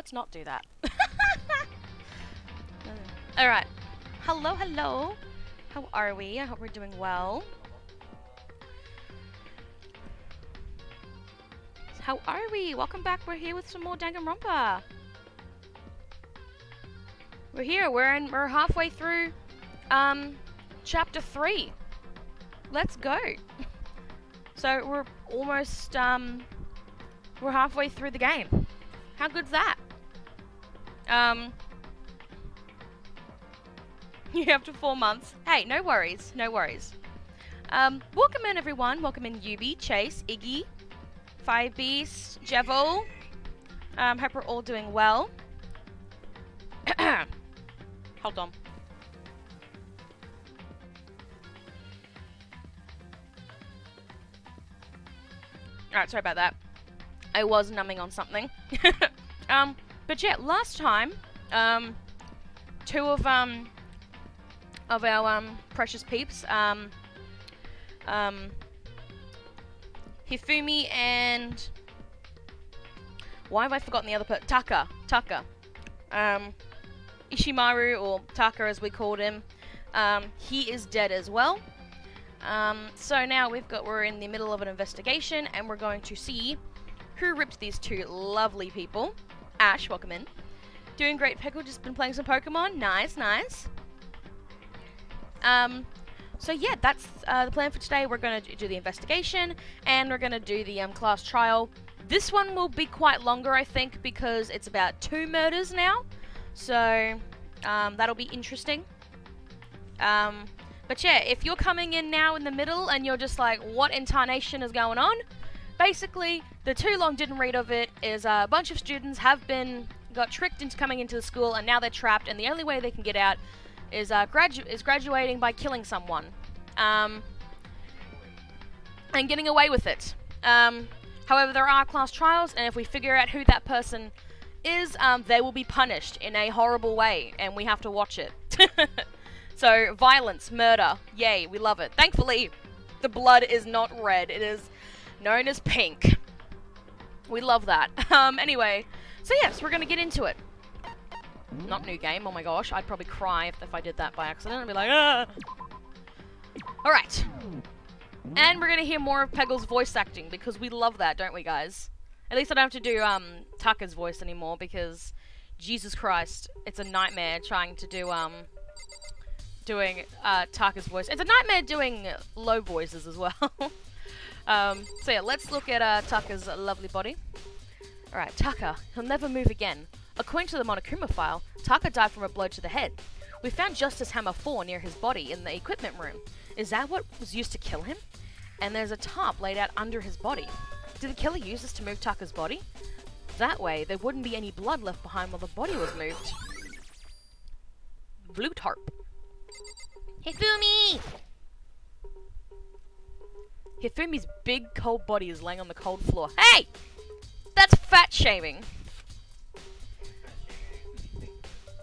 let's not do that. Alright. Hello, hello. How are we? I hope we're doing well. How are we? Welcome back. We're here with some more Danganronpa. We're here. We're halfway through chapter 3. Let's go. So we're almost we're halfway through the game. How good's that? You have to 4 months. Hey, no worries, no worries. Welcome in everyone. Welcome in Yubi, Chase, Iggy, Five Beast, Jevil. Hope we're all doing well. Hold on. Alright, sorry about that. I was numbing on something. But yeah, last time, two of our precious peeps, Hifumi and why have I forgotten the other Taka. Ishimaru, or Taka as we called him, he is dead as well. So now we're in the middle of an investigation, and we're going to see who ripped these two lovely people. Ash, welcome in. Doing great, Pickle. Just been playing some Pokemon. Nice, nice. So yeah, that's the plan for today. We're going to do the investigation, and we're going to do the class trial. This one will be quite longer, I think, because it's about 2 murders now. So that'll be interesting. But yeah, if you're coming in now in the middle and you're just like, what in tarnation is going on? Basically, the too long didn't read of it is a bunch of students got tricked into coming into the school, and now they're trapped, and the only way they can get out is graduating by killing someone. And getting away with it. However, there are class trials, and if we figure out who that person is, they will be punished in a horrible way, and we have to watch it. So, violence, murder, yay, we love it. Thankfully, the blood is not red, it is known as pink. We love that. Anyway, so yes, we're gonna get into it. Not new game, oh my gosh, I'd probably cry if I did that by accident. I'd be like, ah! Alright. And we're gonna hear more of Peggle's voice acting, because we love that, don't we, guys? At least I don't have to do Taka's voice anymore, because Jesus Christ, it's a nightmare trying to do doing Taka's voice. It's a nightmare doing low voices as well. So yeah, let's look at Taka's lovely body. Alright, Taka, he'll never move again. According to the Monokuma file, Taka died from a blow to the head. We found Justice Hammer 4 near his body in the equipment room. Is that what was used to kill him? And there's a tarp laid out under his body. Did the killer use this to move Taka's body? That way, there wouldn't be any blood left behind while the body was moved. Blue tarp. Hifumi! Hifumi's big, cold body is laying on the cold floor. Hey! That's fat shaming.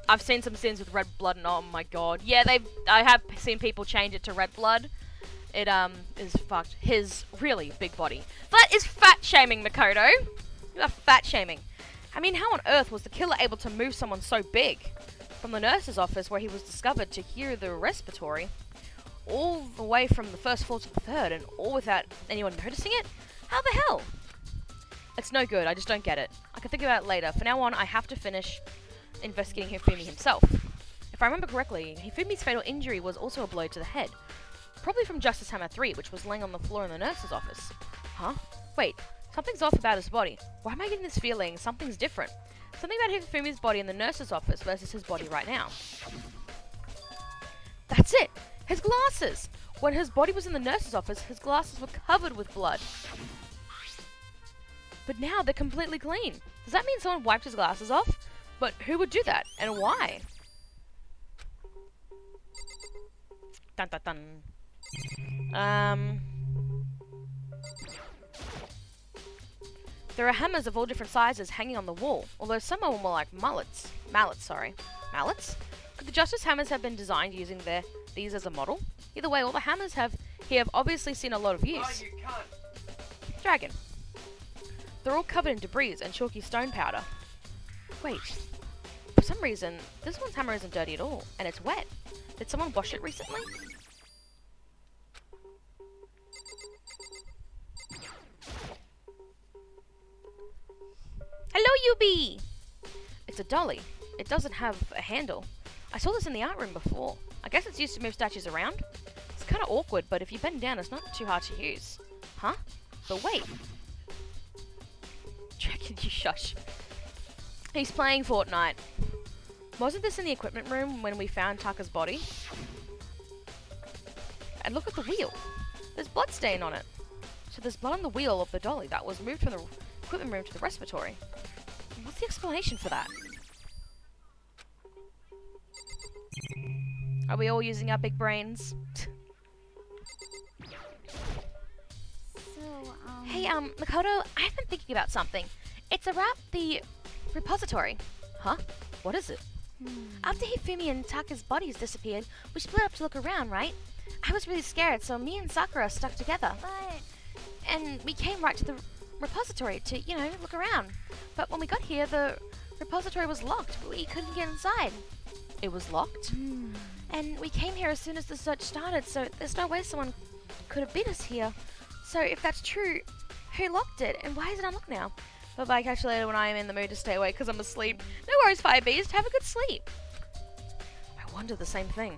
I've seen some scenes with red blood, and oh my god. Yeah, I have seen people change it to red blood. It, is fucked. His really big body. That is fat shaming, Makoto! You are fat shaming. I mean, how on earth was the killer able to move someone so big? From the nurse's office where he was discovered to here the respiratory, all the way from the first floor to the third, and all without anyone noticing it? How the hell? It's no good, I just don't get it. I can think about it later. For now on, I have to finish investigating Hifumi himself. If I remember correctly, Hifumi's fatal injury was also a blow to the head. Probably from Justice Hammer 3, which was laying on the floor in the nurse's office. Huh? Wait, something's off about his body. Why am I getting this feeling something's different? Something about Hifumi's body in the nurse's office versus his body right now. That's it! His glasses! When his body was in the nurse's office, his glasses were covered with blood. But now they're completely clean. Does that mean someone wiped his glasses off? But who would do that? And why? Dun dun dun. There are hammers of all different sizes hanging on the wall, although some are more like mallets. Mallets? Could the Justice hammers have been designed using these as a model? Either way, all the hammers have obviously seen a lot of use. Dragon. They're all covered in debris and chalky stone powder. Wait. For some reason, this one's hammer isn't dirty at all, and it's wet. Did someone wash it recently? Hello, UB! It's a dolly. It doesn't have a handle. I saw this in the art room before. I guess it's used to move statues around. It's kind of awkward, but if you bend down, it's not too hard to use. Huh? But wait. Can you shush? He's playing Fortnite. Wasn't this in the equipment room when we found Taka's body? And look at the wheel. There's blood stain on it. So there's blood on the wheel of the dolly that was moved from the equipment room to the respiratory. What's the explanation for that? Are we all using our big brains? Hey, Makoto, I've been thinking about something. It's about the repository. Huh? What is it? After Hifumi and Taka's bodies disappeared, we split up to look around, right? I was really scared, so me and Sakura stuck together. And we came right to the repository to, you know, look around. But when we got here, the repository was locked. We couldn't get inside. It was locked? And we came here as soon as the search started, so there's no way someone could have beat us here. So if that's true, who locked it? And why is it unlocked now? But bye, catch you later when I am in the mood to stay awake because I'm asleep. No worries, Fire Beast. Have a good sleep. I wonder the same thing.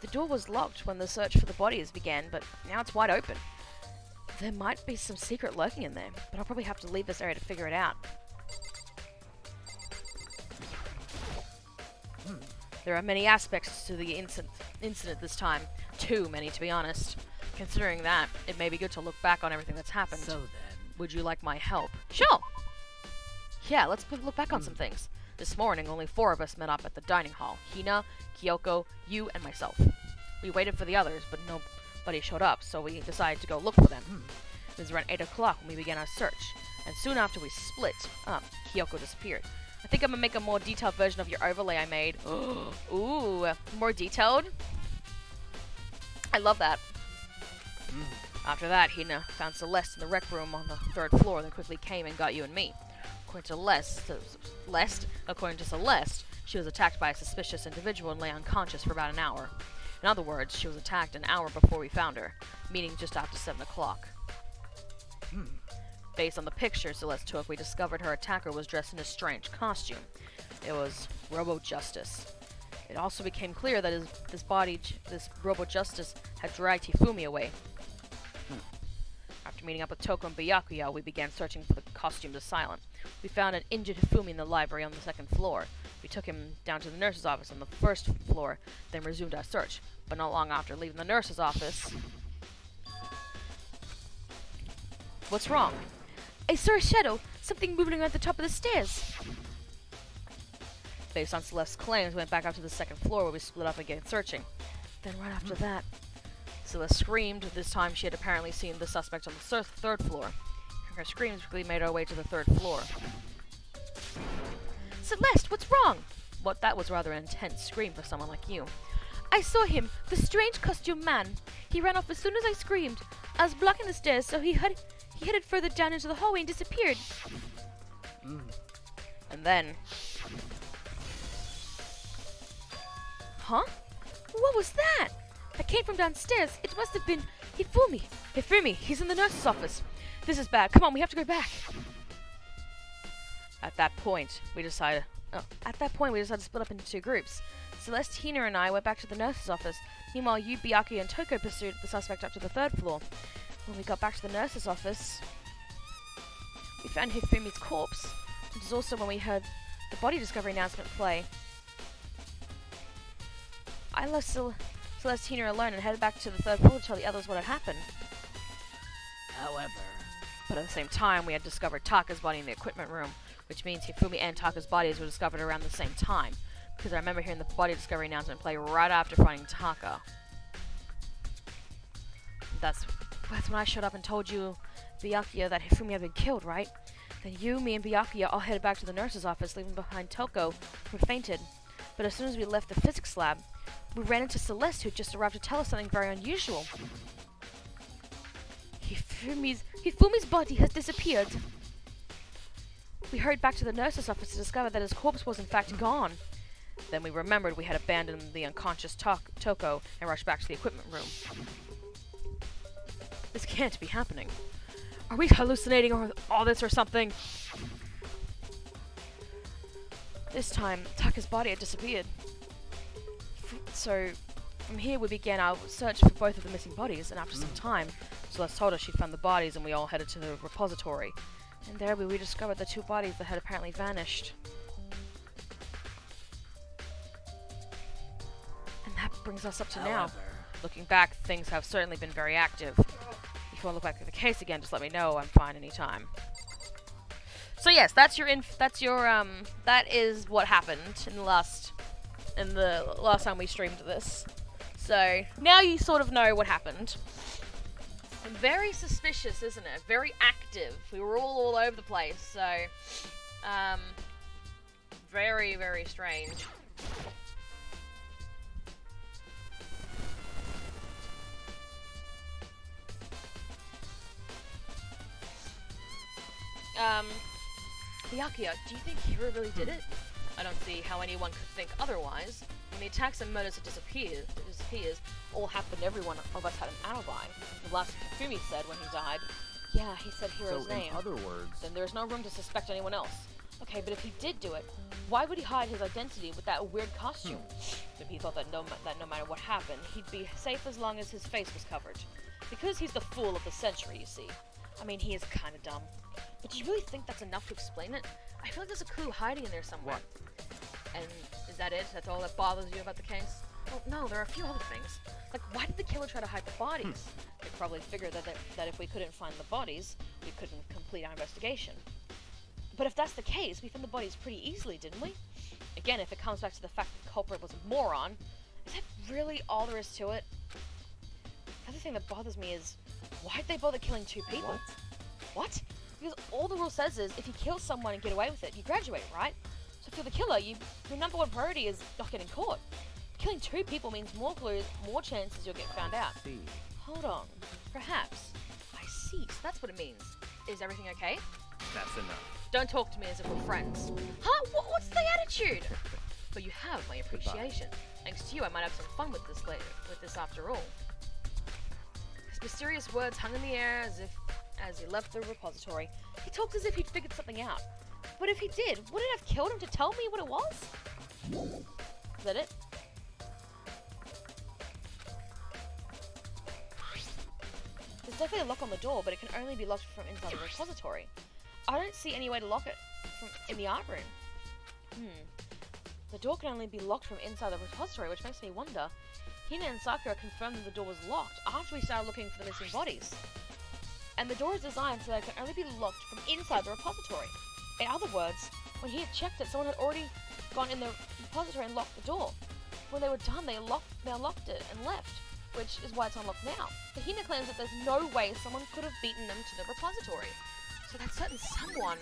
The door was locked when the search for the bodies began, but now it's wide open. There might be some secret lurking in there, but I'll probably have to leave this area to figure it out. There are many aspects to the incident this time. Too many, to be honest. Considering that, it may be good to look back on everything that's happened. So then, would you like my help? Sure! Yeah, let's look back on some things. This morning, only 4 of us met up at the dining hall. Hina, Kyoko, you, and myself. We waited for the others, but nobody showed up, so we decided to go look for them. It was around 8 o'clock when we began our search, and soon after we split up, Kyoko disappeared. I think I'm gonna make a more detailed version of your overlay I made. Ooh, more detailed? I love that. After that, Hina found Celeste in the rec room on the 3rd floor, then quickly came and got you and me. According to Celeste, she was attacked by a suspicious individual and lay unconscious for about an hour. In other words, she was attacked an hour before we found her, meaning just after 7 o'clock. Based on the picture Celeste took, we discovered her attacker was dressed in a strange costume. It was Robo-Justice. It also became clear that this Robo-Justice had dragged Hifumi away. After meeting up with Toko and Byakuya, we began searching for the costumed assailant. We found an injured Hifumi in the library on the 2nd floor. We took him down to the nurse's office on the 1st floor, then resumed our search. But not long after leaving the nurse's office... What's wrong? I saw a shadow, something moving at the top of the stairs. Based on Celeste's claims, we went back up to the 2nd floor where we split up and began searching. Then right after that, Celeste screamed. This time she had apparently seen the suspect on the 3rd floor. Her screams quickly made our way to the 3rd floor. Celeste, what's wrong? That was rather an intense scream for someone like you. I saw him, the strange costume man. He ran off as soon as I screamed. I was blocking the stairs, so he headed further down into the hallway and disappeared. And then... Huh? What was that? I came from downstairs. It must have been Hifumi. Hifumi, he's in the nurse's office. This is bad. Come on, we have to go back. At that point, we decided to split up into 2 groups. Celeste, Hina, and I went back to the nurse's office. Meanwhile, you, Byakuya, and Toko pursued the suspect up to the 3rd floor. When we got back to the nurse's office, we found Hifumi's corpse. It was also when we heard the body discovery announcement play. I left Celeste, Hina alone and headed back to the 3rd floor to tell the others what had happened. however... But at the same time, we had discovered Taka's body in the equipment room, which means Hifumi and Taka's bodies were discovered around the same time, because I remember hearing the body discovery announcement play right after finding Taka. That's when I showed up and told you, Byakuya, that Hifumi had been killed, right? Then you, me, and Byakuya all headed back to the nurse's office, leaving behind Toko, who had fainted. But as soon as we left the physics lab, we ran into Celeste, who had just arrived to tell us something very unusual. Hifumi's body has disappeared. We hurried back to the nurse's office to discover that his corpse was in fact gone. Then we remembered we had abandoned the unconscious Toko and rushed back to the equipment room. This can't be happening. Are we hallucinating or all this or something? This time, Taka's body had disappeared. So, from here we began our search for both of the missing bodies, and after some time, Celeste told us she'd found the bodies and we all headed to the repository. And there we rediscovered the two bodies that had apparently vanished. And that brings us up to now. Looking back, things have certainly been very active. If you want to look back at the case again, just let me know. I'm fine anytime. So yes, that is what happened in the last time we streamed this. So now you sort of know what happened. Very suspicious, isn't it? Very active. We were all over the place. So, very, very strange. Byakuya, do you think Hiro really did it? I don't see how anyone could think otherwise. When the attacks and murders had disappears, all happened, every one of us had an alibi. The last thing Fumi said when he died. Yeah, he said Hiro's name. In other words... Then there's no room to suspect anyone else. Okay, but if he did do it, why would he hide his identity with that weird costume? Maybe he thought that no matter what happened, he'd be safe as long as his face was covered. Because he's the fool of the century, you see. I mean, he is kinda dumb. But do you really think that's enough to explain it? I feel like there's a clue hiding in there somewhere. What? And is that it? That's all that bothers you about the case? Well, no, there are a few other things. Like, why did the killer try to hide the bodies? They probably figured that if we couldn't find the bodies, we couldn't complete our investigation. But if that's the case, we found the bodies pretty easily, didn't we? Again, if it comes back to the fact that the culprit was a moron, is that really all there is to it? The other thing that bothers me is, why'd they bother killing two people? What? Because all the rule says is, if you kill someone and get away with it, you graduate, right? So if you're the killer, your number one priority is not getting caught. Killing two people means more clues, more chances you'll get found out. Hold on. Perhaps. I see. So that's what it means. Is everything okay? That's enough. Don't talk to me as if we're friends. Huh? What's the attitude? But you have my appreciation. Thanks to you, I might have some fun with this later. With this after all. His mysterious words hung in the air as he left the repository. He talked as if he'd figured something out. But if he did, would it have killed him to tell me what it was? Is that it? There's definitely a lock on the door, but it can only be locked from inside the repository. I don't see any way to lock it from in the art room. The door can only be locked from inside the repository, which makes me wonder. Hina and Sakura confirmed that the door was locked after we started looking for the missing bodies. And the door is designed so that it can only be locked from inside the repository. In other words, when he had checked it, someone had already gone in the repository and locked the door. When they were done, they unlocked it and left, which is why it's unlocked now. But Hina claims that there's no way someone could have beaten them to the repository. So that certain someone...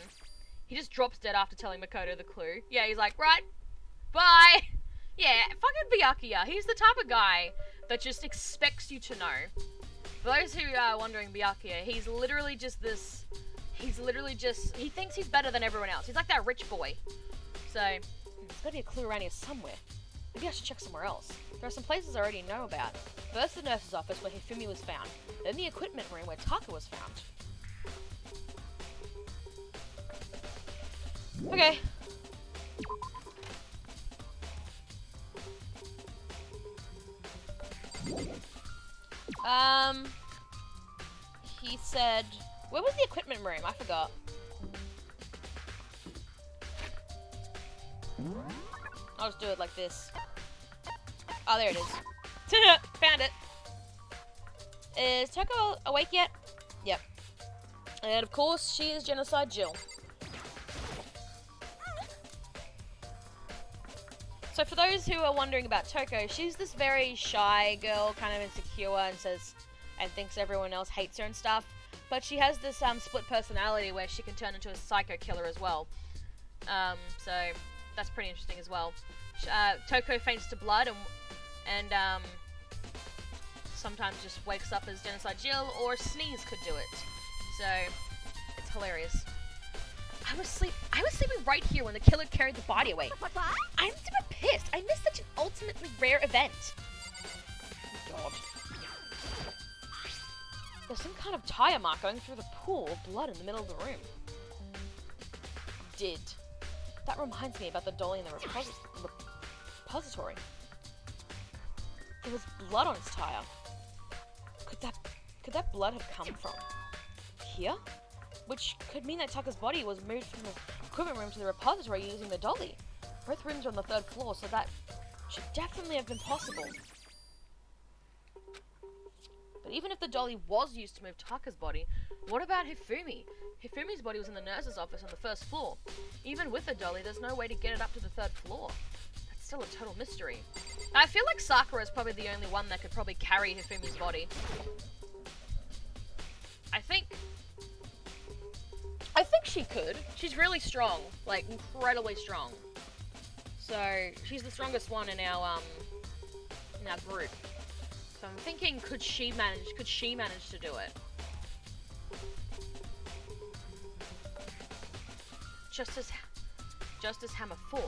He just drops dead after telling Makoto the clue. Yeah, he's like, right, bye! Yeah, fucking Byakuya. He's the type of guy that just expects you to know. For those who are wondering, Byakuya, he's literally just this... he thinks he's better than everyone else. He's like that rich boy. So, there's gotta be a clue around here somewhere. Maybe I should check somewhere else. There are some places I already know about. First the nurse's office where Hifumi was found. Then the equipment room where Taka was found. Okay. He said... Where was the equipment room? I forgot. I'll just do it like this. Oh, there it is. Found it. Is Toko awake yet? Yep. And of course, she is Genocide Jill. So for those who are wondering about Toko, she's this very shy girl, kind of insecure, and thinks everyone else hates her and stuff. But she has this split personality where she can turn into a psycho killer as well. So that's pretty interesting as well. Toko faints to blood and sometimes just wakes up as Genocide Jill, or Sneeze could do it. So it's hilarious. I was sleeping right here when the killer carried the body away. I'm super pissed. I missed such an ultimately rare event. God. There's some kind of tire mark going through the pool of blood in the middle of the room. That reminds me about the dolly in the repository. There was blood on its tire. Could that blood have come from here? Which could mean that Tucker's body was moved from the equipment room to the repository using the dolly. Both rooms are on the 3rd floor, so that should definitely have been possible. But even if the dolly was used to move Tucker's body, what about Hifumi? Hifumi's body was in the nurse's office on the 1st floor. Even with the dolly, there's no way to get it up to the 3rd floor. That's still a total mystery. I feel like Sakura is probably the only one that could probably carry Hifumi's body. I think she could. She's really strong, like incredibly strong. So she's the strongest one in our group. So I'm thinking, could she manage to do it? Justice Hammer 4,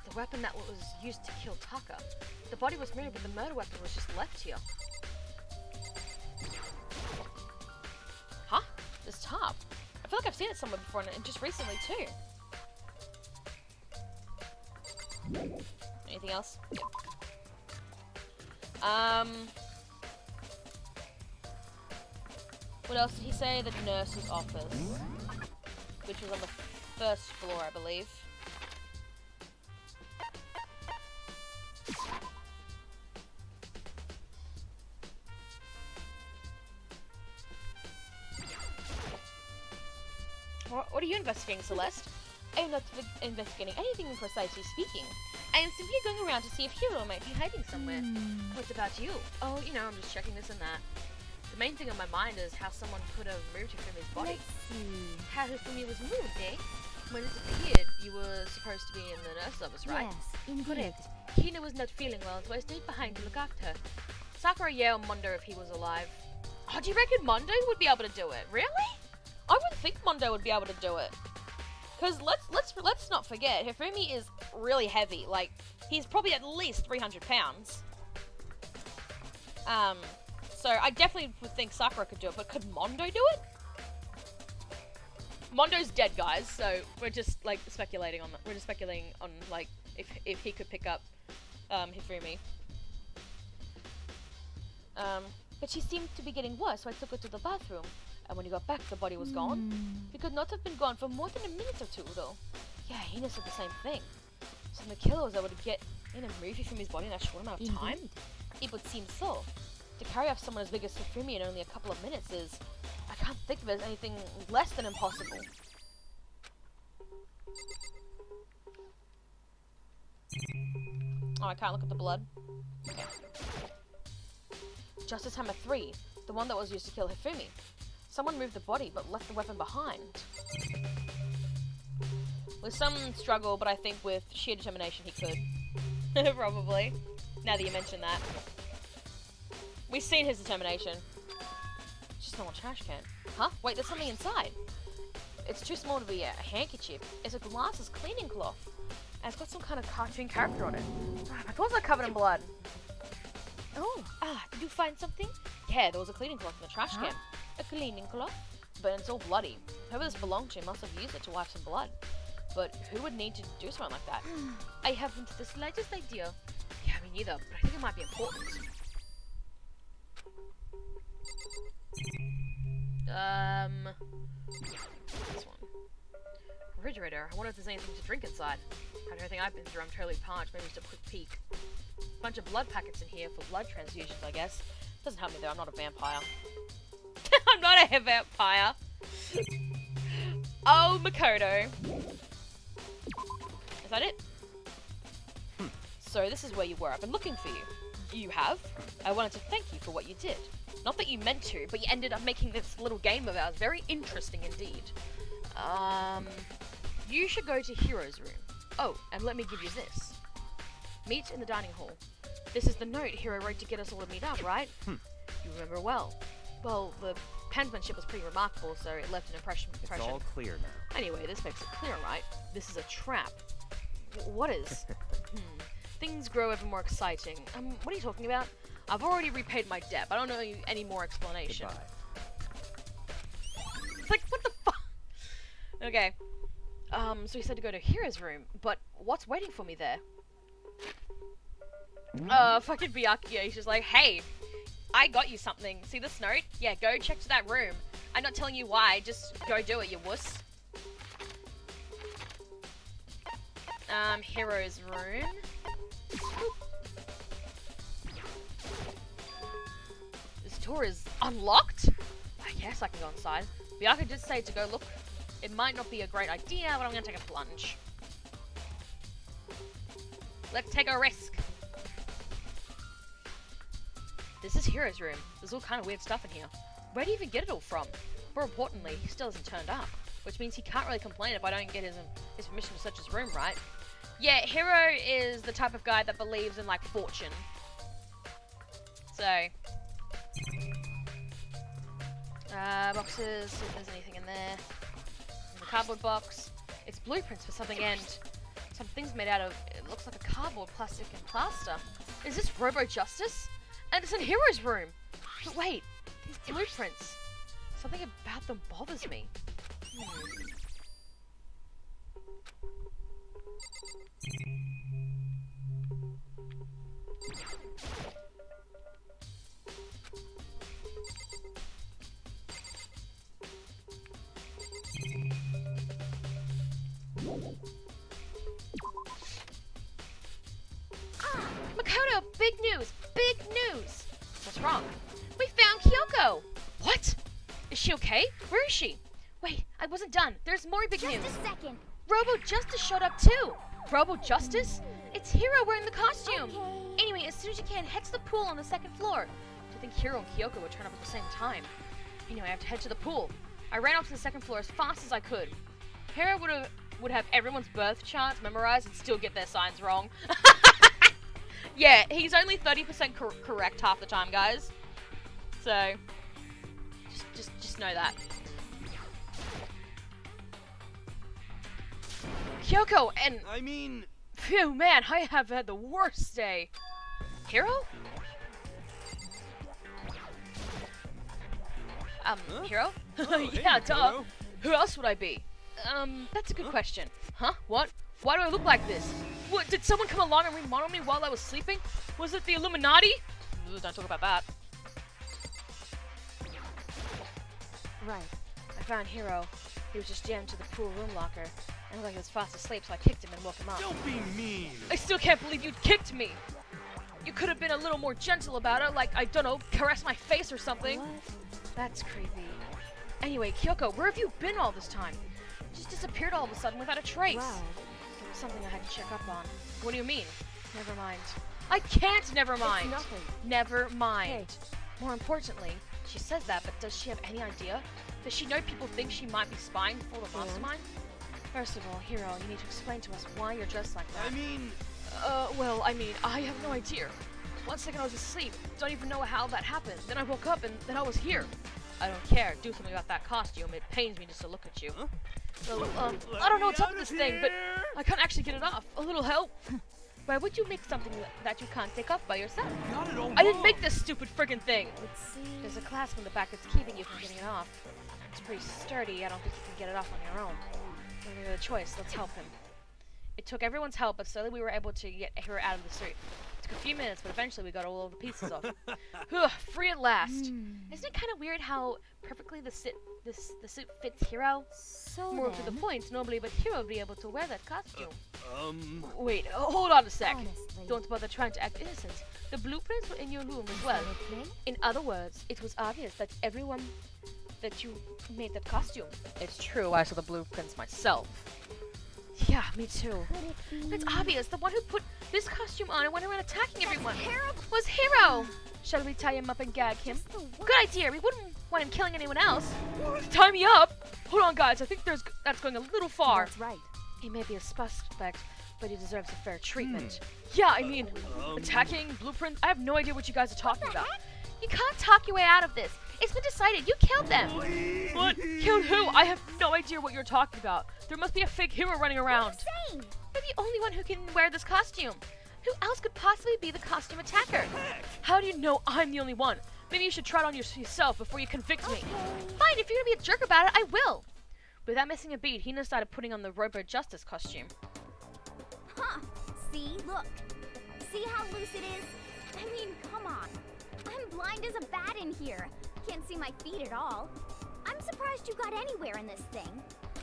the weapon that was used to kill Tucker. The body was moved, but the murder weapon was just left here. Huh? This tub. I feel like I've seen it somewhere before, and just recently too. Anything else? What else did he say? The nurse's office, which was on the 1st floor, I believe. What are you investigating, Celeste? I am not investigating anything precisely speaking. I am simply going around to see if Hiro might be hiding somewhere. What about you? Oh, you know, I'm just checking this and that. The main thing on my mind is how someone could have moved Hifumi's body. How Hifumi was moved, eh? When it appeared, you were supposed to be in the nurse's office, right? Yes, indeed. Correct. Hina was not feeling well, so I stayed behind to look after her. Sakura yelled Mondo if he was alive. Oh, do you reckon Mondo would be able to do it? Really? I wouldn't think Mondo would be able to do it. Cause let's not forget, Hifumi is really heavy. Like, he's probably at least 300 pounds. So I definitely would think Sakura could do it, but could Mondo do it? Mondo's dead, guys. So we're just like speculating on that. We're just speculating on like if he could pick up Hifumi. But she seemed to be getting worse, so I took her to the bathroom. And when you got back, the body was gone. He could not have been gone for more than a minute or two, though. Yeah, Hina said the same thing. So the killer was able to get in and move Hifumi's body in that short amount of time? It would seem so. To carry off someone as big as Hifumi in only a couple of minutes is... I can't think of it as anything less than impossible. Oh, I can't look at the blood. Okay. Justice Hammer 3, the one that was used to kill Hifumi. Someone moved the body, but left the weapon behind. With some struggle, but I think with sheer determination he could. Probably. Now that you mention that. We've seen his determination. It's just a normal trash can. Huh? Wait, there's something inside. It's too small to be a handkerchief. It's a glasses cleaning cloth. And it's got some kind of cartoon character on it. My clothes are covered in blood. Oh, did you find something? Yeah, there was a cleaning cloth in the trash can. A cleaning cloth? But it's all bloody. Whoever this belonged to must have used it to wipe some blood. But who would need to do something like that? I haven't the slightest idea. Yeah, me neither, but I think it might be important. This one. Refrigerator. I wonder if there's anything to drink inside. After everything I've been through, I'm totally parched. Maybe just a quick peek. Bunch of blood packets in here for blood transfusions, I guess. Doesn't help me though, I'm not a vampire. I'm not a vampire. Oh, Makoto. Is that it? So this is where you were. I've been looking for you. You have? I wanted to thank you for what you did. Not that you meant to, but you ended up making this little game of ours very interesting indeed. You should go to Hiro's room. Oh, and let me give you this. Meet in the dining hall. This is the note Hiro wrote to get us all to meet up, right? You remember well. Well, the penmanship was pretty remarkable, so it left an impression. It's all clear now. Anyway, this makes it clear, right? This is a trap. What is? Things grow ever more exciting. What are you talking about? I've already repaid my debt. I don't know any more explanation. Goodbye. It's like, what the fuck? Okay. So he said to go to Hira's room, but what's waiting for me there? Fucking Byakuya, he's just like, hey, I got you something. See this note? Yeah, go check to that room. I'm not telling you why, just go do it, you wuss. Hero's room. This door is unlocked? I guess I can go inside. Byakuya did say to go look. It might not be a great idea, but I'm gonna take a plunge. Let's take a risk. This is Hero's room. There's all kind of weird stuff in here. Where do you even get it all from? More importantly, he still hasn't turned up, which means he can't really complain if I don't get his permission to search his room, right? Yeah, Hero is the type of guy that believes in, like, fortune. So... boxes, see if there's anything in there. There's a cardboard box. It's blueprints for something, and something's made out of, it looks like a cardboard, plastic, and plaster. Is this Robo Justice? And it's in Hero's room! But wait, these blueprints. Something about them bothers me. Makoto, big news! Big news! What's wrong? We found Kyoko! What? Is she okay? Where is she? Wait, I wasn't done. There's more big news. Just a second. Robo Justice showed up too! Robo Justice? It's Hiro wearing the costume! Okay. Anyway, as soon as you can, head to the pool on the second floor. Do you think Hiro and Kyoko would turn up at the same time? Anyway, I have to head to the pool. I ran up to the second floor as fast as I could. Hiro would have everyone's birth charts memorized and still get their signs wrong. Yeah, he's only 30% correct half the time, guys. So, just know that. Kyoko and... I mean... Phew, man, I have had the worst day. Hiro? Hiro? Oh, Yeah, hey, duh. Makoto. Who else would I be? That's a good question. Huh? What? Why do I look like this? What, did someone come along and remodel me while I was sleeping? Was it the Illuminati? Ooh, don't talk about that. Right. I found Hiro. He was just jammed to the pool room locker. I looked like he was fast asleep, so I kicked him and woke him up. Don't be mean. I still can't believe you kicked me! You could have been a little more gentle about it, like, I don't know, caress my face or something. What? That's creepy. Anyway, Kyoko, where have you been all this time? You just disappeared all of a sudden without a trace. Wow. It was something I had to check up on. What do you mean? Never mind. I can't never mind! It's nothing. Never mind. Hey. More importantly, she says that, but does she have any idea? Does she know people think she might be spying for the mastermind? First of all, Hiro, you need to explain to us why you're dressed like that. I mean... Well, I mean, I have no idea. One second I was asleep, don't even know how that happened. Then I woke up and then I was here. I don't care, do something about that costume. It pains me just to look at you. Huh? Well, I don't know what's up with this thing, but I can't actually get it off. A little help? Why would you make something that you can't take off by yourself? Got it all I didn't wrong. make this stupid friggin' thing. Let's see. There's a clasp in the back that's keeping you from getting it off. It's pretty sturdy. I don't think you can get it off on your own. We have a choice. Let's help him. It took everyone's help, but slowly we were able to get her out of the suit. It took a few minutes, but eventually we got all of the pieces off. Whew, free at last. Isn't it kind of weird how perfectly the suit fits Hiro? So More to the then, point, normally would Hiro be able to wear that costume? Wait, hold on a sec. honestly. Don't bother trying to act innocent. The blueprints were in your room as well. Okay. In other words, it was obvious that that you made that costume. It's true, I saw the blueprints myself. Yeah, me too. Could it be? It's obvious, the one who put this costume on and went around attacking everyone terrible. was Hiro! Shall we tie him up and gag him? Just the one. Good idea, we wouldn't want him killing anyone else. Tie me up? Hold on guys, I think that's going a little far. That's right. He may be a suspect, but he deserves a fair treatment. Yeah, I mean, attacking, blueprints, I have no idea what you guys are talking about. You can't talk your way out of this. It's been decided. You killed them. What? Killed who? I have no idea what you're talking about. There must be a fake hero running around. Insane. You're the only one who can wear this costume. Who else could possibly be the costume attacker? How do you know I'm the only one? Maybe you should try it on yourself before you convict me. Fine, if you're gonna be a jerk about it, I will. Without missing a beat, Hina started putting on the Robo Justice costume. Huh. See? Look. See how loose it is? I mean, come on. I'm blind as a bat in here. Can't see my feet at all. I'm surprised you got anywhere in this thing.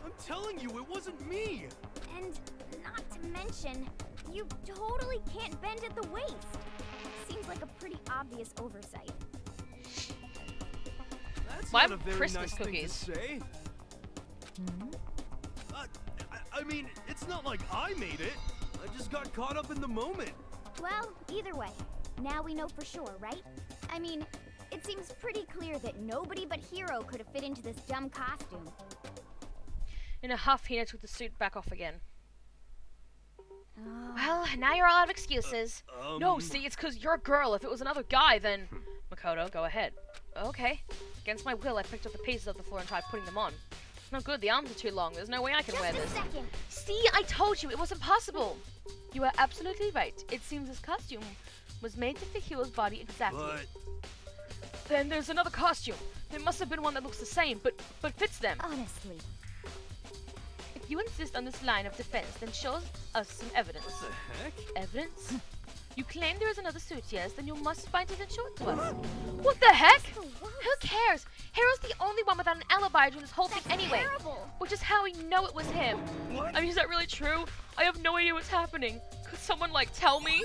I'm telling you, it wasn't me. And not to mention, you totally can't bend at the waist. Seems like a pretty obvious oversight. That's Why not a very Christmas nice cookies? thing to say. I mean, it's not like I made it. I just got caught up in the moment. Well, either way, now we know for sure, right? I mean, it seems pretty clear that nobody but Hero could have fit into this dumb costume. In a huff, Hina took the suit back off again. Well, now you're all out of excuses. No, see, it's because you're a girl. If it was another guy, then... Makoto, go ahead. Okay. Against my will, I picked up the pieces of the floor and tried putting them on. No good, the arms are too long. There's no way I can wear Just a this. second. See, I told you, it was impossible. You are absolutely right. It seems this costume was made to fit Hero's body exactly. But Then there's another costume. There must have been one that looks the same, but fits them. Honestly. If you insist on this line of defense, then show us some evidence. what the heck? Evidence? You claim there is another suit, yes? Then you must find it and show it to us. What the heck? The worst. Who cares? Hero's the only one without an alibi during this whole That's thing anyway. terrible. Which is how we know it was him. What? I mean, is that really true? I have no idea what's happening. Could someone, like, tell me?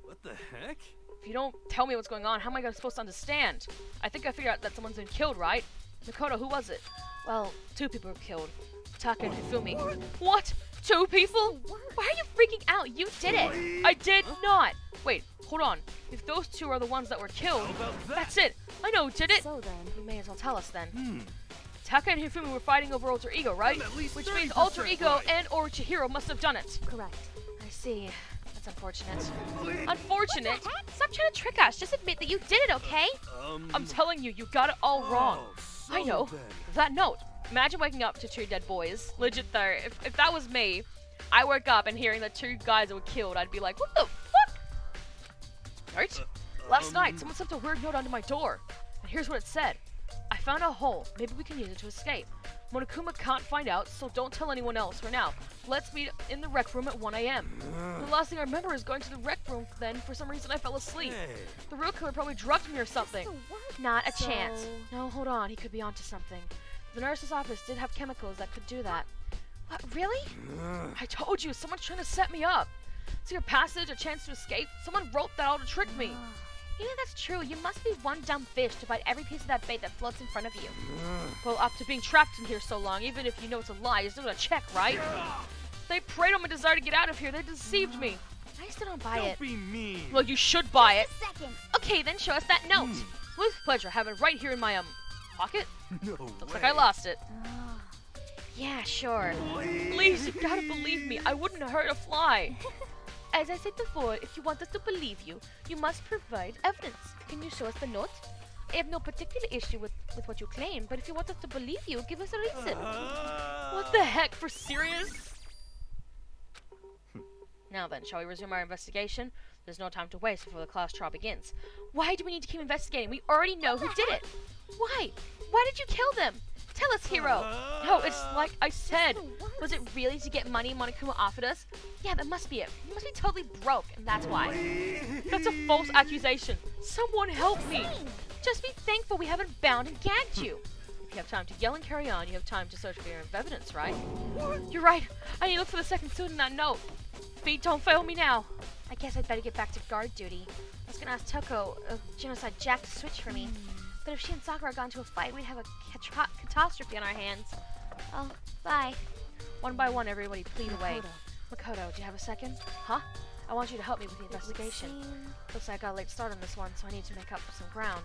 What the heck? If you don't tell me what's going on, how am I supposed to understand? I think I figured out that someone's been killed, right? Makoto, who was it? Well, 2 people were killed. Taka and Hifumi. What? 2 people? Why are you freaking out? You did it. I did not. Wait, hold on. If those 2 are the ones that were killed, How about that? that's it. I know who did it. So then, You may as well tell us then. Taka and Hifumi were fighting over Alter Ego, right? I'm at least Which means 30% Alter Ego right. and or Chihiro must have done it. correct. I see. That's unfortunate. Unfortunate? Stop trying to trick us. Just admit that you did it, okay? I'm telling you, you got it all wrong. So I know. then. That note. Imagine waking up to 2 dead boys. Legit though, if that was me, I woke up and hearing that 2 guys were killed, I'd be like, what the fuck? Right? Last night, someone sent a weird note onto my door. And here's what it said. I found a hole. Maybe we can use it to escape. Monokuma can't find out, so don't tell anyone else for now. Let's meet in the rec room at 1 a.m. The last thing I remember is going to the rec room, then for some reason I fell asleep. Hey. The real killer probably drugged me or something. The worst. Not a chance. No, hold on. He could be onto something. The nurse's office did have chemicals that could do that. What, really? I told you, someone's trying to set me up. See your passage, a chance to escape? Someone wrote that all to trick me. You know that's true. You must be one dumb fish to bite every piece of that bait that floats in front of you. Well, after being trapped in here so long, even if you know it's a lie, you're still gonna check, right? They preyed on my desire to get out of here. They deceived me. I still don't buy Don't it. be mean. Well, you should buy it. Just a second. Okay, then show us that note. With pleasure. I have it right here in my, pocket. No Looks way. like I lost it. Ah. Yeah, sure. Please, you gotta believe me. I wouldn't hurt a fly. As I said before, if you want us to believe you, you must provide evidence. Can you show us the note? I have no particular issue with what you claim, but if you want us to believe you, give us a reason. What the heck, for serious? Now then, shall we resume our investigation? There's no time to waste before the class trial begins. Why do we need to keep investigating? We already know who did it. Why? Why did you kill them? Tell us, Hero. No, it's like I said. Was it really to get money Monokuma offered us? Yeah, that must be it. You must be totally broke, and that's why. That's a false accusation. Someone help me. Just be thankful we haven't bound and gagged you. If you have time to yell and carry on, you have time to search for your evidence, right? You're right. I need to look for the second suit in that note. Feet don't fail me now. I guess I'd better get back to guard duty. I was gonna ask Toko, Genocide Jack, to switch for me. But if she and Sakura got into a fight, we'd have a catastrophe on our hands. Oh, bye. One by one, everybody plead away. Makoto, do you have a second? Huh? I want you to help me with the investigation. Looks like I got a late start on this one, so I need to make up some ground.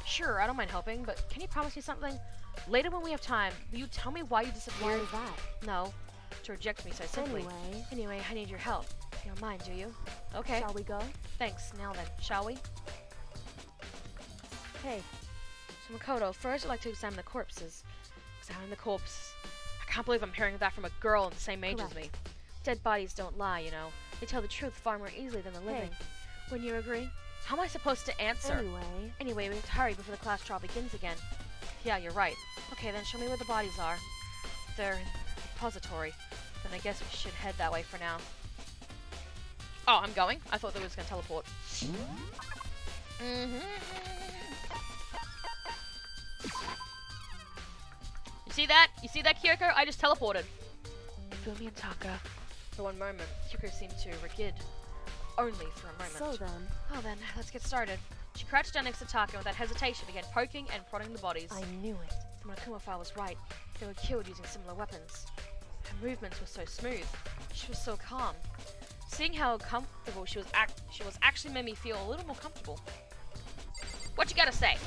Sure, I don't mind helping, but can you promise me something? Later when we have time, will you tell me why you disappeared? Why is that? No. to reject me so simply. Anyway, I need your help. You don't mind, do you? Okay. Shall we go? Thanks. Now then, shall we? Hey. So Makoto, first I'd like to examine the corpses. Examine the corpses. I can't believe I'm hearing that from a girl the same age as me. Dead bodies don't lie, you know. They tell the truth far more easily than the living. Wouldn't you agree? How am I supposed to answer? Anyway, we have to hurry before the class trial begins again. Yeah, you're right. Okay, then show me where the bodies are. They're in the repository. Then I guess we should head that way for now. Oh, I'm going? I thought they were just going to teleport. You see that? You see that, Kyoko? I just teleported. Fumi and Taka. For one moment, Kyoko seemed to regid. Only for a moment. So then. Oh then, let's get started. She crouched down next to Taka and without hesitation began poking and prodding the bodies. I knew it. The Monokuma was right. They were killed using similar weapons. Her movements were so smooth. She was so calm. Seeing how comfortable she was actually made me feel a little more comfortable. What you gotta say?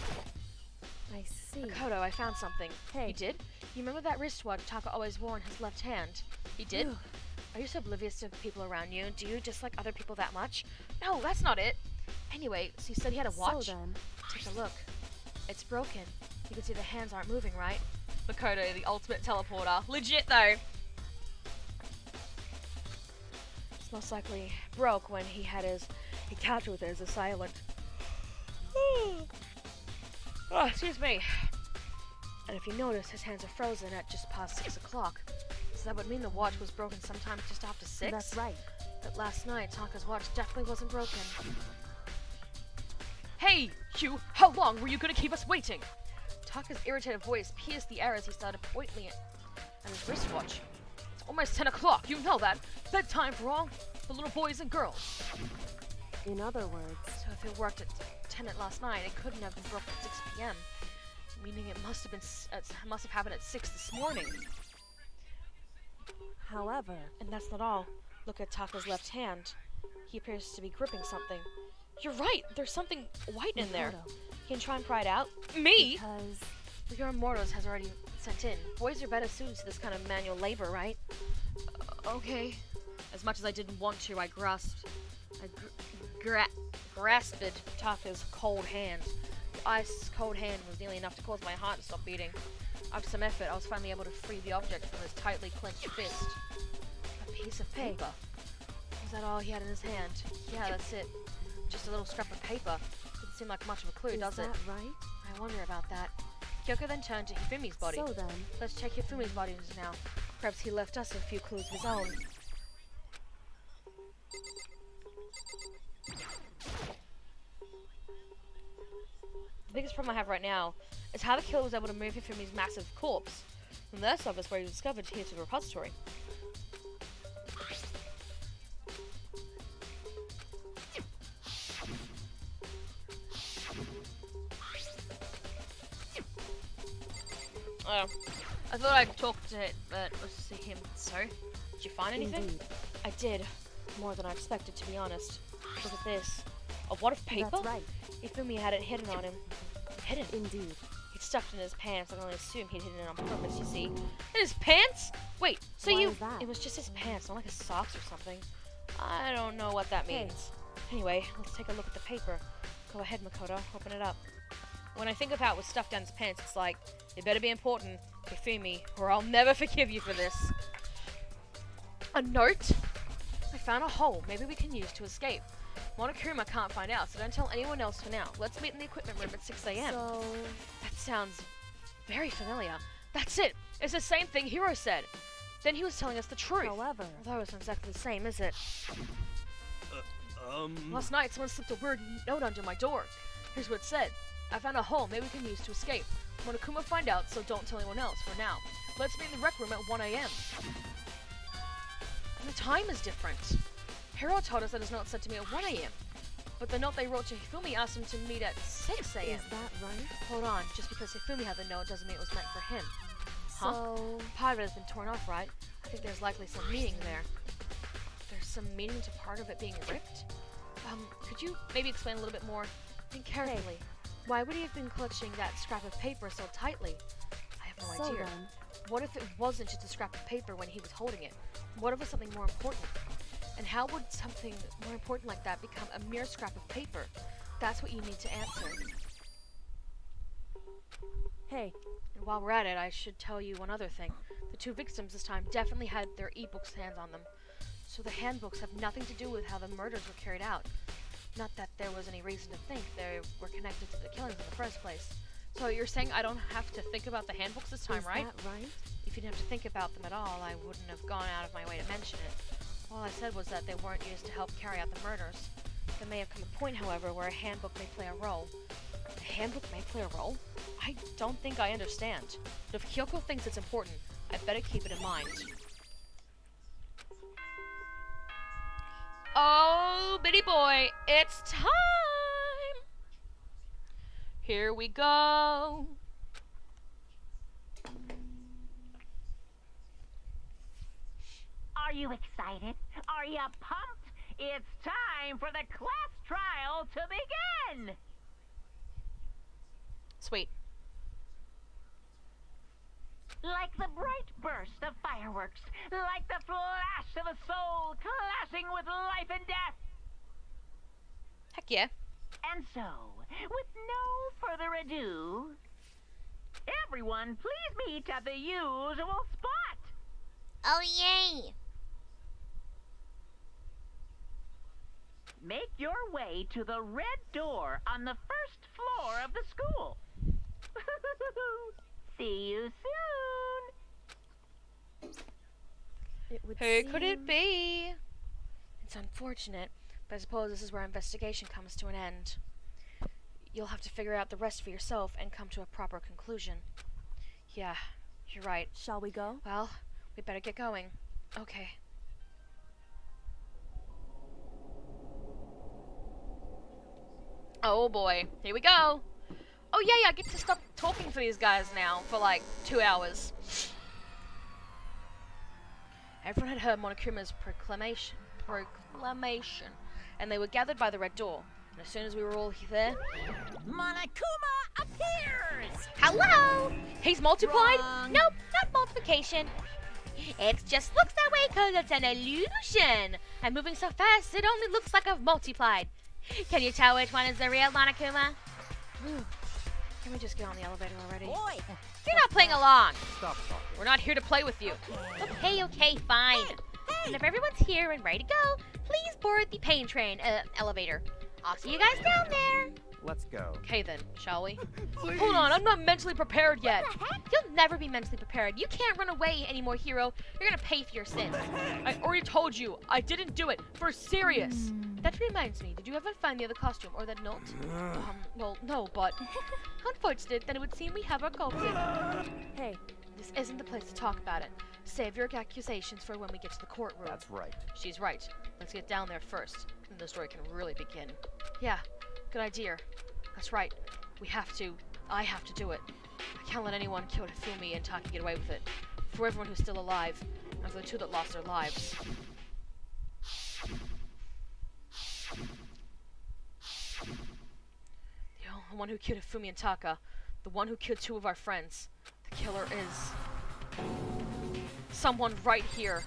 I see. Makoto, I found something. Hey. You did? You remember that wristwatch Taka always wore in his left hand? He did? Ugh. Are you so oblivious to people around you? Do you dislike other people that much? No, that's not it. Anyway, so you said he had a watch? So then. Take a look. It's broken. You can see the hands aren't moving, right? Makoto, the ultimate teleporter. Legit, though. It's most likely broke when he captured with his assailant. Oh, excuse me. And if you notice, his hands are frozen at just past 6 o'clock. So that would mean the watch was broken sometime just after 6? That's right. But last night, Taka's watch definitely wasn't broken. Hey, you! How long were you gonna keep us waiting? Taka's irritated voice pierced the air as he started pointing at his wristwatch. It's almost 10 o'clock, you know that! Bedtime for all the little boys and girls. In other words. So if it worked at 10 at last night, it couldn't have been broken at 6 p.m. Meaning it must have happened at 6 this morning. However. And that's not all. Look at Taka's left hand. He appears to be gripping something. You're right! There's something white in there. You can try and pry it out. Me? Because Your Mortos has already sent in. Boys are better suited to this kind of manual labor, right? Okay. As much as I didn't want to, I grasped Taka's cold hand. The ice cold hand was nearly enough to cause my heart to stop beating. After some effort, I was finally able to free the object from his tightly clenched fist. A piece of paper. Was that all he had in his hand? Yeah, that's it. Just a little scrap of paper. Doesn't seem like much of a clue, does it? Is that right? I wonder about that. Kyoko then turned to Hifumi's body. So then. Let's check Hifumi's body now. Perhaps he left us a few clues of his own. The biggest problem I have right now is how the killer was able to move Hifumi's massive corpse from their surface where he was discovered here to the repository. Oh, I thought I'd talk to it, but let's see him. So, did you find anything? Indeed. I did. More than I expected, to be honest. Look at this. A wad of paper? That's right. Ifumi had it hidden on him. Hidden? Indeed. He'd stuffed it in his pants. I can only assume he'd hidden it on purpose, you see. In his pants? Wait, so Why you... is that? It was just his pants, not like his socks or something. I don't know what that Hey. means. Anyway, let's take a look at the paper. Go ahead, Makoto. Open it up. When I think of how it was stuffed down his pants, it's like, it better be important, Ifumi, or I'll never forgive you for this. A note? I found a hole maybe we can use to escape. Monokuma can't find out, so don't tell anyone else for now. Let's meet in the equipment room at 6 a.m. So. That sounds very familiar. That's it! It's the same thing Hiro said. Then he was telling us the truth. However. Although it's not exactly the same, is it? Last night, someone slipped a weird note under my door. Here's what it said. I found a hole maybe we can use to escape. Monokuma find out, so don't tell anyone else for now. Let's meet in the rec room at 1 a.m. And the time is different. Hiro told us that his note said to me at 1 a.m. But the note they wrote to Hifumi asked him to meet at 6 a.m. Is that right? Hold on, just because Hifumi had the note doesn't mean it was meant for him. Huh? So. Part of it has been torn off, right? I think there's likely some meaning there. There's some meaning to part of it being ripped? Could you maybe explain a little bit more? Think carefully. Hey. Why would he have been clutching that scrap of paper so tightly? I have no So idea. then. What if it wasn't just a scrap of paper when he was holding it? What if it was something more important? And how would something more important like that become a mere scrap of paper? That's what you need to answer. Hey, And while we're at it, I should tell you one other thing. The two victims this time definitely had their e-books hands on them. So the handbooks have nothing to do with how the murders were carried out. Not that there was any reason to think they were connected to the killings in the first place. So you're saying I don't have to think about the handbooks this time, is right? that right? If you didn't have to think about them at all, I wouldn't have gone out of my way to mention it. All I said was that they weren't used to help carry out the murders. There may have come a point, however, where a handbook may play a role. A handbook may play a role? I don't think I understand. But if Kyoko thinks it's important, I better keep it in mind. Oh, bitty boy, it's time! Here we go! Are you excited? Are you pumped? It's time for the class trial to begin! Sweet. Like the bright burst of fireworks, like the flash of a soul clashing with life and death. Heck yeah. And so, with no further ado, everyone please meet at the usual spot. Oh, yay! Make your way to the red door on the first floor of the school. See you soon. It would Who could seem- it be? It's unfortunate, but I suppose this is where investigation comes to an end. You'll have to figure out the rest for yourself and come to a proper conclusion. Yeah, you're right. Shall we go? Well, we better get going. Okay. Oh boy, here we go. Oh yeah, I get to stop talking for these guys now for like 2 hours. Everyone had heard Monokuma's proclamation, and they were gathered by the red door. And as soon as we were all there, Monokuma appears! hello! He's multiplied? Wrong. Nope, not multiplication. It just looks that way because it's an illusion. I'm moving so fast, it only looks like I've multiplied. Can you tell which one is the real Monokuma? Can we just get on the elevator already? Boy! You're not playing along. Stop talking. We're not here to play with you. Okay, fine. And if everyone's here and ready to go, please board the pain train elevator. I'll see you guys down there. Let's go. Okay then, shall we? Please. Hold on, I'm not mentally prepared yet. What the heck? You'll never be mentally prepared. You can't run away anymore, hero. You're gonna pay for your sins. I already told you, I didn't do it. For serious. That reminds me, did you ever find the other costume or that note? Well, no, but how unfortunate that it would seem we have our culprit. Hey, This isn't the place to talk about it. Save your accusations for when we get to the courtroom. That's right. She's right. Let's get down there first, and the story can really begin. Yeah, good idea. That's right. I have to do it. I can't let anyone kill Hifumi and Taki get away with it. For everyone who's still alive, and for the two that lost their lives. The one who killed Hifumi and Taka, the one who killed two of our friends. The killer is someone right here.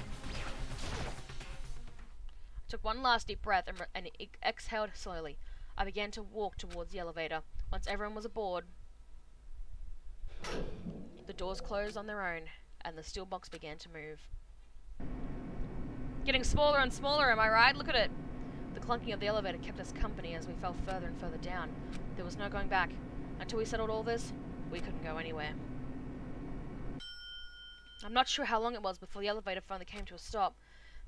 I took one last deep breath and exhaled slowly. I began to walk towards the elevator. Once everyone was aboard, the doors closed on their own, and the steel box began to move. Getting smaller and smaller, am I right? Look at it! The clunking of the elevator kept us company as we fell further and further down. There was no going back. Until we settled all this, we couldn't go anywhere. I'm not sure how long it was before the elevator finally came to a stop.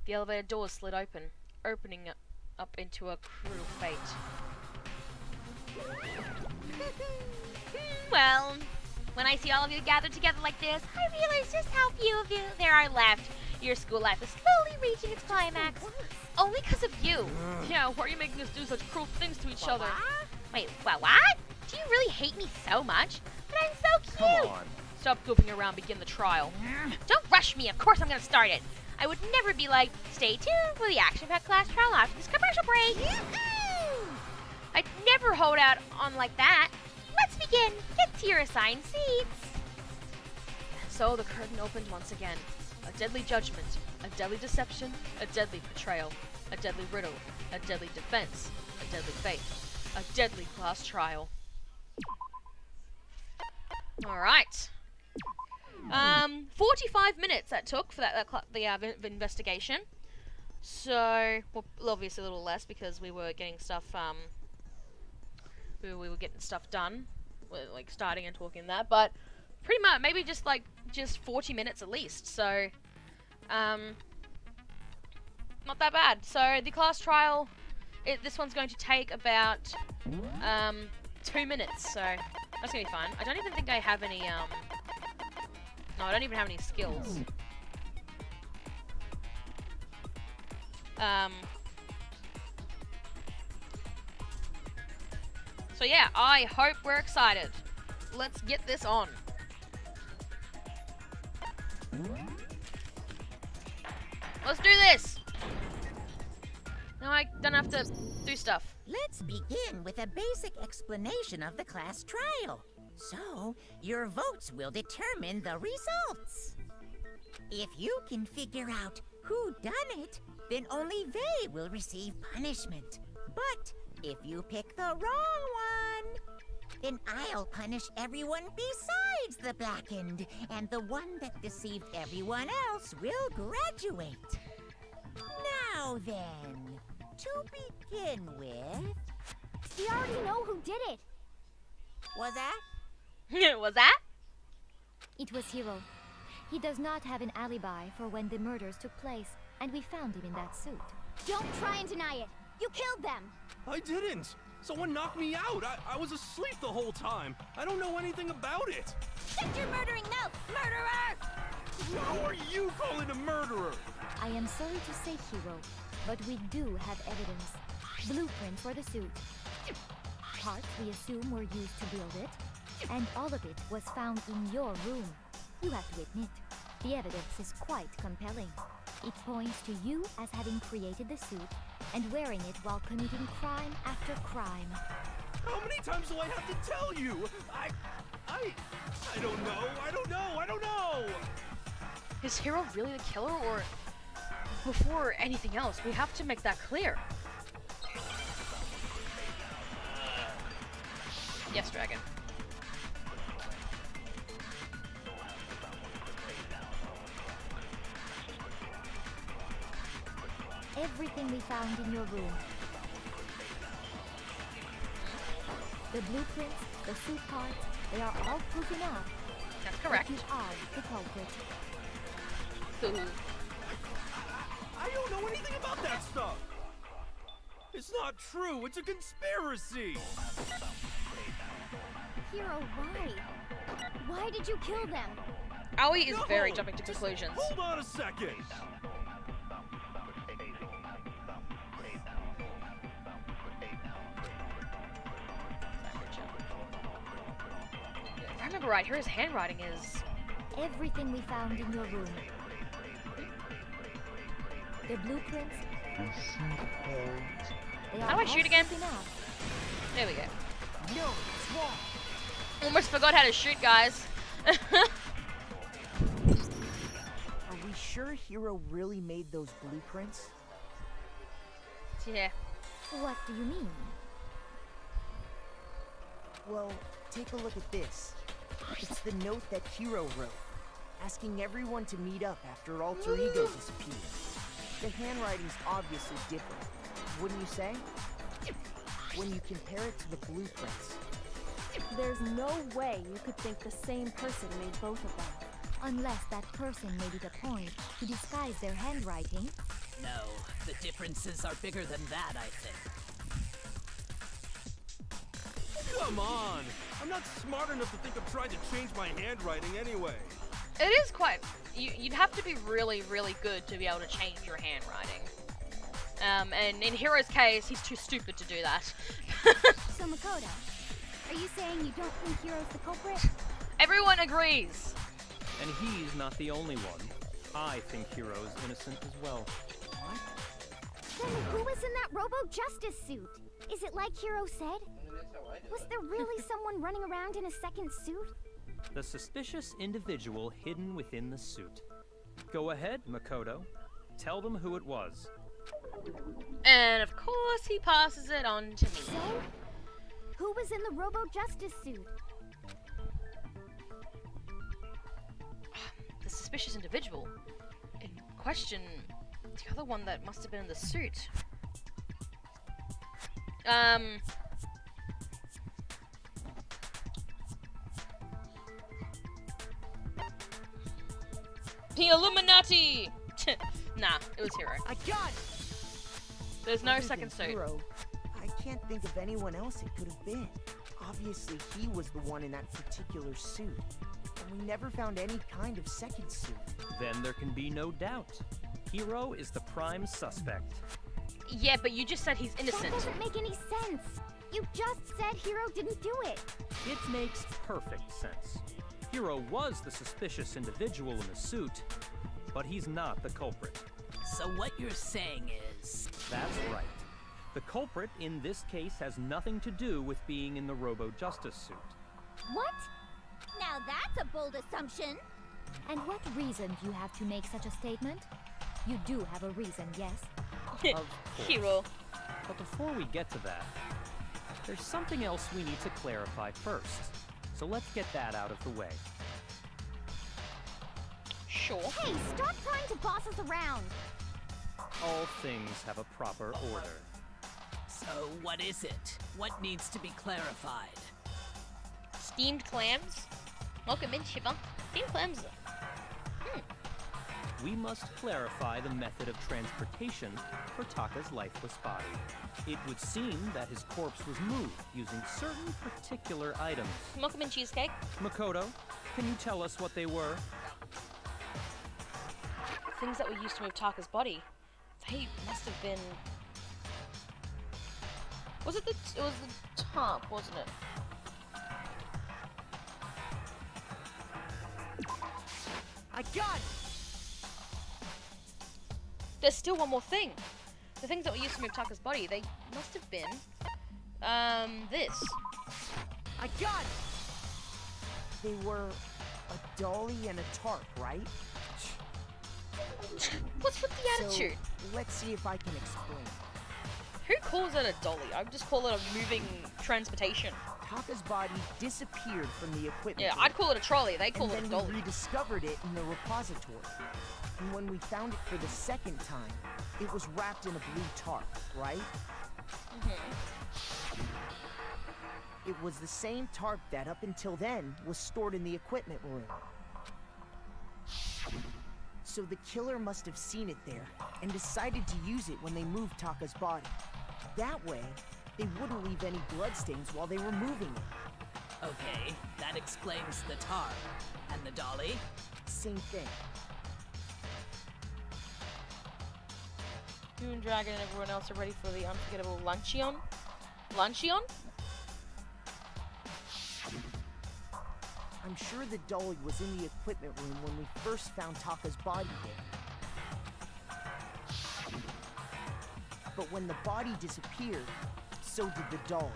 The elevator doors slid open, opening up into a cruel fate. Well, when I see all of you gathered together like this, I realize just how few of you there are left. Your school life is slowly reaching its climax. Only because of you. Yeah, why are you making us do such cruel things to each other? Wait, what? Do you really hate me so much? But I'm so cute. Come on. Stop goofing around, begin the trial. Don't rush me. Of course I'm gonna start it. I would never be like, stay tuned for the action-packed class trial after this commercial break. I'd never hold out on like that. Let's begin. Get to your assigned seats. So the curtain opened once again. A deadly judgment, a deadly deception, a deadly betrayal, a deadly riddle, a deadly defense, a deadly fate, a deadly class trial. Alright. 45 minutes that took for the investigation. So, well, obviously a little less because we were getting stuff, we were getting stuff done. We're, like, starting and talking that, but pretty much, maybe just 40 minutes at least, so, not that bad. So, the class trial, this one's going to take about, 2 minutes, so that's gonna be fun. I don't even think I have any, no, I don't even have any skills. So yeah, I hope we're excited. Let's get this on. Let's do this! Now I don't have to do stuff. Let's begin with a basic explanation of the class trial. So, your votes will determine the results. If you can figure out who done it, then only they will receive punishment. But if you pick the wrong one, then I'll punish everyone besides the blackened, and the one that deceived everyone else will graduate. Now then, to begin with... We already know who did it. Was that? Was that? It was Hiro. He does not have an alibi for when the murders took place, and we found him in that suit. Don't try and deny it. You killed them. I didn't. Someone knocked me out. I was asleep the whole time. I don't know anything about it. Shut your murdering mouth, murderer! Who are you calling a murderer? I am sorry to say, Hiro, but we do have evidence. Blueprint for the suit. Parts we assume were used to build it, and all of it was found in your room. You have to admit, the evidence is quite compelling. It points to you as having created the suit and wearing it while committing crime after crime. How many times do I have to tell you? I don't know. Is Hiro really the killer, or before anything else, we have to make that clear. Yes, Dragon. Everything we found in your room. The blueprints, the suit parts, they are all proof enough. That's correct. That you are the culprit. Ooh. I don't know anything about that stuff. It's not true. It's a conspiracy. Hiro, why? Why did you kill them? Aoi is No! very jumping to conclusions. Hold on a second. If I remember right, here his handwriting is... Everything we found in your room. The blueprints. They are How do I all shoot again? proof enough. There we go. No, it's wrong. Almost forgot how to shoot, guys. Are we sure Hiro really made those blueprints? Yeah. What do you mean? Well, take a look at this. It's the note that Hiro wrote, asking everyone to meet up after Alter Ego disappeared. The handwriting's obviously different, wouldn't you say? When you compare it to the blueprints. There's no way you could think the same person made both of them. Unless that person made it a point to disguise their handwriting. No, the differences are bigger than that, I think. Come on. I'm not smart enough to think of trying to change my handwriting anyway. It is quite... You'd have to be really, really good to be able to change your handwriting. And in Hiro's case, he's too stupid to do that. So Makoto, are you saying you don't think Hiro's the culprit? Everyone agrees. And he's not the only one. I think Hiro's innocent as well. Then who was in that Robo-Justice suit? Is it like Hiro said? Was there really someone running around in a second suit? The suspicious individual hidden within the suit. Go ahead, Makoto. Tell them who it was. And of course he passes it on to me. So, who was in the Robo-Justice suit? The suspicious individual in question, the other one that must have been in the suit. The Illuminati! Nah, it was Hero. I got it! There's no Other than second suit. Hero, I can't think of anyone else it could have been. Obviously, he was the one in that particular suit. And we never found any kind of second suit. Then there can be no doubt. Hero is the prime suspect. Yeah, but you just said he's innocent. That doesn't make any sense. You just said Hero didn't do it. It makes perfect sense. Hero was the suspicious individual in the suit, but he's not the culprit. So what you're saying is... That's right. The culprit in this case has nothing to do with being in the Robo-Justice suit. What? Now that's a bold assumption. And what reason do you have to make such a statement? You do have a reason, yes? Of course. Hero. But before we get to that, there's something else we need to clarify first. So let's get that out of the way. Sure. Hey, stop trying to boss us around. All things have a proper order. So what is it? What needs to be clarified? Steamed clams? Welcome in, Shiva. Steamed clams. We must clarify the method of transportation for Taka's lifeless body. It would seem that his corpse was moved using certain particular items. Welcome in, cheesecake. Makoto, can you tell us what they were? Things that were used to move Taka's body. They must have been... It was the top, wasn't it? I got it! There's still one more thing. The things that were used to move Taka's body, they must have been... this. I got it! They were a dolly and a tarp, right? What's with the attitude? So, let's see if I can explain. Who calls it a dolly? I would just call it a moving transportation. Taka's body disappeared from the equipment Yeah, room, I'd call it a trolley. They call and it a then dolly. we rediscovered it in the repository. And when we found it for the second time, it was wrapped in a blue tarp, right? It was the same tarp that, up until then, was stored in the equipment room. So the killer must have seen it there, and decided to use it when they moved Taka's body. That way, they wouldn't leave any bloodstains while they were moving it. Okay, that explains the tarp. And the dolly? Same thing. Moon Dragon and everyone else are ready for the unforgettable luncheon. Luncheon? I'm sure the dolly was in the equipment room when we first found Taka's body there. But when the body disappeared, so did the dolly.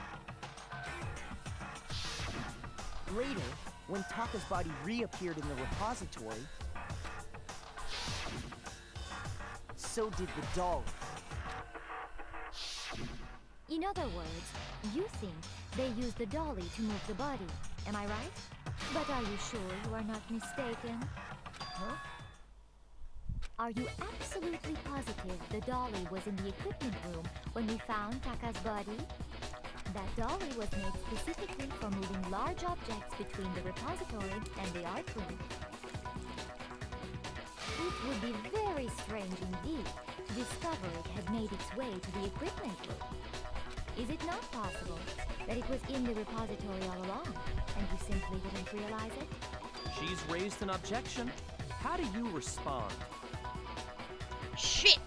Later, when Taka's body reappeared in the repository, so did the dolly. In other words, you think they used the dolly to move the body. Am I right? But are you sure you are not mistaken? Huh? Are you absolutely positive the dolly was in the equipment room when we found Taka's body? That dolly was made specifically for moving large objects between the repository and the art room. It would be very strange indeed to discover it had made its way to the equipment room. Is it not possible that it was in the repository all along, and you simply didn't realize it? She's raised an objection. How do you respond? Shit!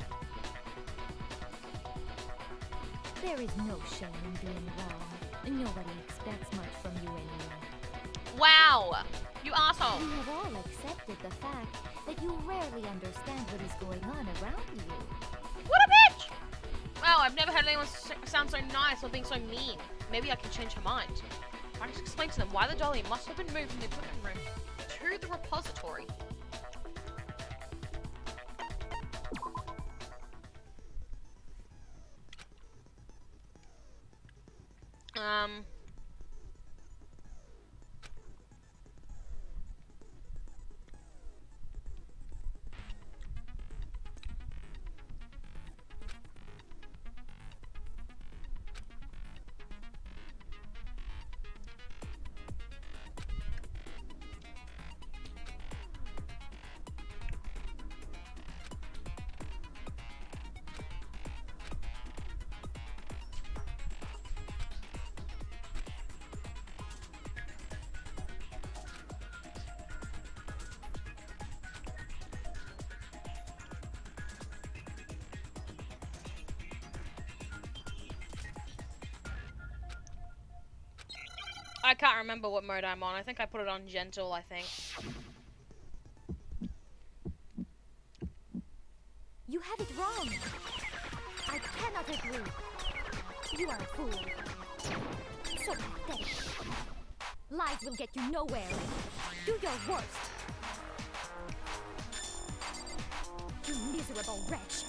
There is no shame in being wrong. Nobody expects much from you anyway. Wow! You asshole! You have all accepted the fact that you rarely understand what is going on around you. What a bitch! Wow, I've never had anyone sound so nice or being so mean. Maybe I can change her mind. I just explained to them why the dolly must have been moved from the equipment room to the repository. I can't remember what mode I'm on. I think I put it on gentle, I think. You have it wrong. I cannot agree. You are a fool. So pathetic. Lies will get you nowhere. Do your worst. You miserable wretch.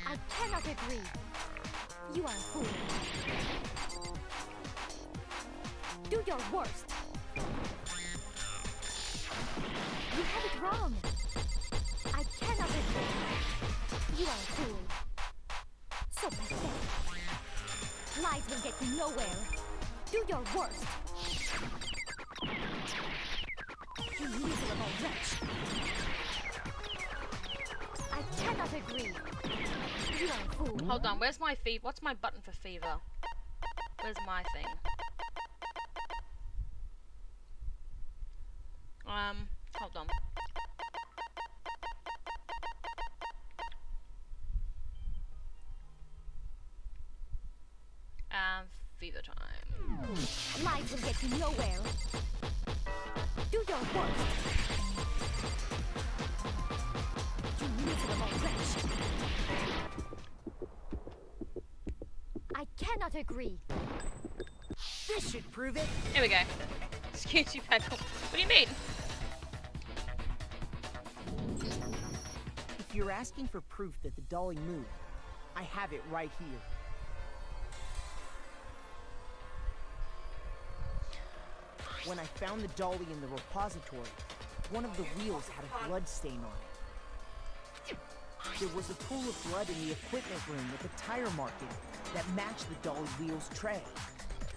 I cannot agree. You are a fool. Do your worst. You have it wrong. I cannot agree. You are a fool. So pathetic. Lies will get you nowhere. Do your worst. You miserable wretch. I cannot agree. You are a fool. Hold on, where's my fever? What's my button for fever? Where's my thing? Hold on. Fever time. Lies will get you nowhere. Do your worst. You miserable wretch. I cannot agree. This should prove it. Here we go. Excuse you, Peckle. What do you mean? If you're asking for proof that the dolly moved, I have it right here. When I found the dolly in the repository, one of the wheels had a blood stain on it. There was a pool of blood in the equipment room with a tire mark in it that matched the dolly wheel's tray.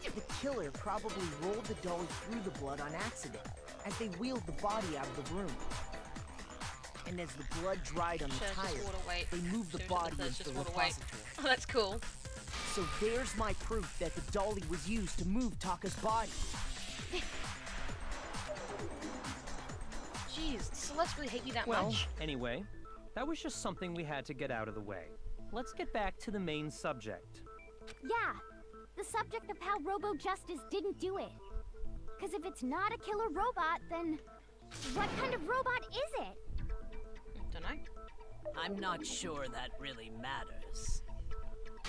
The killer probably rolled the dolly through the blood on accident as they wheeled the body out of the room. And as the blood dried on the tire, they moved the body into the repository. Oh, that's cool. So there's my proof that the dolly was used to move Taka's body. Jeez, Celeste really hate you that Well, much? anyway, that was just something we had to get out of the way. Let's get back to the main subject. Yeah, the subject of how Robo Justice didn't do it. Because if it's not a killer robot, then what kind of robot is it? Dunno. I'm not sure that really matters.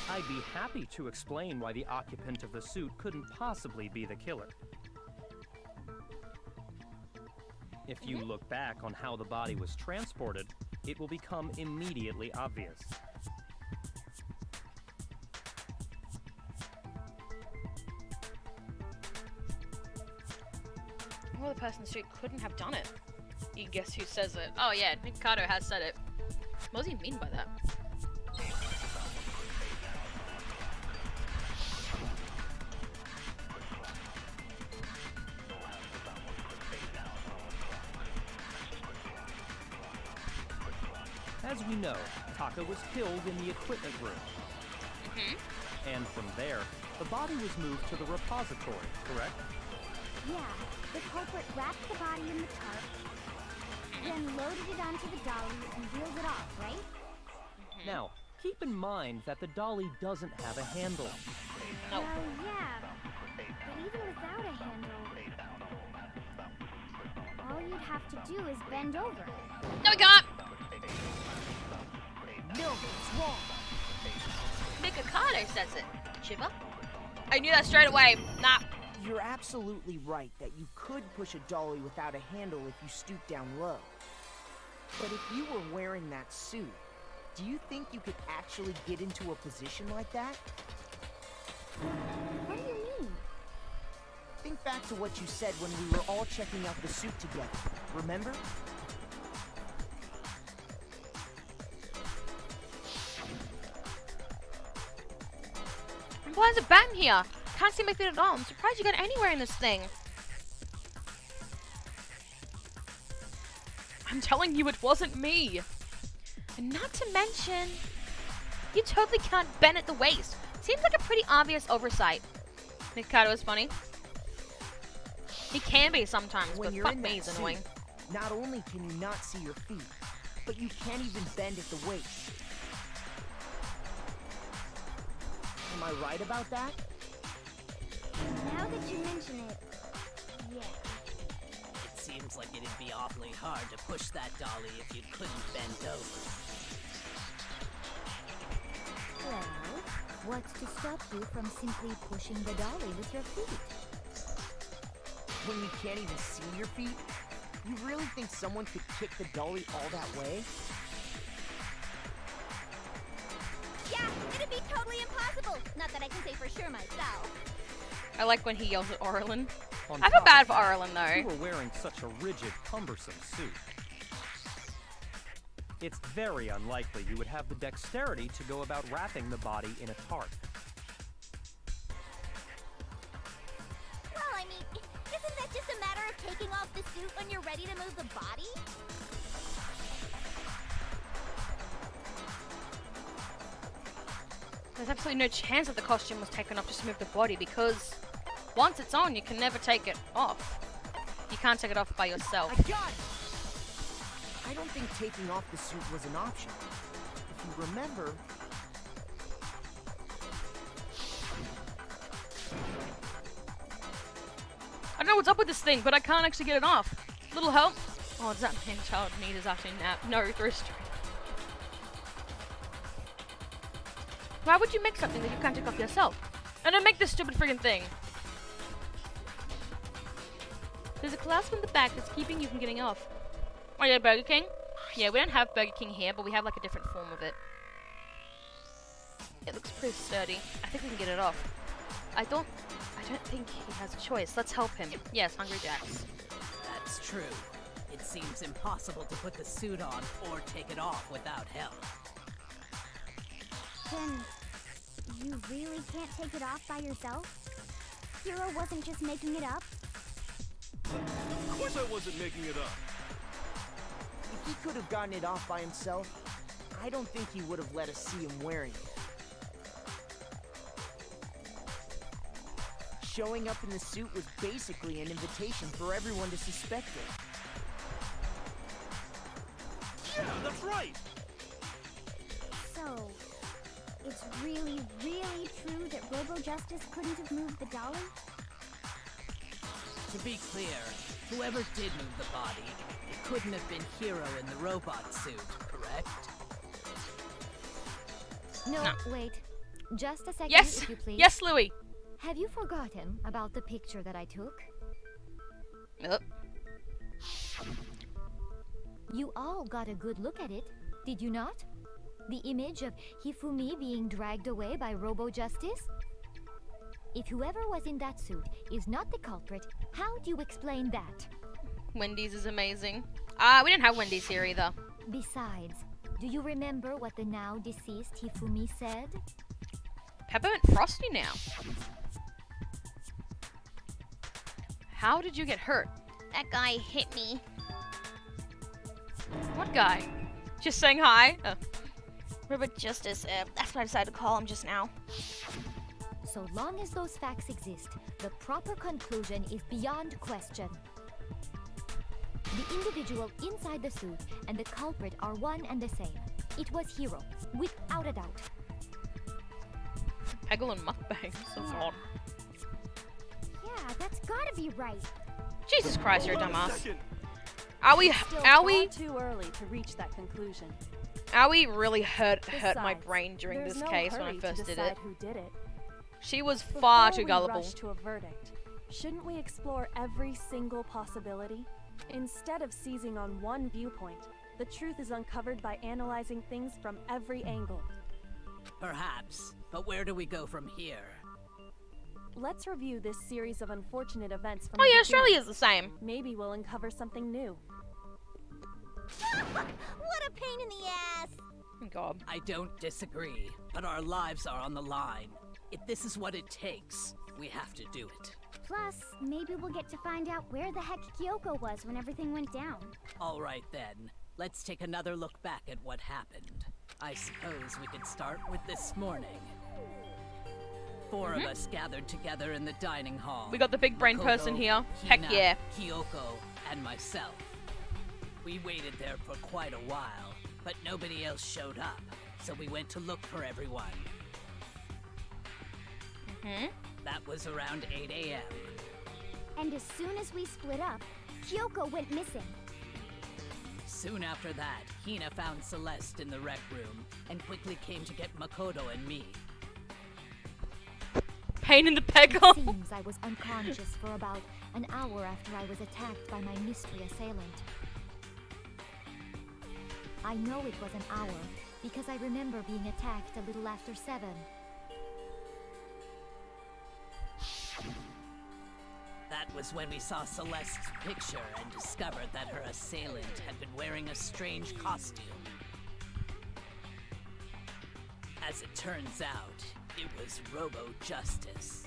I'd be happy to explain why the occupant of the suit couldn't possibly be the killer. If you look back on how the body was transported, it will become immediately obvious. Well, the person in the suit couldn't have done it. You guess who says it? Oh yeah, Mikado has said it. What does he mean by that? As we know, Taka was killed in the equipment room. And from there, the body was moved to the repository, correct? Yeah, the culprit wrapped the body in the tarp, then loaded it onto the dolly and wheeled it off, right? Now, keep in mind that the dolly doesn't have a handle. No. Well, yeah, but even without a handle, all you'd have to do is bend over. No, we can't! No, it's wrong. Mikado says it. Shiva? I knew that straight away. Nah. You're absolutely right that you could push a dolly without a handle if you stoop down low. But if you were wearing that suit, do you think you could actually get into a position like that? What do you mean? Think back to what you said when we were all checking out the suit together. Remember? Why is it bad in here? Can't see my feet at all. I'm surprised you got anywhere in this thing. I'm telling you, it wasn't me. And not to mention, you totally can't bend at the waist. Seems like a pretty obvious oversight. Mikado was funny. He can be sometimes, When but you're fuck in me, that he's suit, annoying. not only can you not see your feet, but you can't even bend at the waist. Am I right about that? Now that you mention it, yeah. It seems like it'd be awfully hard to push that dolly if you couldn't bend over. Well, what's to stop you from simply pushing the dolly with your feet? When you can't even see your feet? You really think someone could kick the dolly all that way? Yeah, it'd be totally impossible. Not that I can say for sure myself. I like when he yells at Orlin. On I feel top bad of for that, Orlin, You though. were wearing such a rigid, cumbersome suit. It's very unlikely you would have the dexterity to go about wrapping the body in a tarp. Well, I mean, isn't that just a matter of taking off the suit when you're ready to move the body? There's absolutely no chance that the costume was taken off just to move the body, because once it's on, you can never take it off. You can't take it off by yourself. I got it! I don't think taking off the suit was an option. If you remember... I don't know what's up with this thing, but I can't actually get it off. Little help? Oh, does that mean child need is actually nap? No, thirst. Why would you make something that you can't take off yourself? And then make this stupid friggin' thing. There's a clasp in the back that's keeping you from getting off. Oh yeah, Burger King? Yeah, we don't have Burger King here, but we have like a different form of it. It looks pretty sturdy. I think we can get it off. I don't think he has a choice. Let's help him. Yes, Hungry Jacks. That's true. It seems impossible to put the suit on or take it off without help. Then, you really can't take it off by yourself? Hero wasn't just making it up? Of course I wasn't making it up. If he could have gotten it off by himself, I don't think he would have let us see him wearing it. Showing up in the suit was basically an invitation for everyone to suspect it. Yeah, that's right. So, it's really, really true that Robo-Justice couldn't have moved the dolly? To be clear, whoever did move the body, it couldn't have been Hero in the robot suit, correct? No, No. wait. Just a second, Yes! if you please. Yes, Louis! Have you forgotten about the picture that I took? You all got a good look at it, did you not? The image of Hifumi being dragged away by Robo-Justice? If whoever was in that suit is not the culprit, how do you explain that? Wendy's is amazing. We didn't have Wendy's here either. Besides, do you remember what the now deceased Hifumi said? Peppermint Frosty now. How did you get hurt? That guy hit me. What guy? Just saying hi? Oh. Robo-Justice, that's what I decided to call him just now. So long as those facts exist, the proper conclusion is beyond question. The individual inside the suit and the culprit are one and the same. It was Hero, without a doubt. Peggle and mukbang. So God. Yeah, that's gotta be right. Jesus Christ, you're a Hold on a dumbass. second. Are we Too early to reach that conclusion. really hurt my Besides, brain during there's this no case when I hurry to first did decide it? who did it. She was far too Before we gullible. rush to a verdict, shouldn't we explore every single possibility? Instead of seizing on one viewpoint, the truth is uncovered by analyzing things from every angle. Perhaps, but where do we go from here? Let's review this series of unfortunate events from Oh the yeah, beginning. Australia's the same. Maybe we'll uncover something new. What a pain in the ass! Oh, God. I don't disagree, but our lives are on the line. If this is what it takes, we have to do it. Plus, maybe we'll get to find out where the heck Kyoko was when everything went down. All right then, let's take another look back at what happened. I suppose we could start with this morning. Four of us gathered together in the dining hall. We got the big brain Makoto, person here. Heck Hina, yeah. Kyoko, and myself. We waited there for quite a while, but nobody else showed up, so we went to look for everyone. That was around 8 a.m. And as soon as we split up, Kyoko went missing. Soon after that, Hina found Celeste in the rec room and quickly came to get Makoto and me. Pain in the peg hole. Seems I was unconscious for about an hour after I was attacked by my mystery assailant. I know it was an hour because I remember being attacked a little after 7. That was when we saw Celeste's picture and discovered that her assailant had been wearing a strange costume. As it turns out, it was Robo-Justice.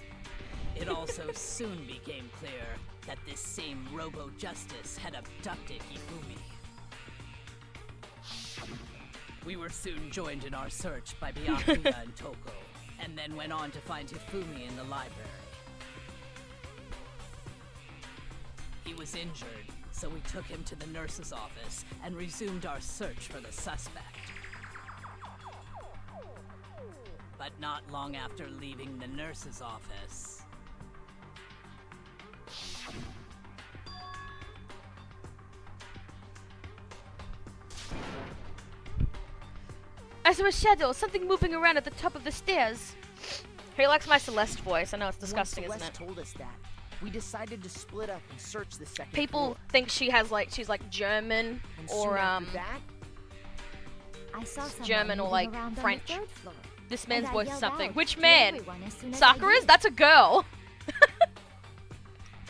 It also soon became clear that this same Robo-Justice had abducted Hifumi. We were soon joined in our search by Byakuya and Toko, and then went on to find Hifumi in the library. He was injured, so we took him to the nurse's office and resumed our search for the suspect. But not long after leaving the nurse's office... I saw a shadow, something moving around at the top of the stairs. He likes my Celeste voice. I know it's disgusting, When isn't Celeste it? told us that, we decided to split up and search the second People floor. think she has like she's like German And or soon after that, I saw someone German or, moving like, around French. on the 3rd floor. This And man's I voice is yelled something. out Which to man? everyone as soon as I Sakura's? did. That's a girl.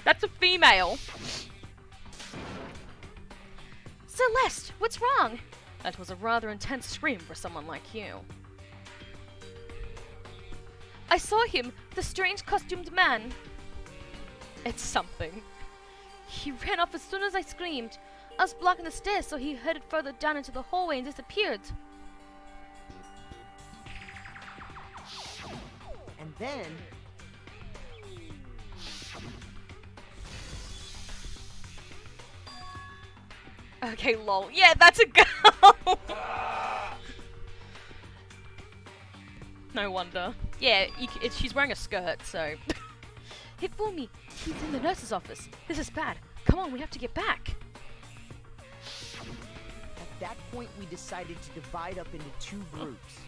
That's a female. Celeste, what's wrong? That was a rather intense scream for someone like you. I saw him, the strange costumed man. It's something. He ran off as soon as I screamed. I was blocking the stairs, so he headed further down into the hallway and disappeared. and then... Okay, lol. Yeah, that's a girl! No wonder. Yeah, she's wearing a skirt, so... Hifumi, he's in the nurse's office. This is bad. Come on, we have to get back. At that point, we decided to divide up into 2 groups.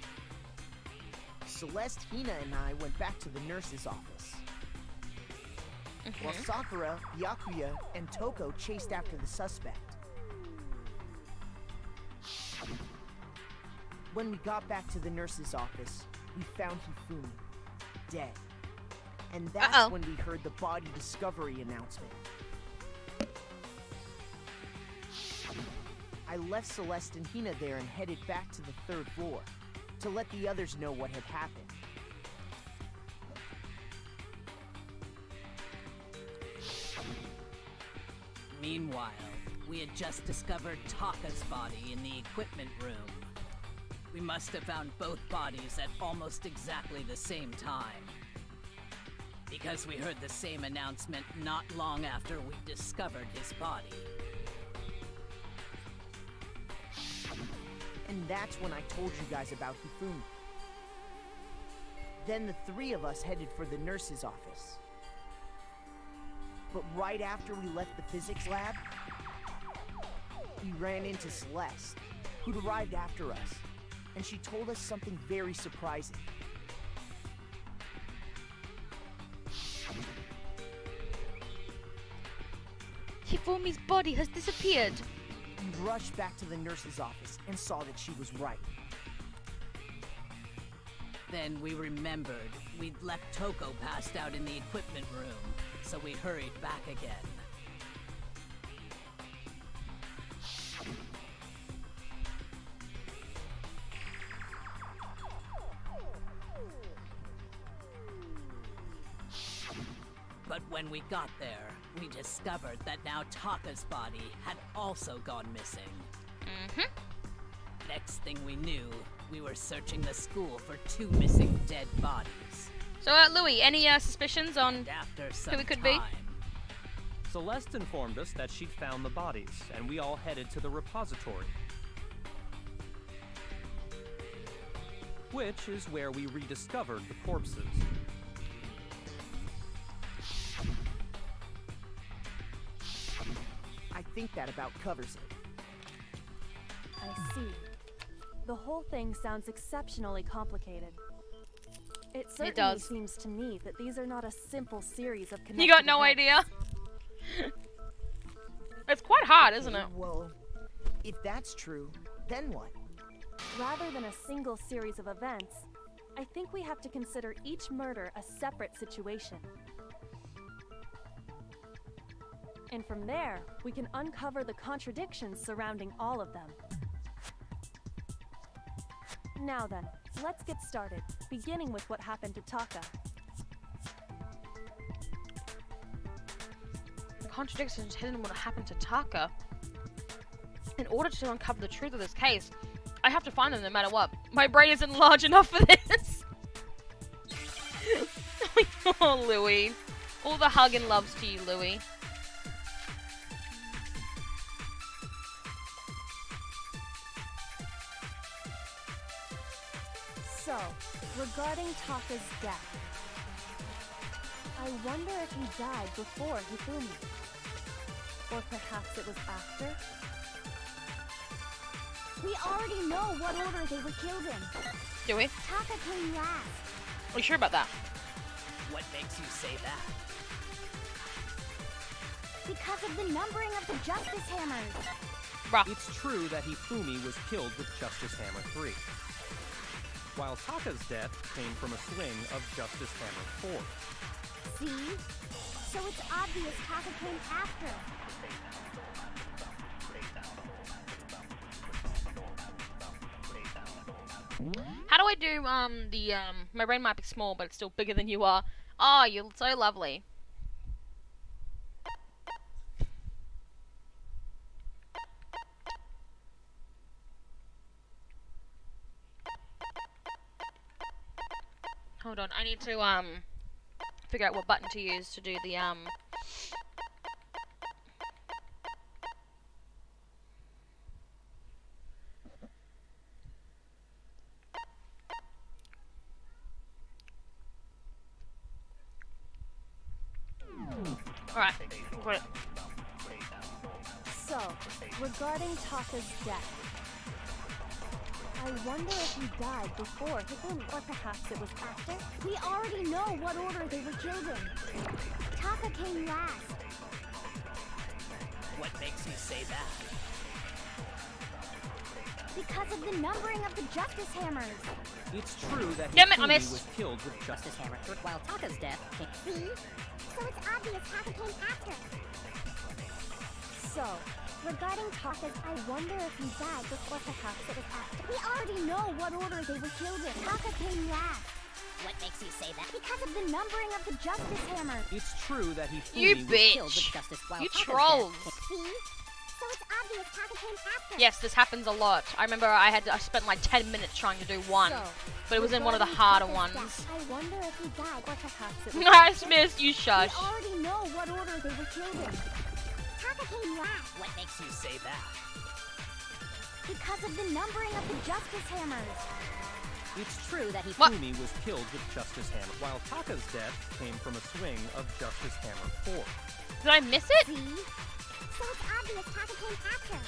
Celeste, Hina, and I went back to the nurse's office, while Sakura, Byakuya, and Toko chased after the suspect. When we got back to the nurse's office, we found Hifumi, dead. And that's when we heard the body discovery announcement. I left Celeste and Hina there and headed back to the 3rd floor to let the others know what had happened. Meanwhile, we had just discovered Taka's body in the equipment room. We must have found both bodies at almost exactly the same time. Because we heard the same announcement not long after we discovered his body. And that's when I told you guys about Hifumi. Then the 3 of us headed for the nurse's office. But right after we left the physics lab, we ran into Celeste, who'd arrived after us, and she told us something very surprising. Hifumi's body has disappeared. We rushed back to the nurse's office and saw that she was right. Then we remembered we'd left Toko passed out in the equipment room, so we hurried back again. But when we got there, we discovered that now Taka's body had also gone missing. Next thing we knew, we were searching the school for 2 missing dead bodies. So, Louis, any suspicions on And after some who it could time, Celeste informed us that she'd found the bodies, and we all headed to the repository. Which is where we rediscovered the corpses. I think that about covers it. I see. The whole thing sounds exceptionally complicated. It certainly does. seems to me that these are not a simple series of connected You got no events. idea? It's quite hard, isn't it? Well, if that's true, then what? Rather than a single series of events, I think we have to consider each murder a separate situation. And from there, we can uncover the contradictions surrounding all of them. Now then, let's get started, beginning with what happened to Taka. The contradictions hidden in what happened to Taka. In order to uncover the truth of this case, I have to find them no matter what. My brain isn't large enough for this. Oh, Louis. All the hug and loves to you, Louis. So, regarding Taka's death, I wonder if he died before Hifumi. Or perhaps it was after? We already know what order they were killed in. Do we? Taka came last. Are you sure about that? what makes you say that? Because of the numbering of the Justice Hammers. Bruh. It's true that Hifumi was killed with Justice Hammer 3, while Taka's death came from a swing of Justice Hammer 4. See? So it's obvious Taka came after. How do I do, my brain might be small, but it's still bigger than you are. Oh, you're so lovely. Hold on, I need to, figure out what button to use to do the, Alright, got it. So, regarding Taka's death, I wonder if he died before Hifumi, or perhaps it was after? We already know what order they were killed in. Taka came last. What makes you say that? Because of the numbering of the Justice Hammers. It's true that Damn it, I Hifumi missed. was killed with Justice Hammer 3, while Taka's death came... See? So it's obvious Taka came after. So, Regarding Taka's, I wonder if he died before perhaps it was after. We already know what order they were killed in. Taka came last. What makes you say that? Because of the numbering of the Justice Hammer. It's true that Hifumi You was killed with bitch. Justice while You Taka's trolls. death See? So it's obvious Taka came after. Yes, this happens a lot. I remember I spent like 10 minutes trying to do one, So, but it was in one of the regarding harder Taka's ones. death, I wonder if he died or perhaps it was Nice, miss, you shush. We already know what order they were killed in. Taka came last. What makes you say that? Because of the numbering of the Justice Hammers. It's true that What? Hifumi was killed with Justice Hammer, while Taka's death came from a swing of Justice Hammer 4. Did I miss it? See? So it's obvious Taka came after.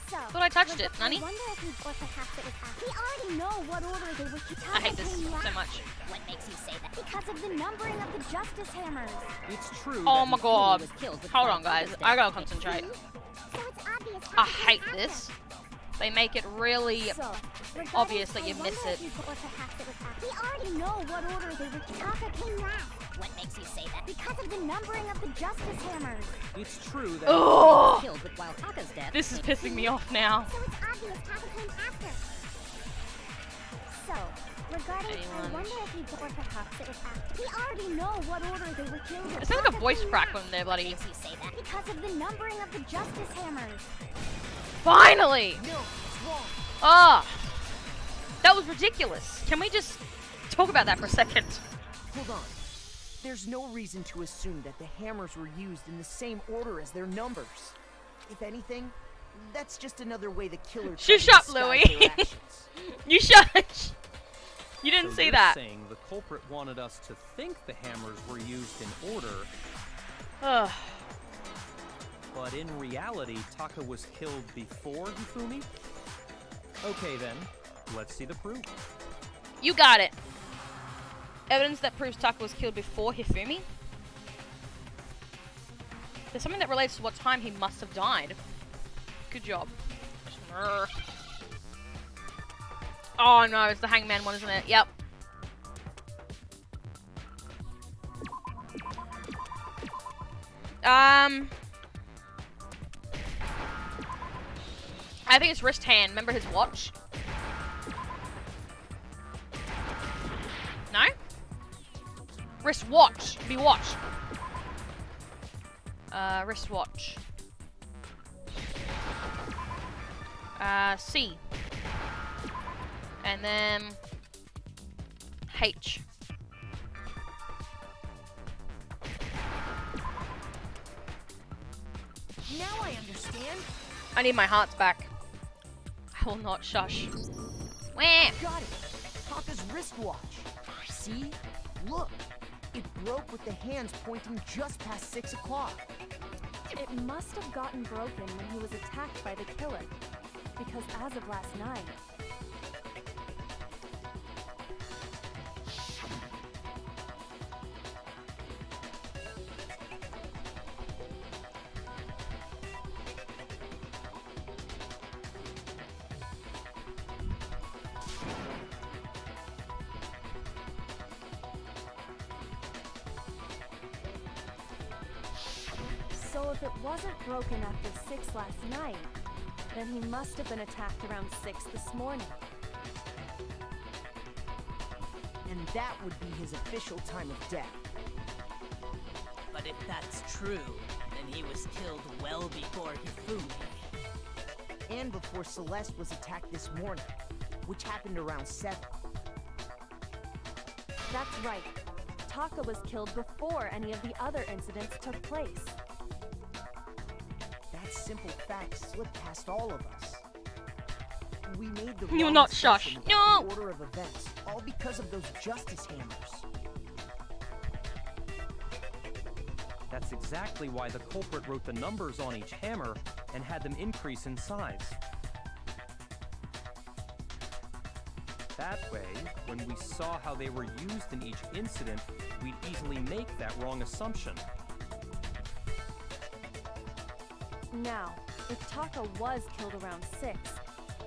So, Thought I touched it, Nani? I wonder if he, or perhaps it was after. We already know what order they were. I hate this so much. What makes you say that? Because of the numbering of the justice hammers. It's true. Oh that my Hifumi god. was killed with Hold on, Mondo guys. death. I gotta concentrate. So it's obvious. I hate this. They make it really So, obvious that you I miss wonder it. if you, or perhaps it was after. We already know what order they were. Taka came last. What makes you say that? Because of the numbering of the justice hammers. It's true that Ugh. Hifumi was killed with while Taka's death. This is pissing me off now. So it's obvious Taka came after. So, regarding, I Anyone? wonder if you, or perhaps it was after. We already know what order they were killed in. It sounds like a voice crack when they're bloody. Makes you say that? Because of the numbering of the justice hammers. Finally! No, it's wrong. Ah! That was ridiculous. Can we just talk about that for a second? Hold on. There's no reason to assume that the hammers were used in the same order as their numbers. If anything, that's just another way the killer Shush tried to up, disguise Louis. their actions. You shush! You didn't So see you're that. saying the culprit wanted us to think the hammers were used in order, Ugh. but in reality, Taka was killed before Hifumi? Okay then, let's see the proof. You got it. Evidence that proves Taka was killed before Hifumi? There's something that relates to what time he must have died. Good job. Oh no, it's the Hangman one, isn't it? Yep. I think it's wrist hand. Remember his watch? No? Wrist watch. Be watch. Wrist watch. C. And then H. Now I understand. I need my hearts back. I will not shush. Wah. Got it. Taka's wristwatch. See? Look. It broke with the hands pointing just past 6 o'clock. It must have gotten broken when he was attacked by the killer. Because as of last night, so if it wasn't broken after 6 last night, then he must have been attacked around 6 this morning. And that would be his official time of death. But if that's true, then he was killed well before Hifumi. And before Celeste was attacked this morning, which happened around 7. That's right. Taka was killed before any of the other incidents took place. That simple fact slipped past all of us. We made the You'll wrong not shush. assumption about No! the order of events, all because of those justice hammers. That's exactly why the culprit wrote the numbers on each hammer and had them increase in size. That way, when we saw how they were used in each incident, we'd easily make that wrong assumption. Now, if Taka was killed around 6,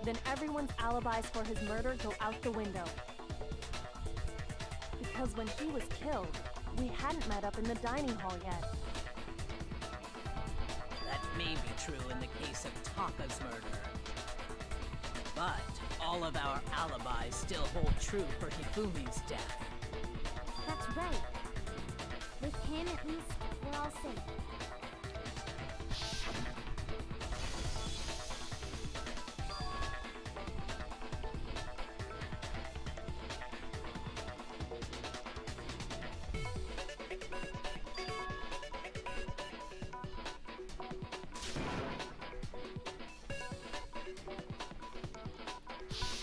then everyone's alibis for his murder go out the window. Because when he was killed, we hadn't met up in the dining hall yet. That may be true in the case of Taka's murder. But all of our alibis still hold true for Hifumi's death. That's right. With him, at least, we're all safe.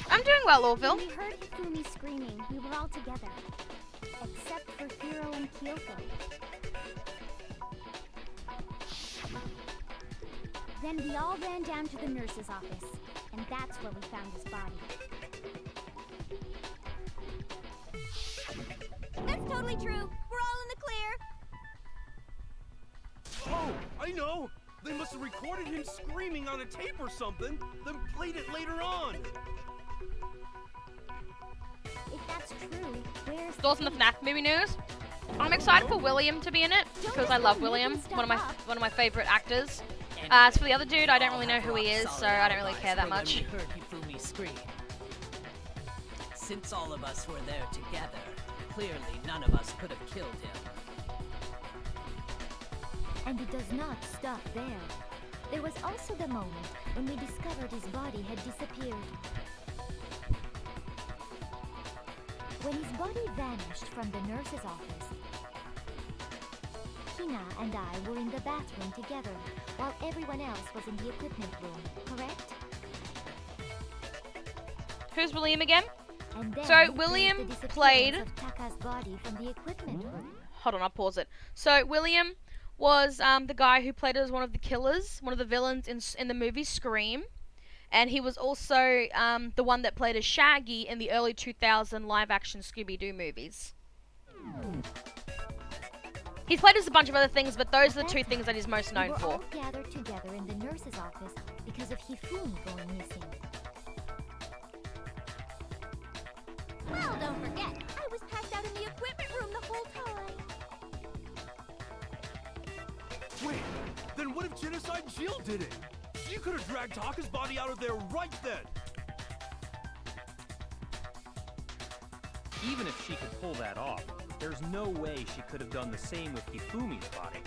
I'm doing well, Orville. When we heard Hifumi screaming, we were all together. Except for Hiro and Kyoko. Then we all ran down to the nurse's office, and that's where we found his body. That's totally true. We're all in the clear. Oh, I know! They must have recorded him screaming on a tape or something, then played it later on. If that's true, where's Thoughts on the FNAF movie news? I'm excited for William to be in it because I love William, one of my favorite actors. As for the other dude, I don't really know who he is, so I don't really care that much. We heard Hifumi scream. Since all of us were there together, clearly none of us could have killed him. And it does not stop there. There was also the moment when we discovered his body had disappeared. When his body vanished from the nurse's office, Hina and I were in the bathroom together, while everyone else was in the equipment room, correct? Who's William again? And then So, there's William the disappearance played- of Taka's body from the equipment room. Hold on, I'll pause it. So, William was the guy who played as one of the killers, one of the villains in the movie Scream. And he was also the one that played as Shaggy in the early 2000 live-action Scooby-Doo movies. He's played as a bunch of other things, but those are the two things that he's most known We were for. all gathered together in the nurse's office because of Hifumi going missing. Well, don't forget, I was passed out in the equipment room the whole time. Wait, then what if Genocide Jill did it? She could have dragged Taka's body out of there right then. Even if she could pull that off, there's no way she could have done the same with Hifumi's body.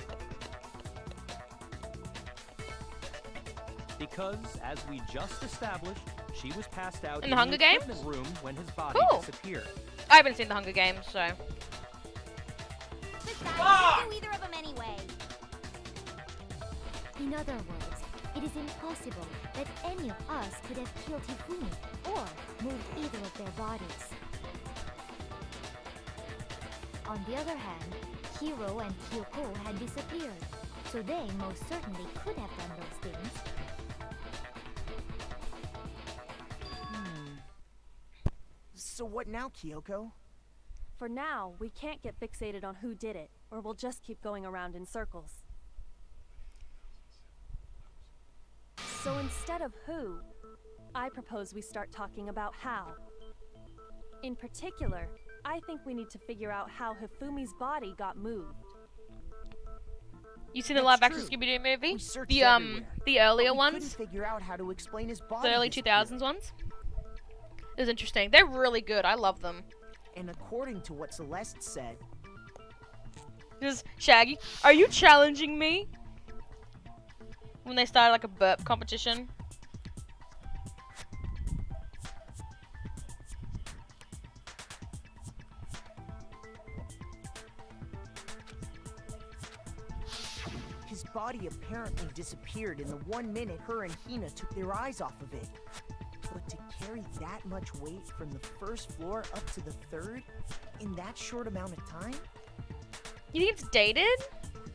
Because, as we just established, she was passed out In the Hunger Games? equipment room when his body Cool. disappeared. I haven't seen the Hunger Games, so... Besides, I do either of them anyway. In other words, it is impossible that any of us could have killed Hifumi or moved either of their bodies. On the other hand, Hiro and Kyoko had disappeared, so they most certainly could have done those things. So what now, Kyoko? For now, we can't get fixated on who did it, or we'll just keep going around in circles. So instead of who, I propose we start talking about how. In particular, I think we need to figure out how Hifumi's body got moved. You seen the That's live-action true. Scooby-Doo movie? We searched The everywhere, the earlier but we ones? couldn't figure out how to explain his body The early disappearing. 2000s ones? It was interesting. They're really good. I love them. And according to what Celeste said, Just, Shaggy, are you challenging me? When they started like a burp competition. his body apparently disappeared in the 1 minute her and Hina took their eyes off of it. But to carry that much weight from the first floor up to the third in that short amount of time? You think it's dated?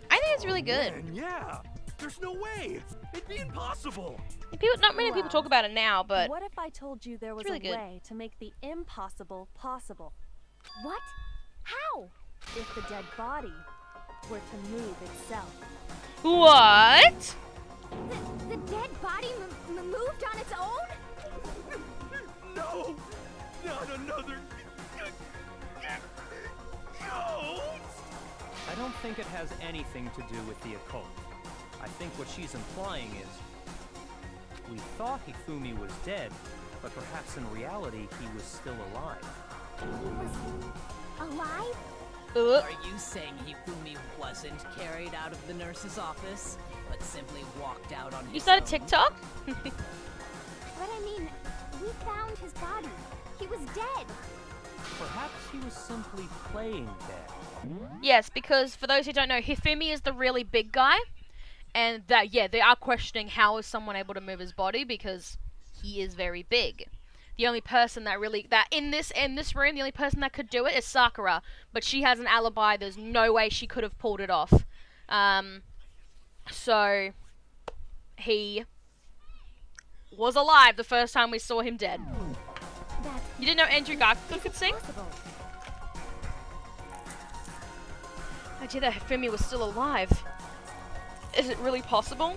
I think it's really good. Man, yeah. There's no way. It'd be impossible. People, not many people talk about it now, but What if I told you there was really a good. way to make the impossible possible? What? How? If the dead body were to move itself. what? The dead body moved on its own? No. Not another ghost. I don't think it has anything to do with the occult. I think what she's implying is we thought Hifumi was dead, but perhaps in reality he was still alive. He was alive? Are you saying Hifumi wasn't carried out of the nurse's office, but simply walked out on his You started own? TikTok? But I mean, we found his body. He was dead. Perhaps he was simply playing dead. Yes, because for those who don't know, Hifumi is the really big guy. And that, yeah, they are questioning how is someone able to move his body because he is very big. The only person that really, that in this room, the only person that could do it is Sakura. But she has an alibi, there's no way she could have pulled it off. So, he was alive the first time we saw him dead. That You didn't know Andrew Garfield could sing? possible. I did that Fumi was still alive. Is it really possible?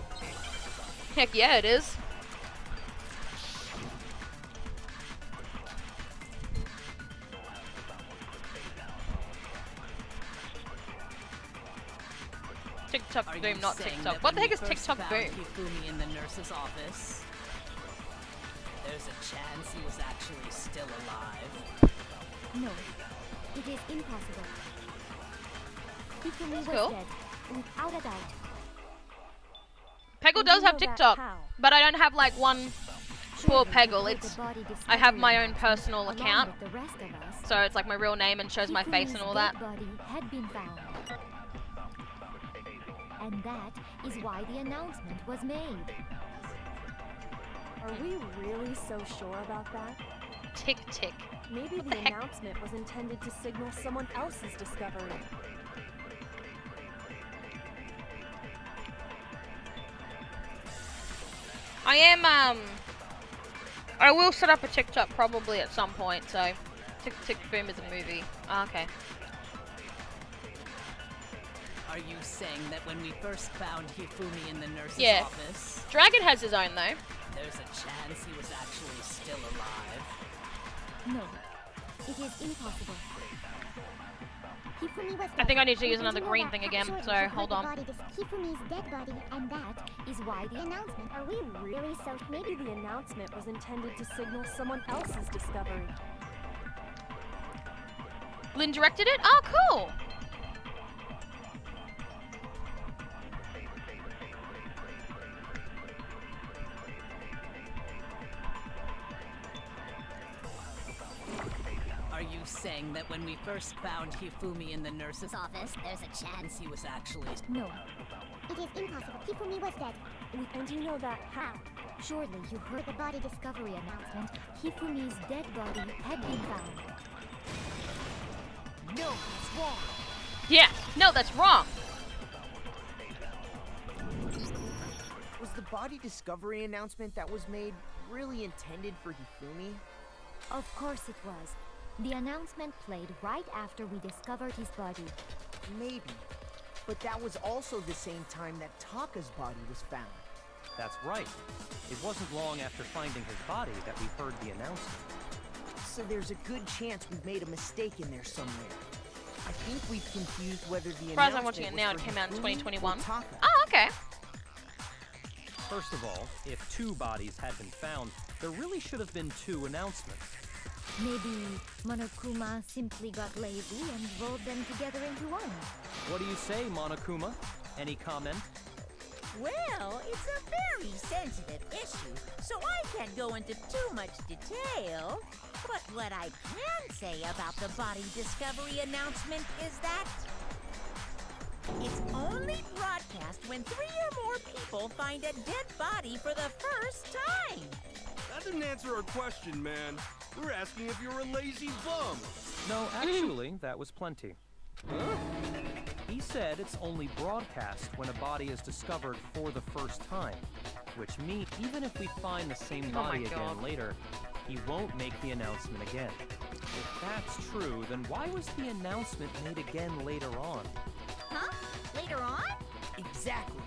Heck yeah, it is. TikTok Are boom, you not saying TikTok. that What the when heck we is first TikTok found boom? Hifumi in the nurse's office, there's a chance he was actually still alive? No, it is impossible. Hifumi was cool. dead, without a doubt. Peggle And does you have know that TikTok, how? but I don't have like one poor Surely Peggle. you heard It's the body I have my own discovery personal announcement account, along with the rest of us. so it's like my real name and shows my face and all that. Hifumi's dead body had been found. And that is why the announcement was made. Are we really so sure about that? Tick tick. Maybe What the the heck? announcement was intended to signal someone else's discovery. I am I will set up a TikTok probably at some point. So, Tick Tick Boom is a movie. Ah, okay. Are you saying that when we first found Hifumi in the nurse's Yeah. office, Dragon has his own though. there's a chance he was actually still alive? No, it is impossible. Hifumi was I think I need to use dead. another And you know green that thing again. shortly So before hold the on. body Hifumi's dead body, And that is why the the announcement. Are we really so? Maybe the announcement was intended to signal someone else's discovery. Lynn directed it. Oh, cool. Are you saying that when we first found Hifumi in the nurse's office, there's a chance he was actually... No, It is impossible. Hifumi was dead. And you know that how? surely you heard the body discovery announcement. Hifumi's dead body had been found. No, it's wrong. Yeah. No, that's wrong. Was the body discovery announcement that was made really intended for Hifumi? Of course it was. The announcement played right after we discovered his body. Maybe. But that was also the same time that Taka's body was found. That's right. It wasn't long after finding his body that we heard the announcement. So there's a good chance we've made a mistake in there somewhere. I think we've confused whether the Surprised announcement I'm watching it was now. for It came out in Hifumi 2021. or Taka. Oh, okay. First of all, if two bodies had been found, there really should have been two announcements. Maybe Monokuma simply got lazy and rolled them together into one. What do you say, Monokuma? Any comment? Well, it's a very sensitive issue, so I can't go into too much detail. But what I can say about the body discovery announcement is that it's only broadcast when 3 or more people find a dead body for the first time. That didn't answer our question, man. We were asking if you were a lazy bum. No, actually, that was plenty. He said it's only broadcast when a body is discovered for the first time, which means even if we find the same Oh my body again God. later, he won't make the announcement again. If that's true, then why was the announcement made again later on? Huh? Later on? Exactly.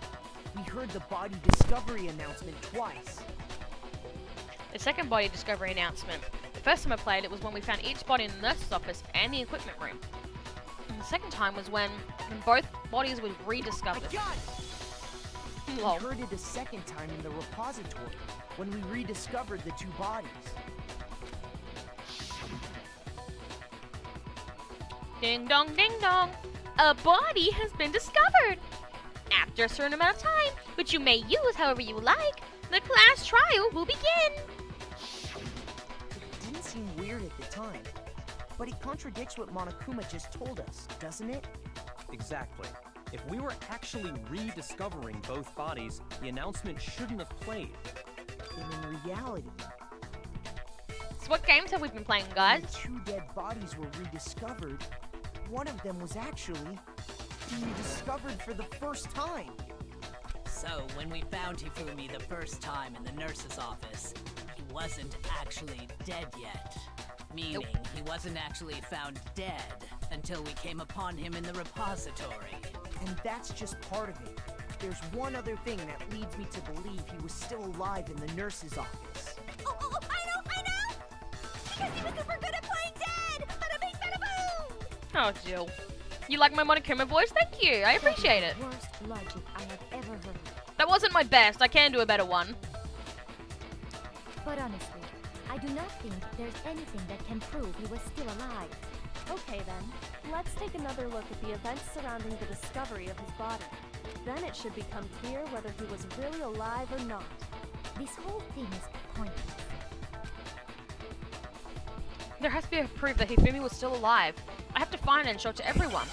We heard the body discovery announcement twice. The second body discovery announcement. The first time I played it was when we found each body in the nurse's office and the equipment room. And the second time was when both bodies were I rediscovered. got it! Lol. We heard it a second time in the repository, when we rediscovered the two bodies. Ding dong, ding dong. A body has been discovered. After a certain amount of time, which you may use however you like, the class trial will begin. It didn't seem weird at the time, but it contradicts what Monokuma just told us, doesn't it? Exactly. If we were actually rediscovering both bodies, the announcement shouldn't have played. Then in reality, So what games have we been playing, when guys? the two dead bodies were rediscovered, one of them was actually being discovered for the first time. So, when we found Hifumi the first time in the nurse's office, he wasn't actually dead yet. Meaning, he wasn't actually found dead until we came upon him in the repository. And that's just part of it. There's one other thing that leads me to believe he was still alive in the nurse's office. Oh, I know! Because he was super good at playing dead! Bada bing, bada boom! Oh, Jill. You like my Monokuma voice? Thank you. I appreciate it. Worst logic I have ever heard. That wasn't my best. I can do a better one. But honestly, I do not think there's anything that can prove he was still alive. Okay then, let's take another look at the events surrounding the discovery of his body. Then it should become clear whether he was really alive or not. This whole thing is pointless. There has to be a proof that Hifumi was still alive. I have to find it and show it to everyone.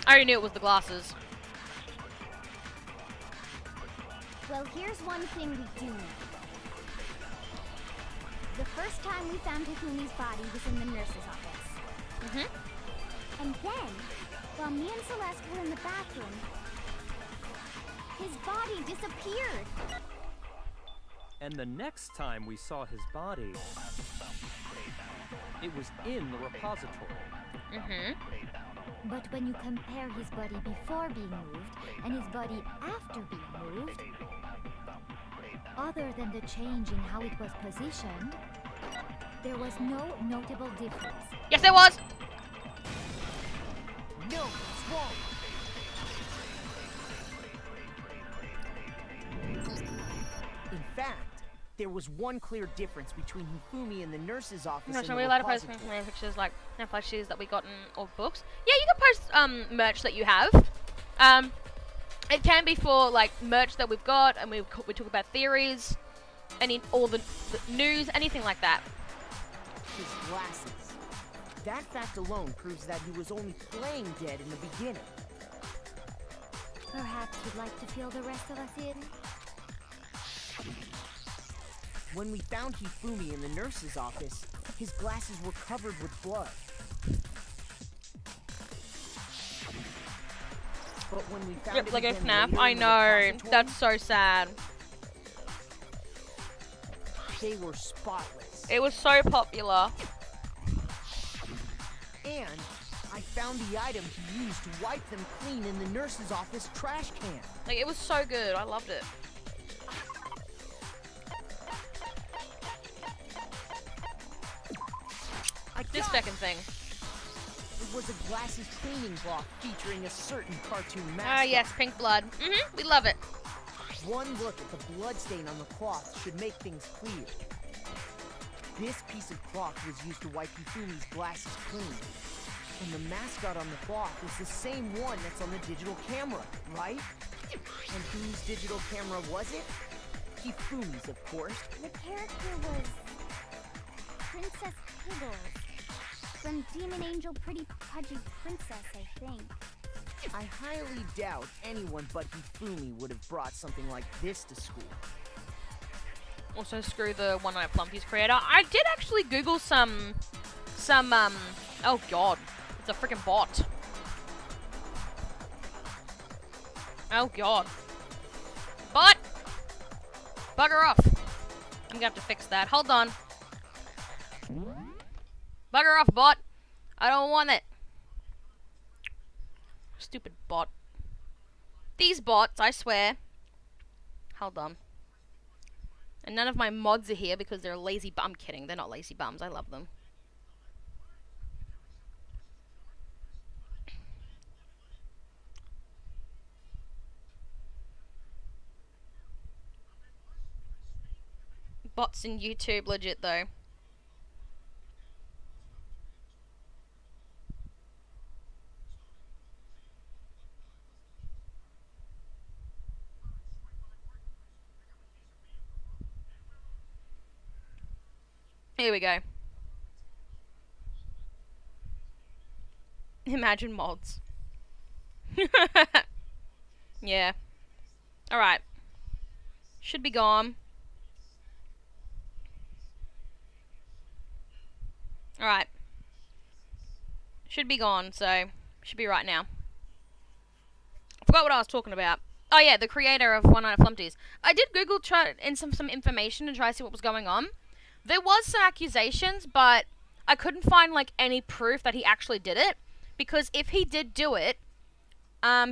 I already knew it was the glasses. Well, here's one thing we do know. The first time we found Hifumi's body was in the nurse's office. And then, while me and Celeste were in the bathroom, his body disappeared. And the next time we saw his body, it was in the repository. But when you compare his body before being moved and his body after being moved, other than the change in how it was positioned, there was no notable difference. Yes, there was! No, it's wrong. In fact, there was one clear difference between Hifumi in the nurse's office No, and so the we allowed to post repository. pictures like plushies that we got in, or books. Yeah, you can post merch that you have. It can be for like merch that we've got, and we talk about theories, all the news, anything like that. His glasses. That fact alone proves that he was only playing dead in the beginning. Perhaps you'd like to fill the rest of us in? When we found Hifumi in the nurse's office, his glasses were covered with blood. But when we found it Like a again FNAF. later I in the know. repository, That's so sad. they were spotless. It was so popular. And I found the item he used to wipe them clean in the nurse's office trash can. Like, it was so good. I loved it. This second thing. It was a glasses training block featuring a certain cartoon mascot. Ah, yes, pink blood. We love it. One look at the bloodstain on the cloth should make things clear. This piece of cloth was used to wipe Hifumi's glasses clean. And the mascot on the cloth is the same one that's on the digital camera, right? And whose digital camera was it? Hifumi's, of course. The character was Princess Piggles from Demon Angel Pretty Pudgy Princess, I think. I highly doubt anyone but Hifumi would have brought something like this to school. Also, screw the One Night Flumpies creator. I did actually Google some, oh god. It's a freaking bot. Oh god. Bot! Bugger off. I'm gonna have to fix that. Hold on. Bugger off, bot. I don't want it. Stupid bot. These bots, I swear. Hold on. And none of my mods are here because they're lazy I'm kidding, they're not lazy bums. I love them. Bots in YouTube, legit though. Here we go. Imagine mods. Yeah. Alright. Should be gone. Alright. Should be gone, so should be right now. I forgot what I was talking about. Oh yeah, the creator of One Night at Flumpty's. I did Google try in some information and try to see what was going on. There was some accusations, but I couldn't find like any proof that he actually did it. Because if he did do it,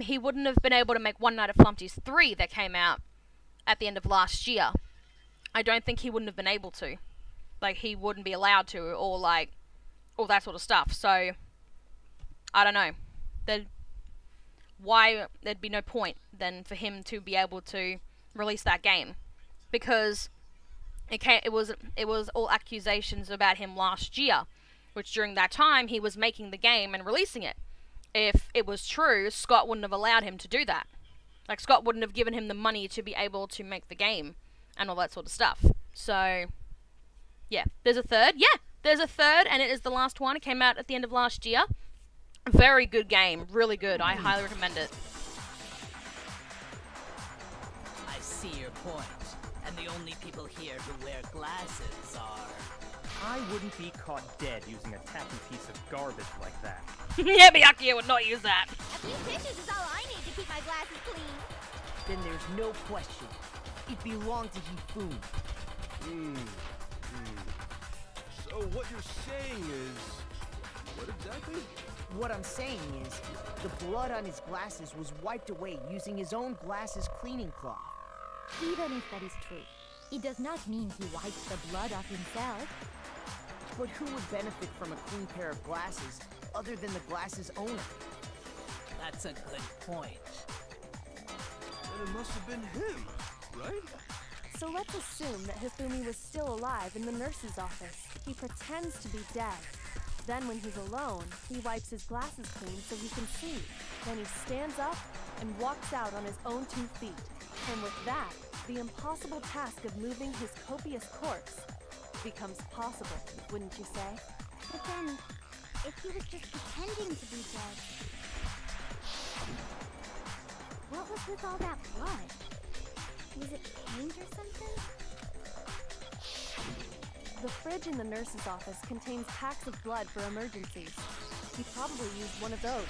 he wouldn't have been able to make One Night at Flumpty's 3 that came out at the end of last year. I don't think he wouldn't have been able to. Like, he wouldn't be allowed to, or like, all that sort of stuff. So, I don't know. There'd be no point then for him to be able to release that game. Because it was all accusations about him last year, which during that time he was making the game and releasing it. If it was true, Scott wouldn't have allowed him to do that. Like, Scott wouldn't have given him the money to be able to make the game and all that sort of stuff. So, yeah. There's a third. Yeah, there's a third, and it is the last one. It came out at the end of last year. Very good game. Really good. I highly recommend it. I see your point. And the only people here who wear glasses are... I wouldn't be caught dead using a tacky piece of garbage like that. Yeah, Miyaki would not use that. A few tissues is all I need to keep my glasses clean. Then there's no question. It belonged to Hifumi. So what you're saying is... What exactly? What I'm saying is, the blood on his glasses was wiped away using his own glasses cleaning cloth. Even if that is true, it does not mean he wiped the blood off himself. But who would benefit from a clean pair of glasses other than the glasses owner? That's a good point. Then it must have been him, right? So let's assume that Hifumi was still alive in the nurse's office. He pretends to be dead. Then when he's alone, he wipes his glasses clean so he can see. Then he stands up and walks out on his own 2 feet. And with that, the impossible task of moving his copious corpse becomes possible, wouldn't you say? But then, if he was just pretending to be dead, what was with all that blood? Was it paint or something? The fridge in the nurse's office contains packs of blood for emergencies. He probably used one of those.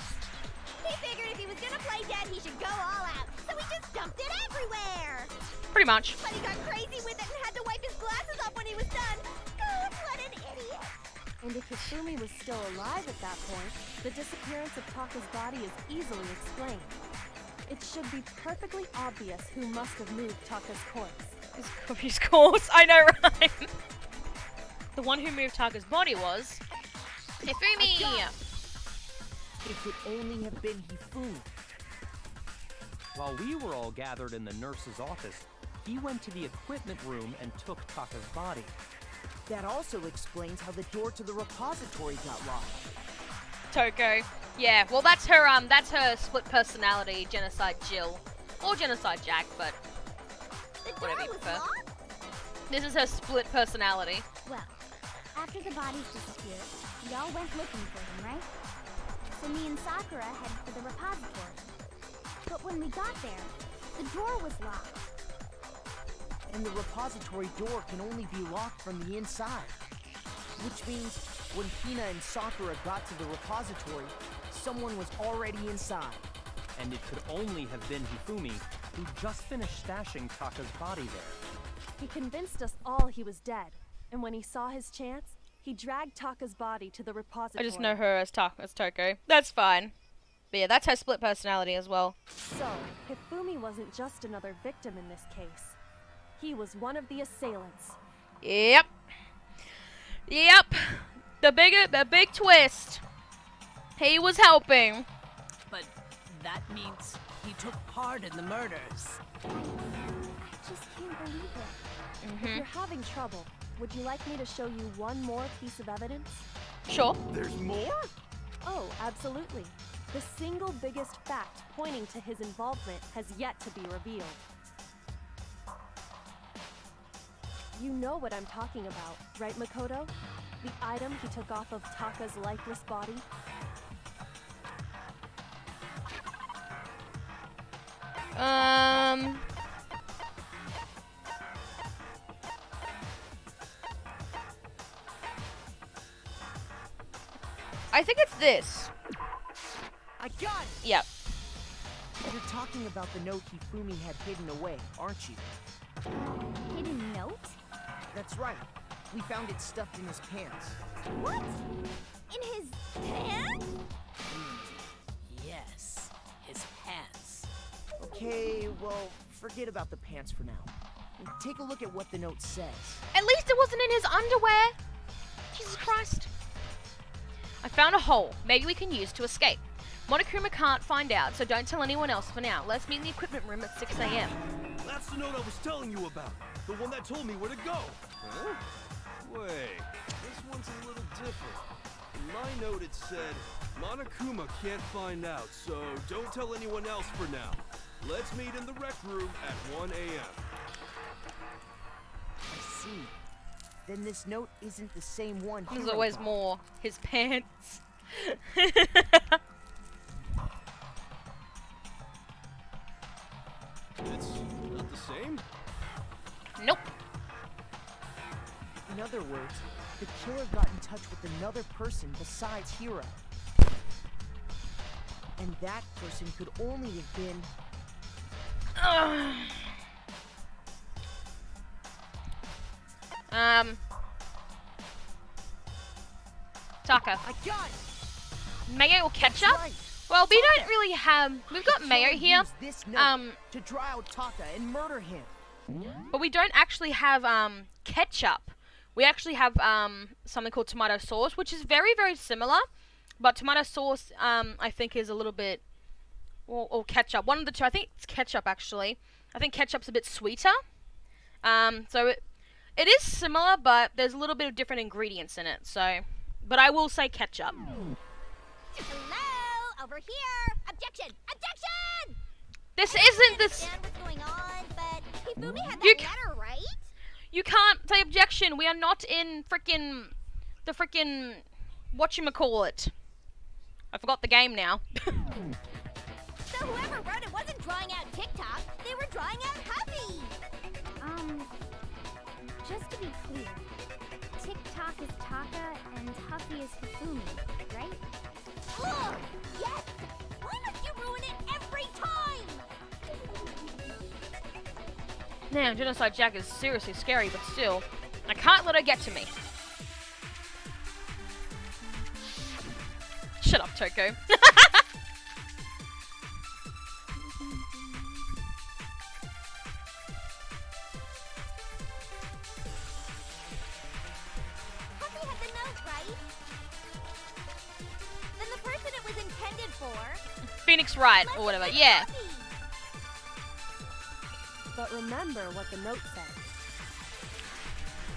He figured if he was gonna play dead, he should go all out, so he just dumped it everywhere! Pretty much. But he got crazy with it and had to wipe his glasses off when he was done! God, what an idiot! And if Hifumi was still alive at that point, the disappearance of Taka's body is easily explained. It should be perfectly obvious who must have moved Taka's corpse. His corpse, I know, right? The one who moved Taka's body was Hifumi! It could only have been Hifumi. While we were all gathered in the nurse's office, he went to the equipment room and took Taka's body. That also explains how the door to the repository got locked. Toko. Yeah, well that's her split personality, Genocide Jill. Or Genocide Jack, but The door whatever you was prefer. locked? This is her split personality. Well, after the bodies disappeared, we all went looking for them, right? So me and Sakura headed for the repository. But when we got there, the door was locked. And the repository door can only be locked from the inside. Which means, when Hina and Sakura got to the repository, someone was already inside. And it could only have been Hifumi, who just finished stashing Taka's body there. He convinced us all he was dead, and when he saw his chance, he dragged Taka's body to the I repository. just know her as Toko. That's fine. But yeah, that's her split personality as well. So, Hifumi wasn't just another victim in this case. He was one of the assailants. Yep. Yep. The big twist. He was helping. But that means he took part in the murders. I just can't believe it. If you're having trouble, would you like me to show you one more piece of evidence? Sure. There's more? Oh, absolutely. The single biggest fact pointing to his involvement has yet to be revealed. You know what I'm talking about, right, Makoto? The item he took off of Taka's lifeless body? I think it's this. I got it! Yep. You're talking about the note Hifumi had hidden away, aren't you? Hidden note? That's right. We found it stuffed in his pants. What? In his pants? Yes, his pants. Okay, well, forget about the pants for now. Take a look at what the note says. At least it wasn't in his underwear. Jesus Christ. I found a hole. Maybe we can use to escape. Monokuma can't find out, so don't tell anyone else for now. Let's meet in the equipment room at 6 a.m. That's the note I was telling you about. The one that told me where to go. Huh? Wait, this one's a little different. In my note it said, Monokuma can't find out, so don't tell anyone else for now. Let's meet in the rec room at 1 a.m. I see. Then this note isn't the same one. There's Hiro always got. more. His pants. It's not the same? Nope. In other words, the killer got in touch with another person besides Hiro. And that person could only have been... Taka. I got it! Mayo or ketchup? Right. Well, we don't really have... We've got mayo Killer here. used this note to draw out Taka and murder him. But we don't actually have ketchup. We actually have something called tomato sauce, which is very, very similar. But tomato sauce, I think, is a little bit... Or ketchup. One of the two. I think it's ketchup, actually. I think ketchup's a bit sweeter. So it is similar, but there's a little bit of different ingredients in it. So, but I will say ketchup. Hello? Over here! Objection! Objection! This I isn't don't this... understand what's going on, but Hifumi had You that letter, right? You can't say objection. We are not in the frickin' whatchamacallit. I forgot the game now. So whoever wrote it wasn't drawing out TikTok, they were drawing out Huffy! Just to be clear, TikTok is Taka and Huffy is Hifumi, right? Ugh! Yes! Why must you ruin it every time? Now, Genocide Jack is seriously scary, but still, I can't let her get to me. Shut up, Toko. Huffy had the note, right? Then the person it was intended for... Phoenix Wright, must or whatever. have been Yeah. Huffy. But remember what the note said.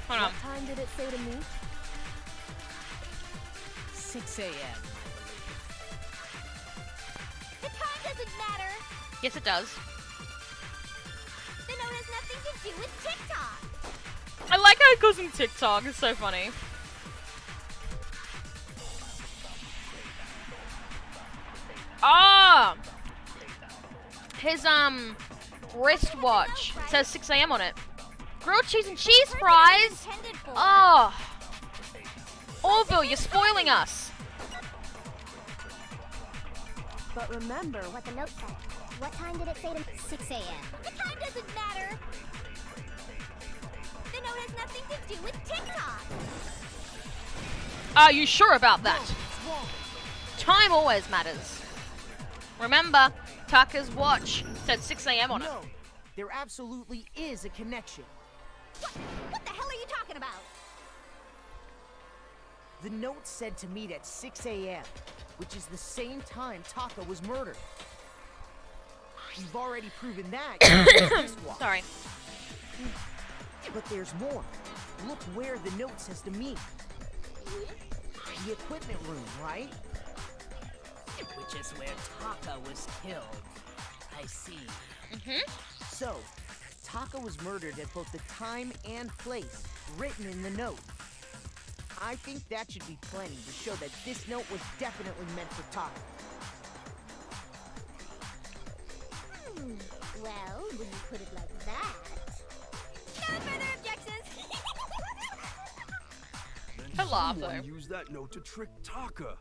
Hold on. What time did it say to me? 6 a.m., The time doesn't matter. Yes, it does. The note has nothing to do with TikTok. I like how it goes in TikTok. It's so funny. Ah! His, wristwatch. It says 6 a.m. on it. Grilled cheese and cheese The person it fries! was intended for... Oh! Orville, you're spoiling us! But remember What the note said. What time did it say to me? 6 a.m. The time doesn't matter. The note has nothing to do with TikTok. Are you sure about that? It's wrong. Time always matters. Remember, Taka's watch said 6 a.m. on it. No, there absolutely is a connection. What the hell are you talking about? The note said to meet at 6 a.m., which is the same time Taka was murdered. You've already proven that. using this watch. Sorry. But there's more. Look where the note says to meet. The equipment room, right? which is where Taka was killed. I see. So, Taka was murdered at both the time and place written in the note. I think that should be plenty to show that this note was definitely meant for Taka. Well, when you put it like that... No further objections! I laugh Someone though. used that note to trick Taka.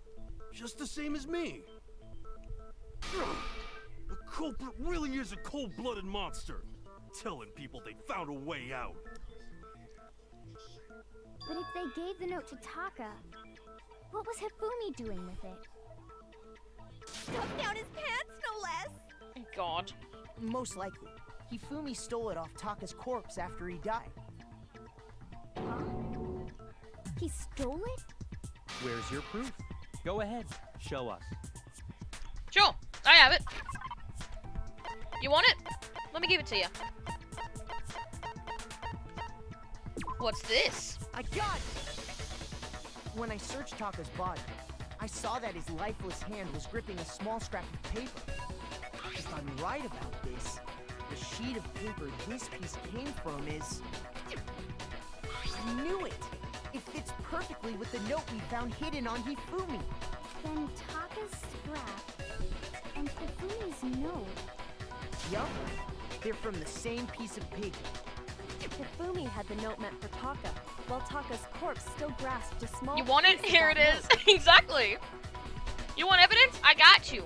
just the same as me. Ugh, the culprit really is a cold-blooded monster, telling people they found a way out. But if they gave the note to Taka, what was Hifumi doing with it? Stuffed down his pants, no less! God. Most likely. Hifumi stole it off Taka's corpse after he died. He stole it? Where's your proof? Go ahead, show us. Sure, I have it. You want it? Let me give it to you. What's this? I got it! When I searched Taka's body, I saw that his lifeless hand was gripping a small scrap of paper. If I'm right about this, the sheet of paper this piece came from is... I knew it! It fits perfectly with the note we found hidden on Hifumi. Then Taka's scrap and Hifumi's note. Yup, they're from the same piece of paper. Hifumi had the note meant for Taka, while Taka's corpse still grasped a small You want it? piece of Here it that is. note. Exactly. You want evidence? I got you.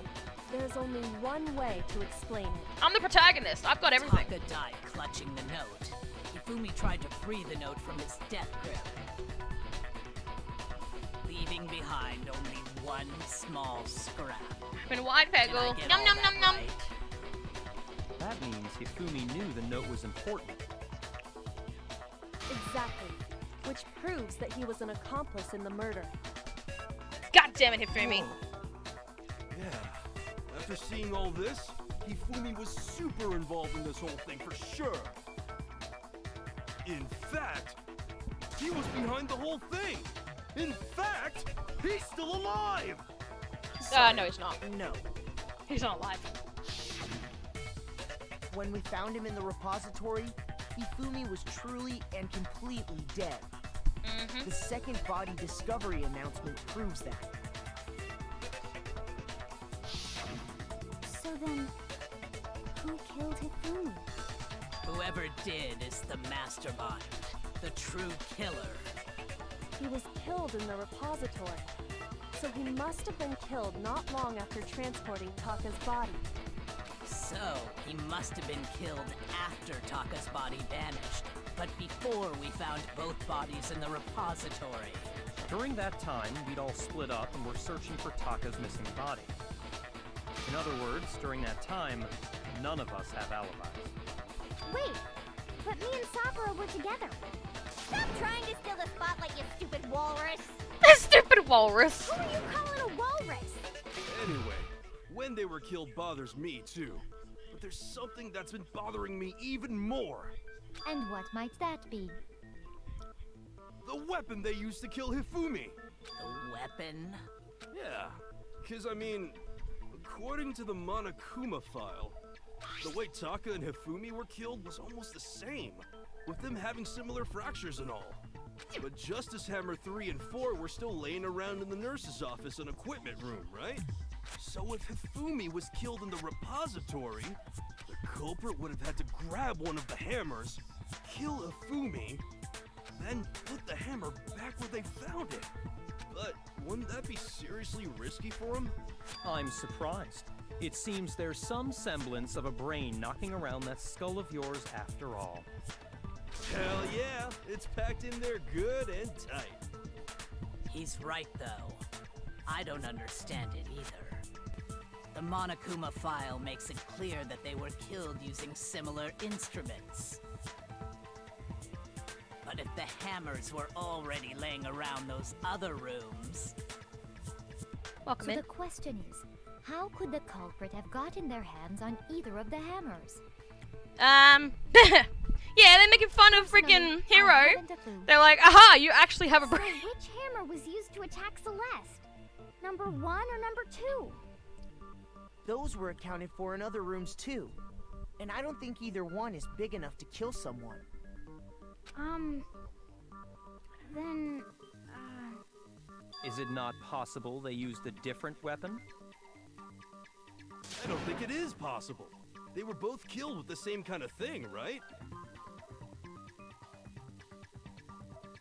There's only one way to explain it. I'm the protagonist. I've got everything. Taka died clutching the note. Hifumi tried to free the note from his death grip, leaving behind only one small scrap. Been wide Did I peggle. get Num all num that num num. right? That means Hifumi knew the note was important. Exactly. Which proves that he was an accomplice in the murder. God damn it, Hifumi. Yeah. After seeing all this, Hifumi was super involved in this whole thing for sure. In fact, he was behind the whole thing. In fact, he's still alive. No, he's not. No. He's not alive. When we found him in the repository, Hifumi was truly and completely dead. Mm-hmm. The second body discovery announcement proves that. So then, who killed Hifumi? Whoever did is the mastermind, the true killer. He was killed in the repository. So he must have been killed not long after transporting Taka's body. So, he must have been killed after Taka's body vanished, but before we found both bodies in the repository. During that time, we'd all split up and were searching for Taka's missing body. In other words, during that time, none of us have alibis. Wait, but me and Sakura were together. Stop trying to steal the spotlight, you stupid walrus! Stupid walrus. Who are you calling a walrus? Anyway, when they were killed bothers me too. But there's something that's been bothering me even more. And what might that be? The weapon they used to kill Hifumi. The weapon? Yeah, because I mean, according to the Monokuma file, the way Taka and Hifumi were killed was almost the same, with them having similar fractures and all. But Justice Hammer 3 and 4 were still laying around in the nurse's office and equipment room, right? So if Hifumi was killed in the repository, the culprit would have had to grab one of the hammers, kill Hifumi, then put the hammer back where they found it. But wouldn't that be seriously risky for him? I'm surprised. It seems there's some semblance of a brain knocking around that skull of yours after all. Hell yeah, it's packed in there good and tight. He's right, though. I don't understand it either. The Monokuma file makes it clear that they were killed using similar instruments. But if the hammers were already laying around those other rooms... Welcome So in. the question is, how could the culprit have gotten their hands on either of the hammers? Yeah, they're making fun of freaking No, Hero. I haven't a clue. They're like, aha, you actually have a So brain. which hammer was used to attack Celeste? Number 1 or number 2? Those were accounted for in other rooms too. And I don't think either one is big enough to kill someone. Then, Is it not possible they used a different weapon? I don't think it is possible. They were both killed with the same kind of thing, right?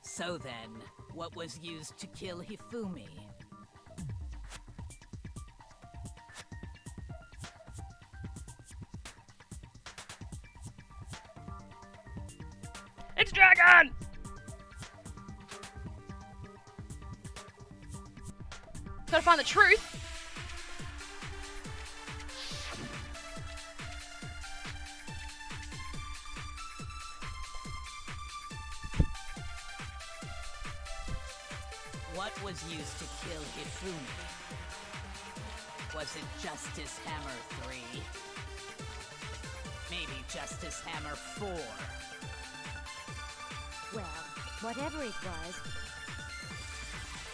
So then, what was used to kill Hifumi? dragon! Gotta find the truth. What was used to kill Hifumi? Was it Justice Hammer 3? Maybe Justice Hammer 4? Well, whatever it was,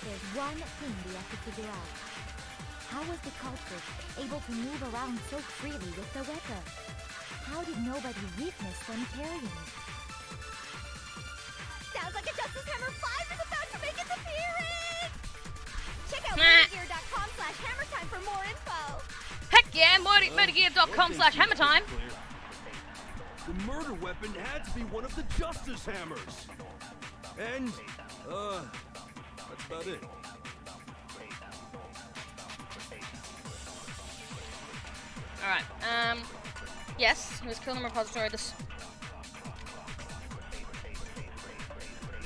there's one thing we have to figure out. How was the culprit able to move around so freely with the weapon? How did nobody witness them carrying it? Sounds like a Justice Hammer 5 is about to make its appearance! Check out motorgear.com/hammertime for more info. Heck yeah, motorgear.com/hammertime. The murder weapon had to be one of the Justice Hammers. And, that's about it. Alright, yes, he was killed in a repository. This.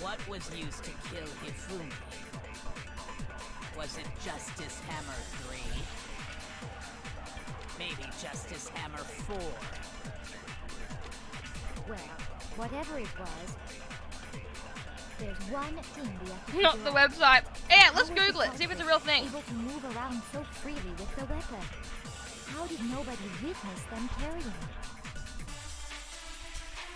What was used to kill Hifumi? Was it Justice Hammer 3? Maybe Justice Hammer 4? Well, whatever it was, there's one thing we have to figure Not the out. website. Yeah, let's How was Google the it, see if it's a real thing. able to move around so freely with the weapon? How did nobody witness them carrying it?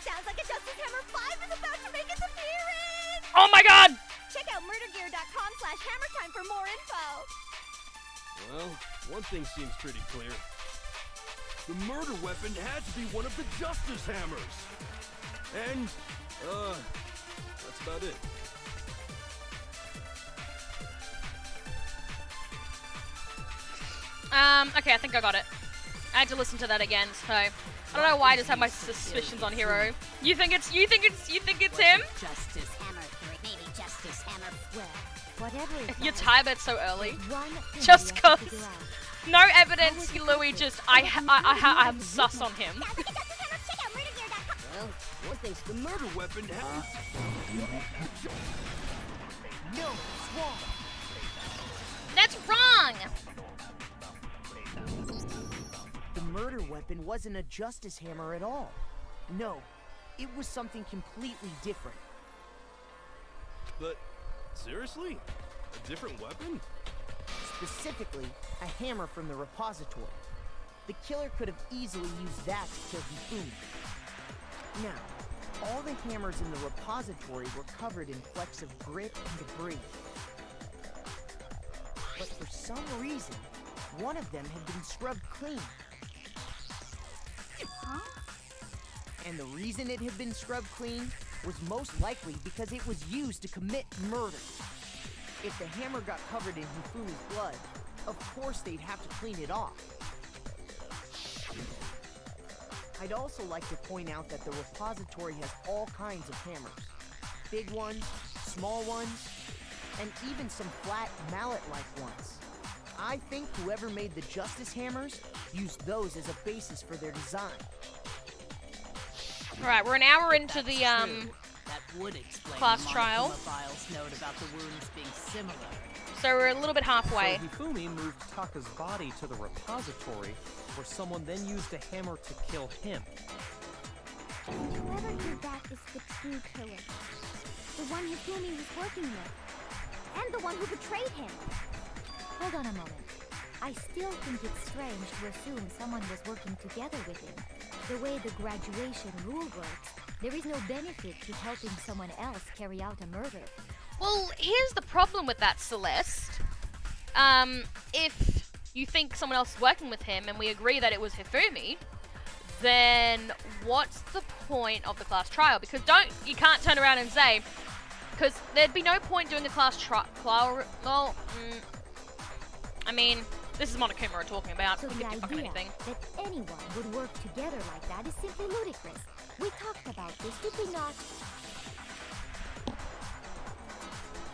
Sounds like a Justice Hammer 5 is about to make its appearance! Oh my god! Check out murdergear.com/hammertime for more info. Well, one thing seems pretty clear. The murder weapon had to be one of the Justice Hammers. And, that's about it. Okay, I think I got it. I had to listen to that again, so I don't know why I just have my suspicions on Hero. You think it's him? Justice Hammer 3, maybe Justice Hammer. Well, whatever it You was, type it so early. there's one thing Just we have to 'cause. figure out. No evidence, Louis. Just I'm sus on him. Sounds like a Justice Hammer. Check out murdergear.com. Well, one thing's the murder weapon had... No, it's wrong. That's wrong. The murder weapon wasn't a Justice Hammer at all. No, it was something completely different. But, seriously? A different weapon? Specifically, a hammer from the repository. The killer could have easily used that to kill Hifumi. Now, all the hammers in the repository were covered in flecks of grit and debris. But for some reason, one of them had been scrubbed clean. Huh? And the reason it had been scrubbed clean was most likely because it was used to commit murder. If the hammer got covered in Hifumi's blood, of course they'd have to clean it off. I'd also like to point out that the repository has all kinds of hammers. Big ones, small ones, and even some flat mallet-like ones. I think whoever made the Justice Hammers used those as a basis for their design. Alright, we're an hour into the That would explain class the trial. Monokuma Files note about the wounds being similar. so we're a little bit halfway. So Hifumi moved Taka's body to the repository, where someone then used a hammer to kill him. Whoever did that is the true killer. The one Hifumi was working with. And the one who betrayed him. Hold on a moment. I still think it's strange to assume someone was working together with him. The way the graduation rule works, there is no benefit to helping someone else carry out a murder. Well, here's the problem with that, Celeste. If you think someone else is working with him and we agree that it was Hifumi, then what's the point of the class trial? Because you can't turn around and say, because there'd be no point doing a class trial. Well, I mean, this is Monokuma we're talking about. So We the could do fucking idea anything. that anyone would work together like that is simply ludicrous. We talked about this, did we not?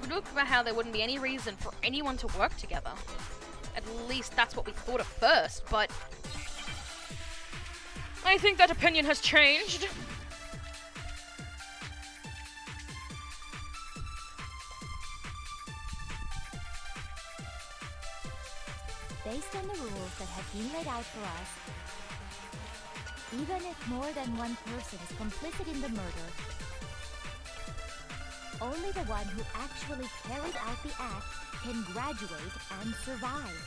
We talked about how there wouldn't be any reason for anyone to work together. At least that's what we thought at first, but I think that opinion has changed. Based on the rules that have been laid out for us, even if more than one person is complicit in the murder, only the one who actually carried out the act can graduate and survive.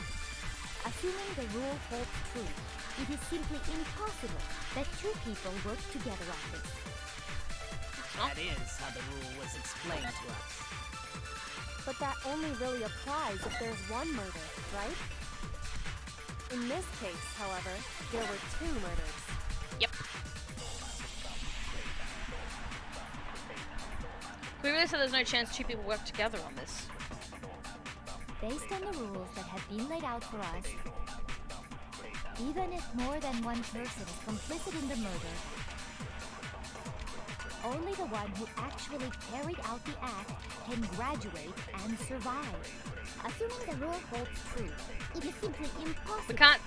Assuming the rule holds true, it is simply impossible that two people work together on this. That is how the rule was explained to us. But that only really applies if there's one murder, right? In this case, however, there were two murders. Yep. We really said there's no chance two people work together on this. Based on the rules that have been laid out for us, even if more than one person is complicit in the murder, only the one who actually carried out the act can graduate and survive. Assuming the rule holds true, it is simply impossible. We can't.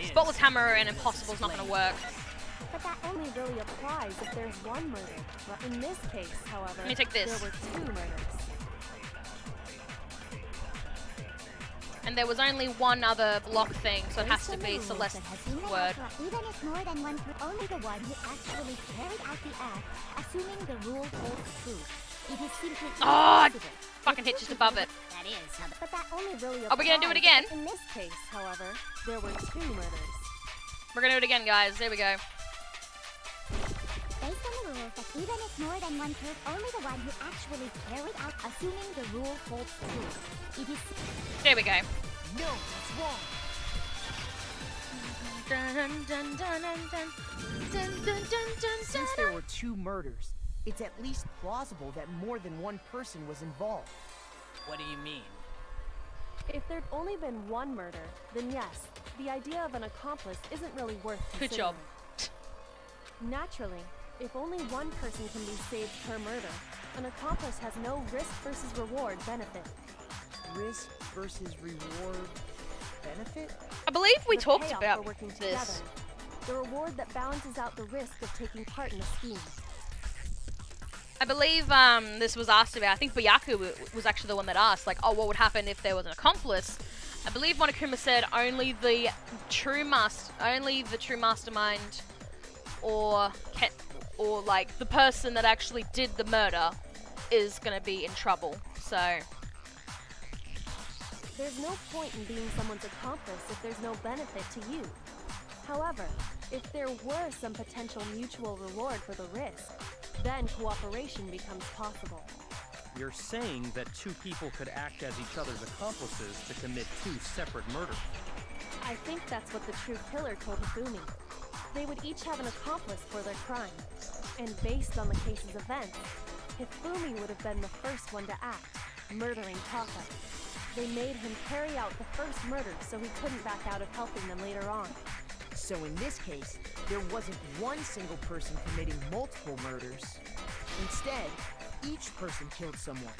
Spotless Hammer and Impossible's not going to work. But that only really applies if there's one murder. In this case, however, Let me take this. there were two murders. And there was only one other block thing, so it has to be Celeste's word. Even if more than one, only the one who actually carried out the act, assuming the rule holds true. It is simply Oh, impossible. fucking hit just above it. That is how the But that only really applies. Are we gonna do it again? In this case, however, there were two murders. We're gonna do it again, guys. There we go. Based on the rules that even if more than one person, only the one who actually carried out, assuming the rule holds true. It is There we go. No, that's wrong. Dun, dun, dun, dun, dun, dun, dun, dun, dun, Since there were two murders, it's at least plausible that more than one person was involved. What do you mean? If there'd only been one murder, then yes, the idea of an accomplice isn't really worth Good considering. job. Naturally, if only one person can be saved per murder, an accomplice has no risk versus reward benefit. Risk versus reward benefit? I believe we The talked payoff about for working this. together. The reward that balances out the risk of taking part in a scheme. I believe this was asked about. I think Byaku was actually the one that asked, like, oh, what would happen if there was an accomplice? I believe Monokuma said only the true mastermind, or like the person that actually did the murder, is gonna be in trouble. So There's no point in being someone's accomplice if there's no benefit to you. However, if there were some potential mutual reward for the risk, then cooperation becomes possible. You're saying that two people could act as each other's accomplices to commit two separate murders. I think that's what the true killer told Hifumi. They would each have an accomplice for their crime. And based on the case's events, Hifumi would have been the first one to act, murdering Taka. They made him carry out the first murder so he couldn't back out of helping them later on. So in this case, there wasn't one single person committing multiple murders. Instead, each person killed someone,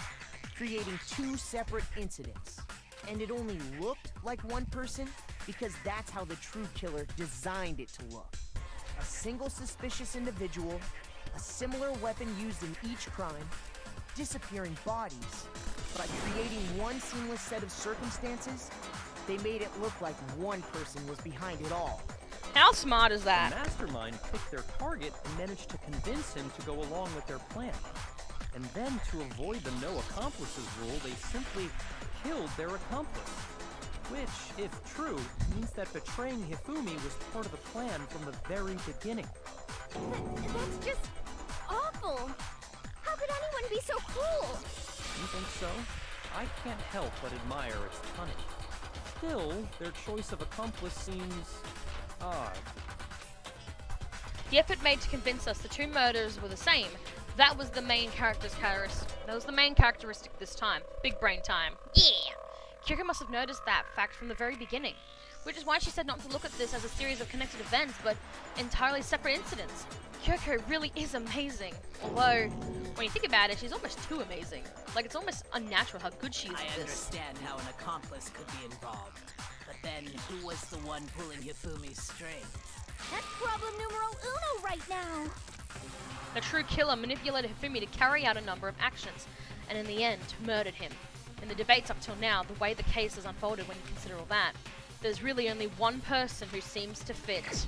creating two separate incidents. And it only looked like one person because that's how the true killer designed it to look. A single suspicious individual, a similar weapon used in each crime, disappearing bodies. By creating one seamless set of circumstances, they made it look like one person was behind it all. how smart is The that? mastermind picked their target and managed to convince him to go along with their plan. And then, to avoid the no accomplices rule, they simply killed their accomplice. Which, if true, means that betraying Hifumi was part of the plan from the very beginning. That's just awful. How could anyone be so cruel? You think so? I can't help but admire its cunning. Still, their choice of accomplice seems odd. The effort made to convince us the two murders were the same. That was the main characteristic this time. Big brain time. Yeah! Kyoko must have noticed that fact from the very beginning, which is why she said not to look at this as a series of connected events, but entirely separate incidents. Kyoko really is amazing. Although, when you think about it, she's almost too amazing. Like, it's almost unnatural how good she is I at this. understand how an accomplice could be involved. But then, who was the one pulling Hifumi's strings? That's problem numero uno right now. The true killer manipulated Hifumi to carry out a number of actions, and in the end, murdered him. In the debates up till now, the way the case has unfolded when you consider all that, there's really only one person who seems to fit.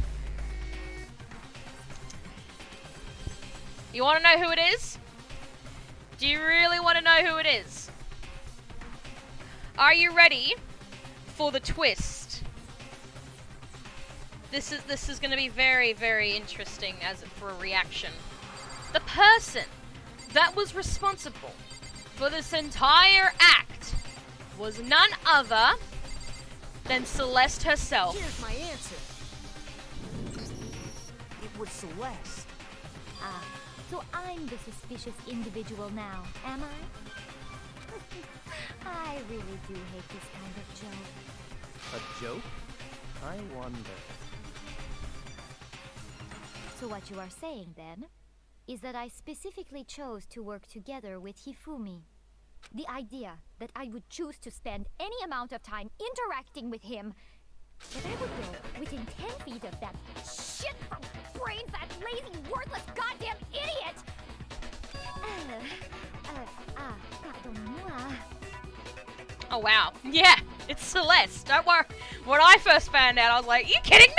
You want to know who it is? Do you really want to know who it is? Are you ready for the twist? This is going to be very, very interesting for a reaction. The person that was responsible for this entire act was none other than Celeste herself. Here's my answer. It was Celeste. Ah, so I'm the suspicious individual now, am I? I really do hate this kind of joke. A joke? I wonder. So what you are saying, then, is that I specifically chose to work together with Hifumi. The idea that I would choose to spend any amount of time interacting with him, that I would go within 10 feet of that shit-brain-fat, lazy, worthless, goddamn idiot! Pardon-moi. Oh wow. Yeah, it's Celeste. Don't worry. When I first found out, I was like, are you kidding me?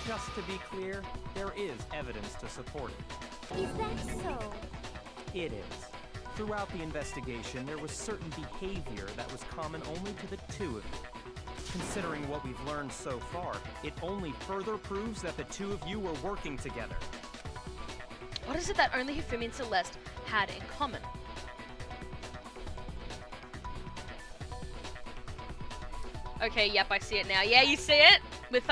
Just to be clear, there is evidence to support it. Is that so? It is. Throughout the investigation, there was certain behavior that was common only to the two of you. Considering what we've learned so far, it only further proves that the two of you were working together. What is it that only Hifumi and Celeste had in common? Okay, yep, I see it now. Yeah, you see it? With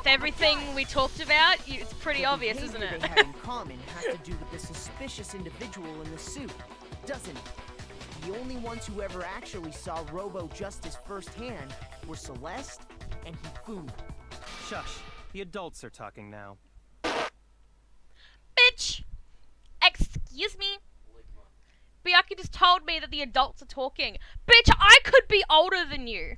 everything we talked about, it's pretty obvious, The isn't behavior it? they had in common has to do with the suspicious individual in the suit, doesn't it? The only ones who ever actually saw Robo-Justice firsthand were Celeste and Hifumi. Shush. The adults are talking now. Bitch! Excuse me? Byakuya just told me that the adults are talking. Bitch, I could be older than you.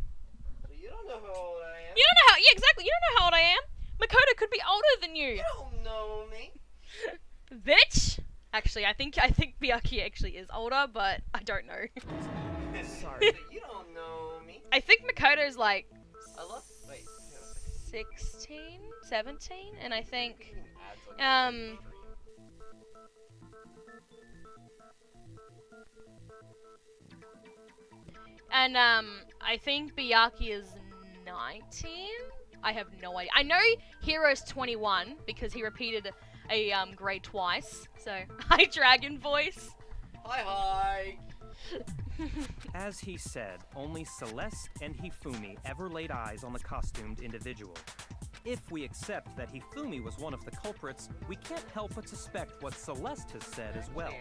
You don't know how old I am. You don't know how, yeah, exactly, you don't know how old I am. Makoto could be older than you. You don't know me. Bitch! Actually, I think Byakuya actually is older, but I don't know. Sorry. You don't know me. I think Makoto's like I love. Wait. 16, 17, and I think I think Byakuya is 19. I have no idea. I know Hero's 21 because he repeated a grade twice. So, hi Dragon Voice. Hi. As he said, only Celeste and Hifumi ever laid eyes on the costumed individual. If we accept that Hifumi was one of the culprits, we can't help but suspect what Celeste has said as well.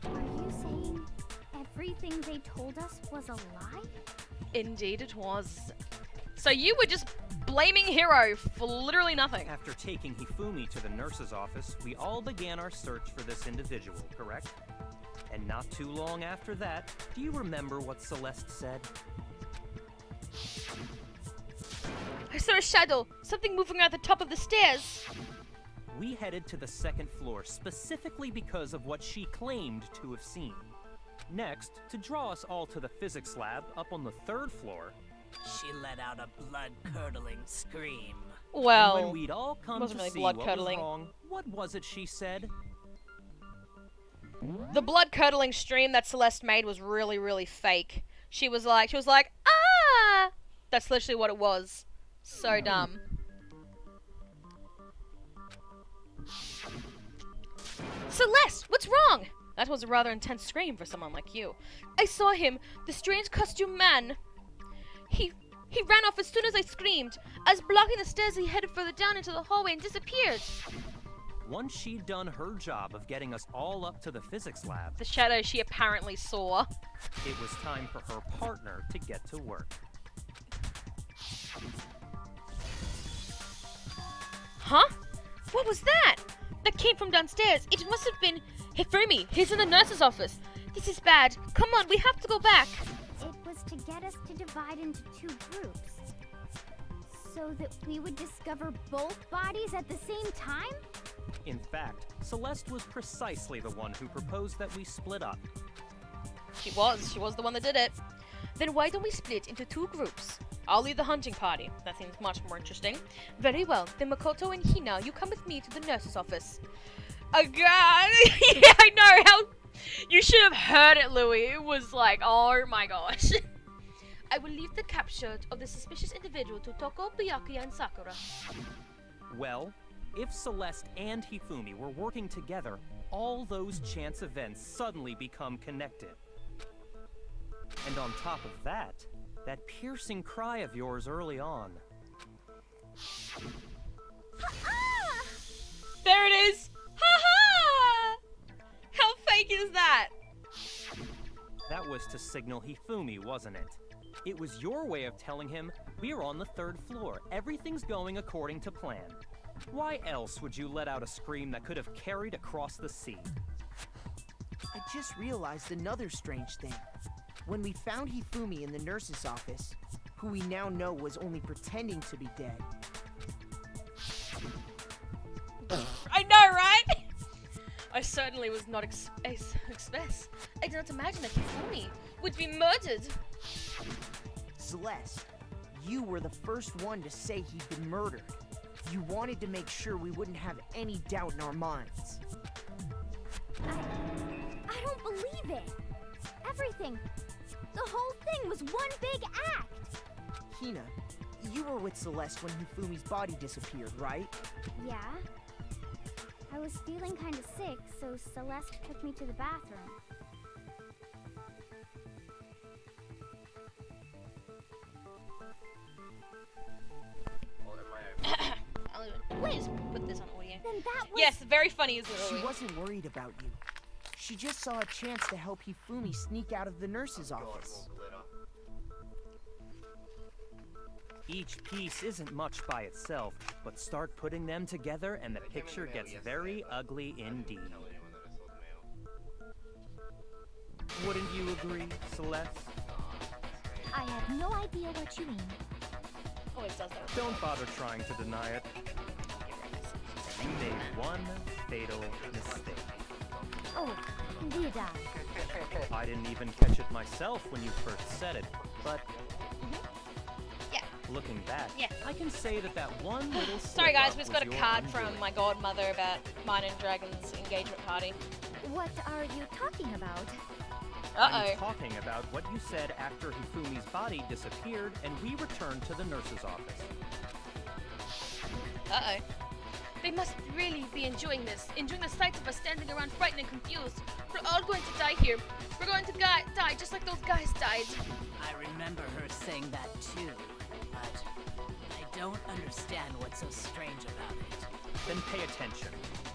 Are you saying everything they told us was a lie? Indeed it was. So you were just blaming Hero for literally nothing. After taking Hifumi to the nurse's office, we all began our search for this individual, correct? And not too long after that, do you remember what Celeste said? I saw a shadow, something moving at the top of the stairs. We headed to the second floor specifically because of what she claimed to have seen. Next, to draw us all to the physics lab up on the third floor, She let out a blood-curdling scream. Well, and when we'd all come wasn't to really see what was blood-curdling. wrong, what was it she said? the blood-curdling stream that Celeste made was really, really fake. She was like, ah! That's literally what it was. So dumb. Celeste, what's wrong? That was a rather intense scream for someone like you. I saw him, the strange costume man. He ran off as soon as I screamed. As blocking the stairs, he headed further down into the hallway and disappeared. Once she'd done her job of getting us all up to the physics lab, The shadow she apparently saw. it was time for her partner to get to work. Huh? What was that? That came from downstairs. It must have been Hifumi. He's in the nurse's office. This is bad. Come on, we have to go back. It was to get us to divide into two groups. So that we would discover both bodies at the same time? In fact, Celeste was precisely the one who proposed that we split up. She was the one that did it. Then why don't we split into 2 groups? I'll lead the hunting party. That seems much more interesting. Very well. Then Makoto and Hina, you come with me to the nurse's office. Oh god! Yeah, I know how. You should have heard it, Louis. It was like, oh my gosh. I will leave the capture of the suspicious individual to Toko, Byakuya, and Sakura. Well, if Celeste and Hifumi were working together, all those chance events suddenly become connected. And on top of that, that piercing cry of yours early on. There it is! Ha-ha! How fake is that? That was to signal Hifumi, wasn't it? It was your way of telling him, we're on the 3rd floor, everything's going according to plan. Why else would you let out a scream that could have carried across the sea? I just realized another strange thing. When we found Hifumi in the nurse's office, who we now know was only pretending to be dead. I know, right? I certainly was not I did not imagine that Hifumi would be murdered. Celeste, you were the first one to say he'd been murdered. You wanted to make sure we wouldn't have any doubt in our minds. I don't believe it. Everything. The whole thing was one big act. Hina, you were with Celeste when Hifumi's body disappeared, right? Yeah. I was feeling kind of sick, so Celeste took me to the bathroom. Please put this on audio. Then that was... Yes, very funny, isn't it? She wasn't worried about you. She just saw a chance to help Hifumi sneak out of the nurse's office. Each piece isn't much by itself, but start putting them together and the picture gets very ugly indeed. Wouldn't you agree, Celeste? I have no idea what you mean. Always does that. Don't bother trying to deny it. You made one fatal mistake. Oh, did I? I didn't even catch it myself when you first said it, but Yeah. looking back, Yeah. I can say that that one little Sorry guys, slip-up we just got a was your card undoing. from my godmother about mine and Dragon's engagement party. What are you talking about? I'm talking about what you said after Hifumi's body disappeared and we returned to the nurse's office. They must really be enjoying this. Enjoying the sight of us standing around frightened and confused. We're all going to die here. We're going to die just like those guys died. I remember her saying that too, but I don't understand what's so strange about it. Then pay attention.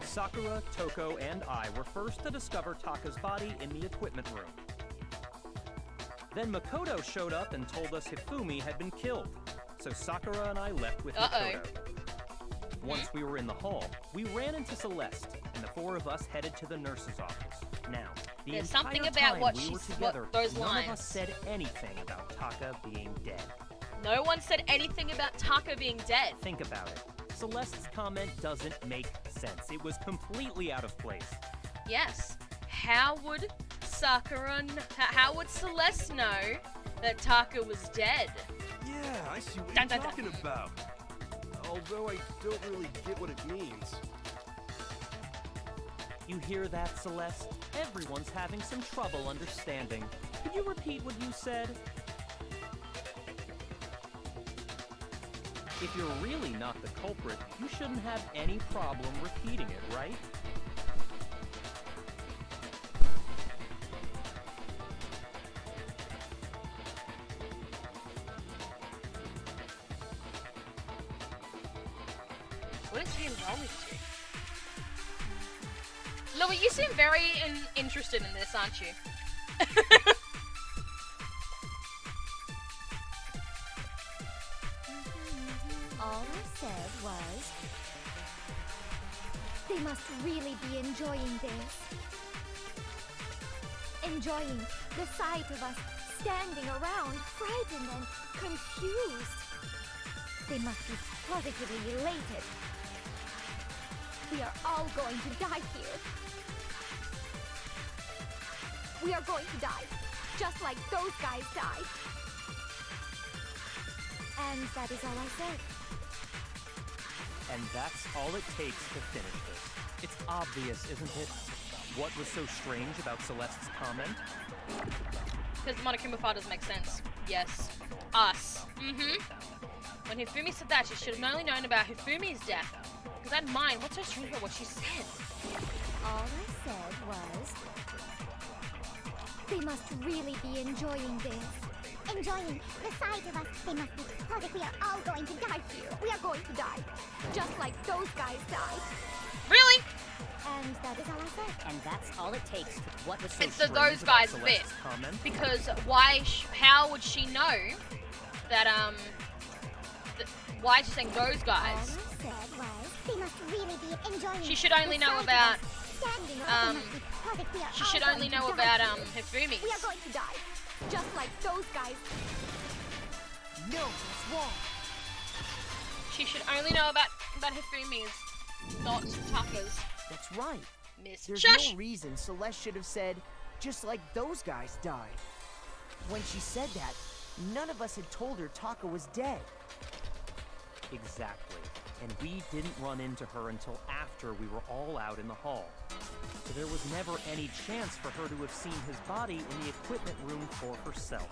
Sakura, Toko, and I were first to discover Taka's body in the equipment room. Then Makoto showed up and told us Hifumi had been killed. So Sakura and I left with Makoto. Once we were in the hall, we ran into Celeste, and the 4 of us headed to the nurse's office. Now, the There's entire something about time what we she were s- together, what those none of lines. us said anything about Taka being dead. No one said anything about Taka being dead. Think about it. Celeste's comment doesn't make sense. It was completely out of place. Yes. How would how would Celeste know that Taka was dead? Yeah, I see what Dun, you're dun, dun. talking about. Although I don't really get what it means. You hear that, Celeste? Everyone's having some trouble understanding. Could you repeat what you said? If you're really not the culprit, you shouldn't have any problem repeating it, right? What is really wrong with you? Louis, you seem very interested in this, aren't you? All I said was... They must really be enjoying this. Enjoying the sight of us standing around, frightened and confused. They must be positively elated. We are all going to die here. We are going to die, just like those guys died. And that is all I said. And that's all it takes to finish this. It's obvious, isn't it? What was so strange about Celeste's comment? Because the Monokuma file doesn't make sense. Yes. Us. Mm-hmm. When Hifumi said that, she should have only known about Hifumi's death. Because that mind, what's so strange about what she said? All I said was... They must really be enjoying this. Enjoying the sight of us. They must be, because we are all going to die here. We are going to die, just like those guys died. Really? And that is all I said. And that's all it takes. What was so It's the strange those about guys bit. Celeste's comment? Because why? How would she know that why is she saying those All I guys? said was, they must really be enjoying. She should only the know sight of about. us. Standing over, they must be, because we are She all should going only to know die about here. Hifumi's. We are going to die, just like those guys. No, it's wrong. She should only know about Hifumi's, not Taka's. That's right. Miss. There's Shush! no reason Celeste should have said, just like those guys died. When she said that, none of us had told her Taka was dead. Exactly. And we didn't run into her until after we were all out in the hall. So there was never any chance for her to have seen his body in the equipment room for herself.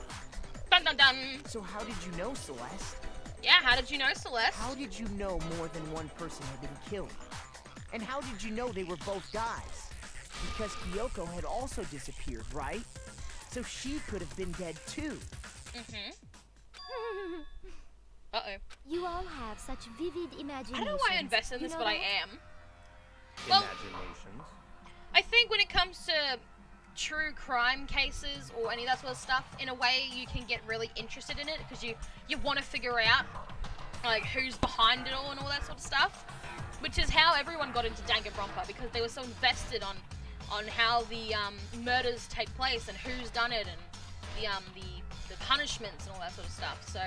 Dun dun dun. So how did you know, Celeste? Yeah, how did you know, Celeste? How did you know more than one person had been killed? And how did you know they were both guys? Because Kyoko had also disappeared, right? So she could have been dead too. Mm-hmm. Uh-oh. You all have such vivid imaginations. I don't know why I invest in You this, know but I that? am. Well, Imaginations. I think when it comes to true crime cases or any of that sort of stuff, in a way you can get really interested in it because you want to figure out like who's behind it all and all that sort of stuff, which is how everyone got into Danganronpa because they were so invested on how the murders take place and who's done it and the punishments and all that sort of stuff. So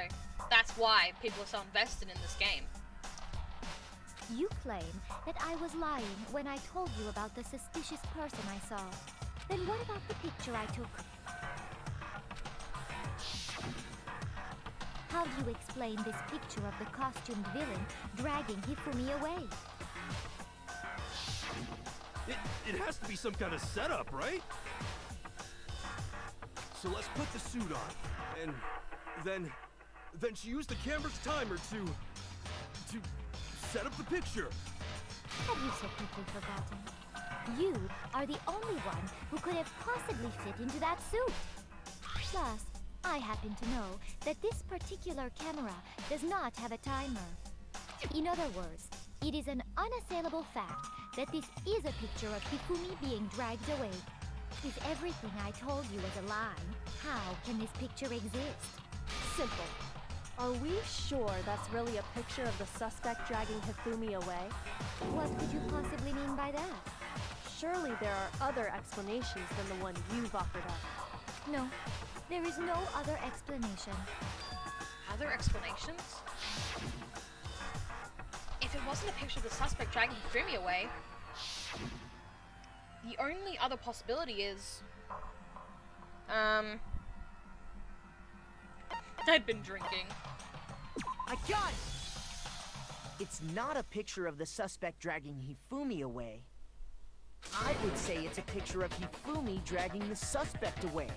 that's why people are so invested in this game. You claim that I was lying when I told you about the suspicious person I saw. Then what about the picture I took? How do you explain this picture of the costumed villain dragging Hifumi away? It has to be some kind of setup, right? So let's put the suit on, and then she used the camera's timer to set up the picture. Have you so quickly forgotten? You are the only one who could have possibly fit into that suit. Plus, I happen to know that this particular camera does not have a timer. In other words, it is an unassailable fact that this is a picture of Hifumi being dragged away. If everything I told you was a lie, how can this picture exist? Simple. Are we sure that's really a picture of the suspect dragging Hifumi away? What could you possibly mean by that? Surely there are other explanations than the one you've offered up. No, there is no other explanation. Other explanations? If it wasn't a picture of the suspect dragging Hifumi away, the only other possibility is... I'd been drinking. I got it! It's not a picture of the suspect dragging Hifumi away. I would say it's a picture of Hifumi dragging the suspect away.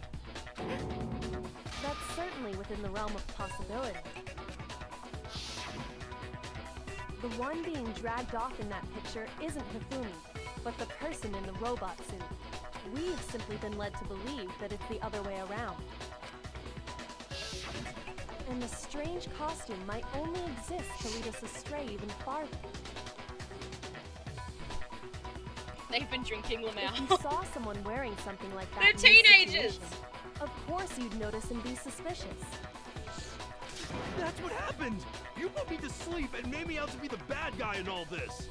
That's certainly within the realm of possibility. The one being dragged off in that picture isn't Hifumi, but the person in the robot suit. We've simply been led to believe that it's the other way around. And the strange costume might only exist to lead us astray even farther. They've been drinking, If you Lamau. saw someone wearing something like that They're in this teenagers! situation, of course you'd notice and be suspicious. That's what happened! You put me to sleep and made me out to be the bad guy in all this!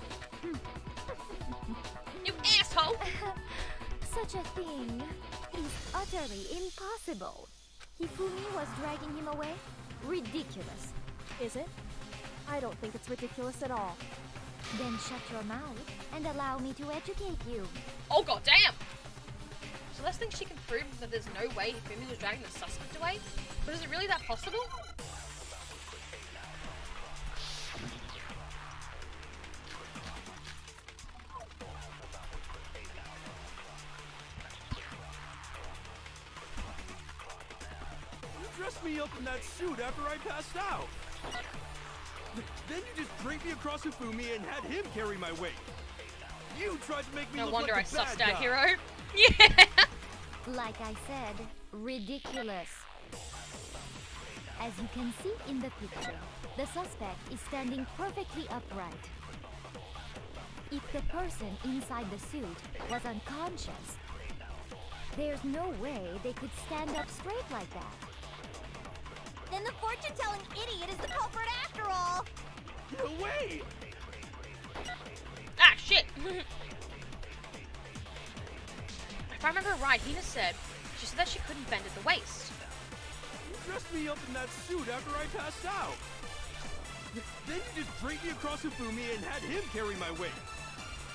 You asshole! Such a thing is utterly impossible. Hifumi was dragging him away? Ridiculous. Is it? I don't think it's ridiculous at all. Then shut your mouth and allow me to educate you. Oh god damn! Celeste thinks she can prove that there's no way Hifumi was dragging the suspect away? But is it really that possible? You dressed me up in that suit after I passed out. Then you just dragged me across Hifumi and had him carry my weight. You tried to make me No look wonder I like the bad sussed guy. out Hero. Yeah! Like I said, ridiculous. As you can see in the picture, the suspect is standing perfectly upright. If the person inside the suit was unconscious, there's no way they could stand up straight like that. Then the fortune-telling idiot is the culprit after all. No way! Ah, shit! If I remember right, Hina said, she said that she couldn't bend at the waist. You dressed me up in that suit after I passed out. Then you just dragged me across Hifumi and had him carry my weight.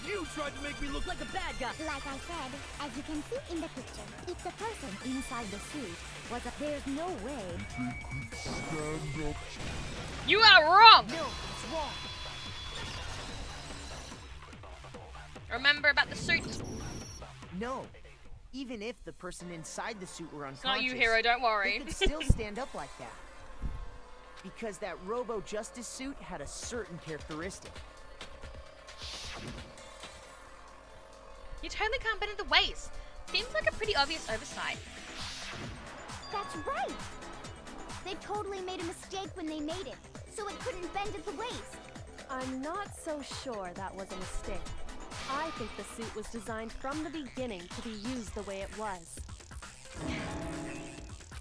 You tried to make me look like a bad guy. Like I said, as you can see in the picture, If the person inside the suit was up, there's no way. You are wrong! No, it's wrong. Remember about the suit. No. Even if the person inside the suit were It's not unconscious, you, Hero, don't they worry. could still stand up like that. Because that Robo-Justice suit had a certain characteristic. You totally can't bend at the waist. Seems like a pretty obvious oversight. that's right. They totally made a mistake when they made it, so it couldn't bend at the waist. I'm not so sure that was a mistake. I think the suit was designed from the beginning to be used the way it was.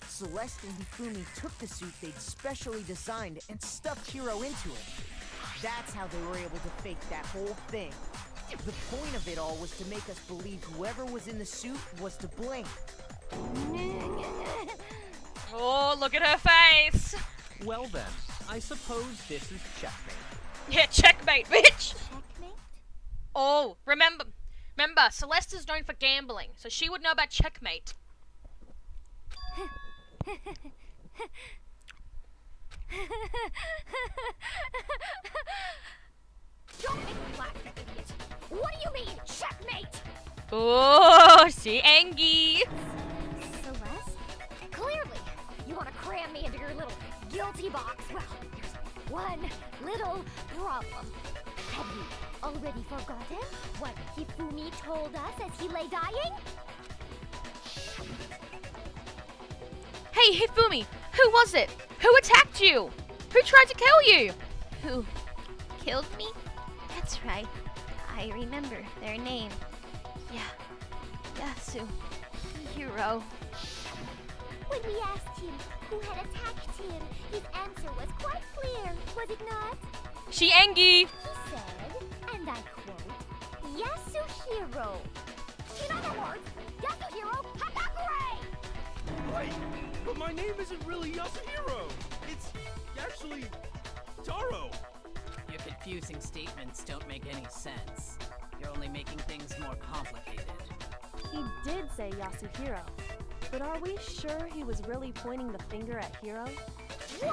Celeste and Hifumi took the suit they'd specially designed and stuffed Hiro into it. That's how they were able to fake that whole thing. The point of it all was to make us believe whoever was in the suit was to blame. Oh, look at her face! Well then, I suppose this is checkmate. Yeah, checkmate, bitch! Checkmate? Oh, remember, Celeste is known for gambling, so she would know about checkmate. Don't make me laugh, you idiot. What do you mean, checkmate? Oh, she angry. Celeste? Clearly, you want to cram me into your little guilty box. Well, there's one little problem. Have you already forgotten what Hifumi told us as he lay dying? Hey, Hifumi, who was it? Who attacked you? Who tried to kill you? Who killed me? That's right. I remember their name. Yasu. Hiro. When we asked him who had attacked him, his answer was quite clear, was it not? She angry. He said, and I quote, Yasuhiro. In other words, Yasuhiro Hagakure! Right, but my name isn't really Yasuhiro. It's actually Taro. Your confusing statements don't make any sense. You're only making things more complicated. He did say Yasuhiro, but are we sure he was really pointing the finger at Hiro? What the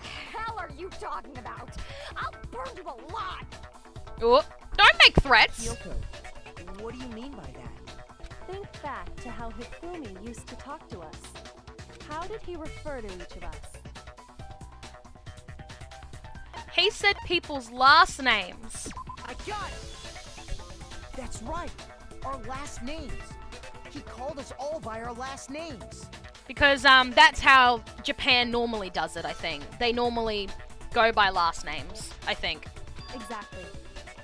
hell are you talking about? I'll burn you alive! Oh, don't make threats. Kyoko, what do you mean by that? Think back to how Hifumi used to talk to us. How did he refer to each of us? He said people's last names. I got it! That's right, our last names. He called us all by our last names. Because that's how Japan normally does it, I think. They normally go by last names, I think. Exactly.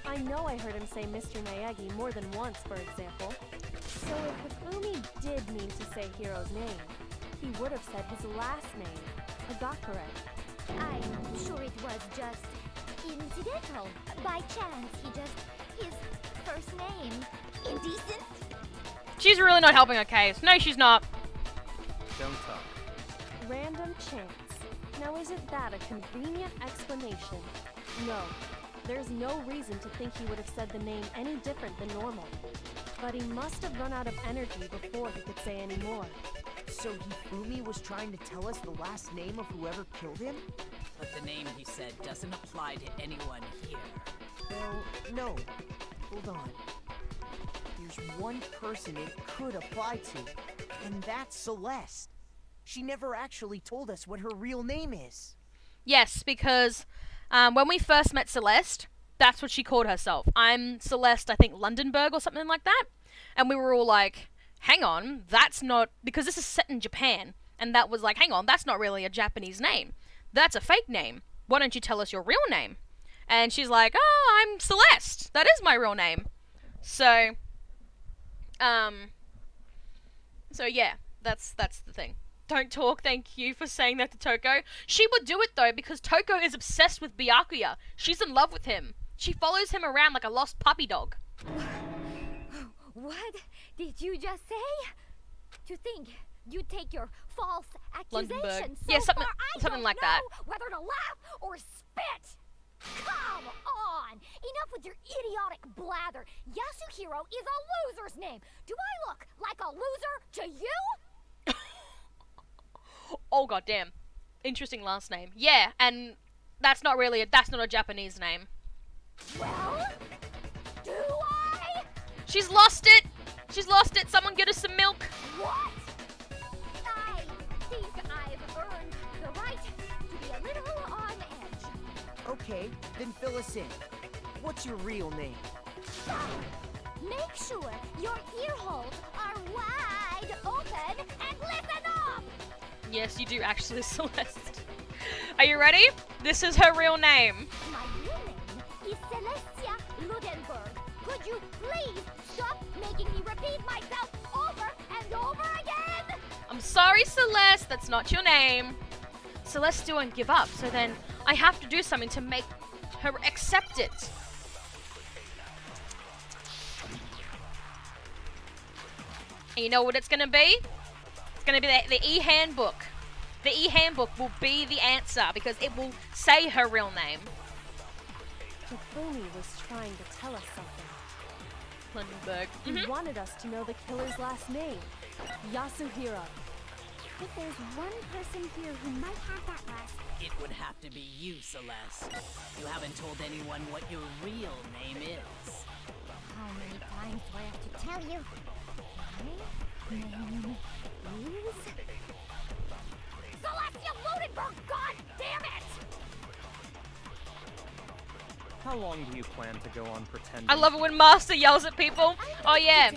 I know I heard him say Mr. Naegi more than once, for example. So if Hifumi did mean to say Hiro's name, he would have said his last name, Hagakure. I'm sure it was just incidental. By chance, his first name. Indecent? She's really not helping her case. No, she's not. Don't talk. Random chance. Now isn't that a convenient explanation? No. There's no reason to think he would have said the name any different than normal. But he must have run out of energy before he could say any more. So Hifumi was trying to tell us the last name of whoever killed him? But the name he said doesn't apply to anyone here. Well, no. Hold on. There's one person it could apply to, and that's Celeste. She never actually told us what her real name is. Yes, because when we first met Celeste, that's what she called herself. I'm Celeste, I think, Londonberg or something like that. And we were all like, hang on, that's not... Because this is set in Japan. And that was like, hang on, that's not really a Japanese name. That's a fake name. Why don't you tell us your real name? And she's like, oh, I'm Celeste. That is my real name. So yeah, that's the thing. Don't talk, thank you for saying that to Toko. She would do it though, because Toko is obsessed with Byakuya. She's in love with him. She follows him around like a lost puppy dog. What did you just say? To think you take your false accusations so Yeah, something far, I something don't like know that. whether to laugh or spit. Come on! Enough with your idiotic blather. Yasuhiro is a loser's name. Do I look like a loser to you? Oh goddamn. Interesting last name. Yeah, and that's not a Japanese name. Well, do I? She's lost it! She's lost it! Someone get us some milk! What? I think I've earned the right to be a little on edge. Okay, then fill us in. What's your real name? Make sure your ear holes are wide open and listen up! Yes, you do actually, Celeste. Are you ready? This is her real name. My real name is Celestia Ludenberg. Could you please stop making me repeat myself over and over again? I'm sorry, Celeste, that's not your name. Celeste still won't give up, so then I have to do something to make her accept it. And you know what it's gonna be? It's gonna be the e-handbook. The e-handbook will be the answer because it will say her real name. Hifumi was trying to tell us something. Lindenberg. He wanted us to know the killer's last name, Yasuhiro. But there's one person here who might have that last. It would have to be you, Celeste. You haven't told anyone what your real name is. How many times do I have to tell you? My name is... Celestia Ludenberg, god damn it! How long do you plan to go on pretending? I love it when Master yells at people. Oh yeah.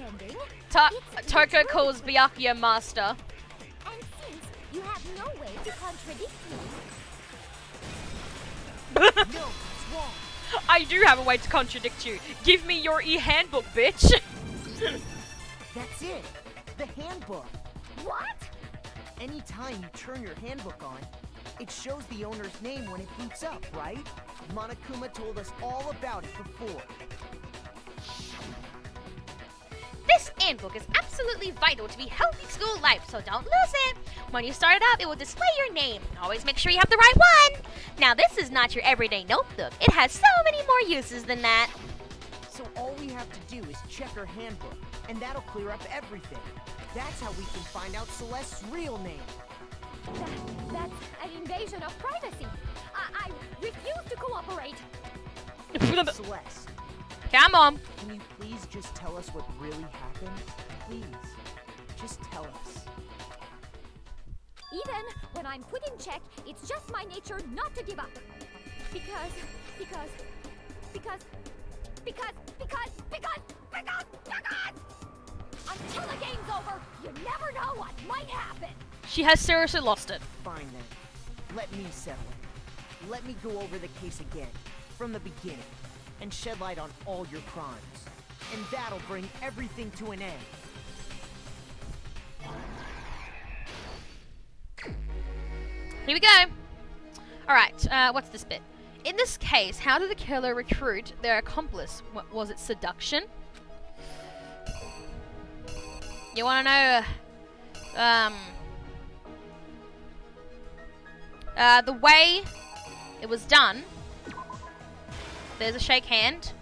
Toko calls Byakuya Master. And since you have no way to contradict me... No, it's wrong. I do have a way to contradict you. Give me your e-handbook, bitch. That's it. The handbook. What? Anytime you turn your handbook on, it shows the owner's name when it boots up, right? Monokuma told us all about it before. This handbook is absolutely vital to be healthy school life, so don't lose it. When you start up, it will display your name. Always make sure you have the right one. Now, this is not your everyday notebook. It has so many more uses than that. So all we have to do is check her handbook, and that'll clear up everything. That's how we can find out Celeste's real name. That's an invasion of privacy. I refuse to cooperate. Celeste, Come on. can you please just tell us what really happened? Please, just tell us. Even when I'm put in check, it's just my nature not to give up. Because until the game's over, you never know what might happen. She has seriously lost it. Fine then. Let me settle it. Let me go over the case again, from the beginning, and shed light on all your crimes. And that'll bring everything to an end. Here we go. Alright, what's this bit? In this case, how did the killer recruit their accomplice? What, was it seduction? You wanna know, the way it was done There's a shake hand.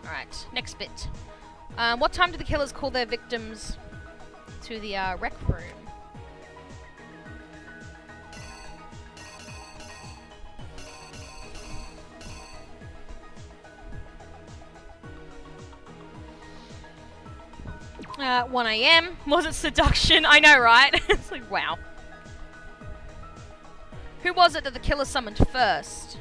Alright, next bit. What time do the killers call their victims to the rec room? At 1 a.m. Was it seduction? I know, right? It's like, wow. Who was it that the killer summoned first?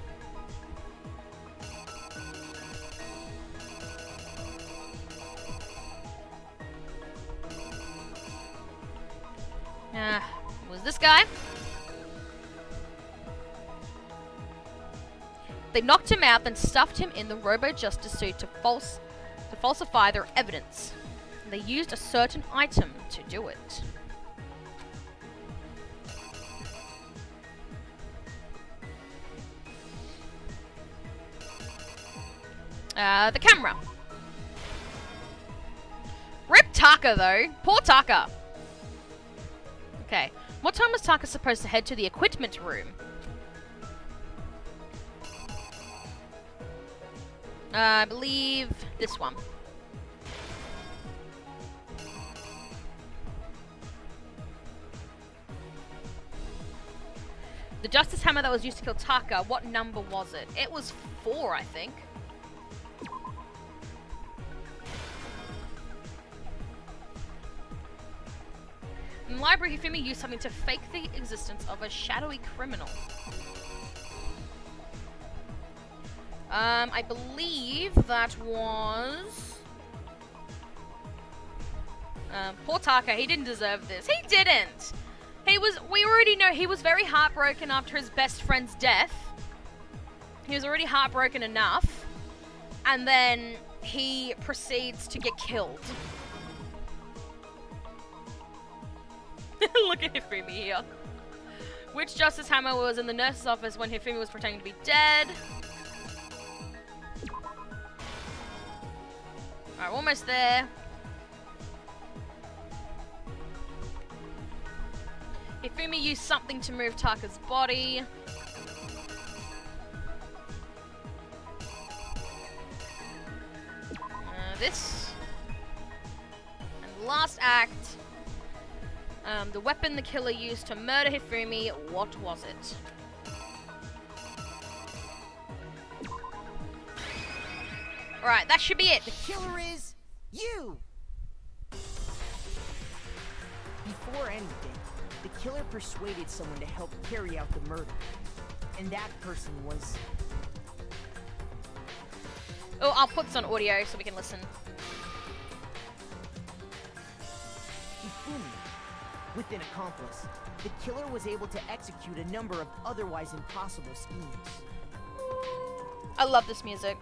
Was this guy? They knocked him out, then stuffed him in the Robo-Justice suit to falsify their evidence. They used a certain item to do it. The camera. Rip Taka, though. Poor Taka. Okay. What time was Taka supposed to head to the equipment room? I believe this one. The Justice Hammer that was used to kill Taka, what number was it? It was 4, I think. In the library, Hifumi used something to fake the existence of a shadowy criminal. I believe that was... poor Taka, he didn't deserve this. He didn't! We already know he was very heartbroken after his best friend's death. He was already heartbroken enough. And then he proceeds to get killed. Look at Hifumi here. Which Justice Hammer was in the nurse's office when Hifumi was pretending to be dead? Alright, almost there. Hifumi used something to move Taka's body. This. And last act. The weapon the killer used to murder Hifumi, what was it? Alright, that should be it. The killer is you! Before anything, the killer persuaded someone to help carry out the murder. And that person was... Oh, I'll put this on audio so we can listen. Hifumi. With an accomplice, the killer was able to execute a number of otherwise impossible schemes. I love this music.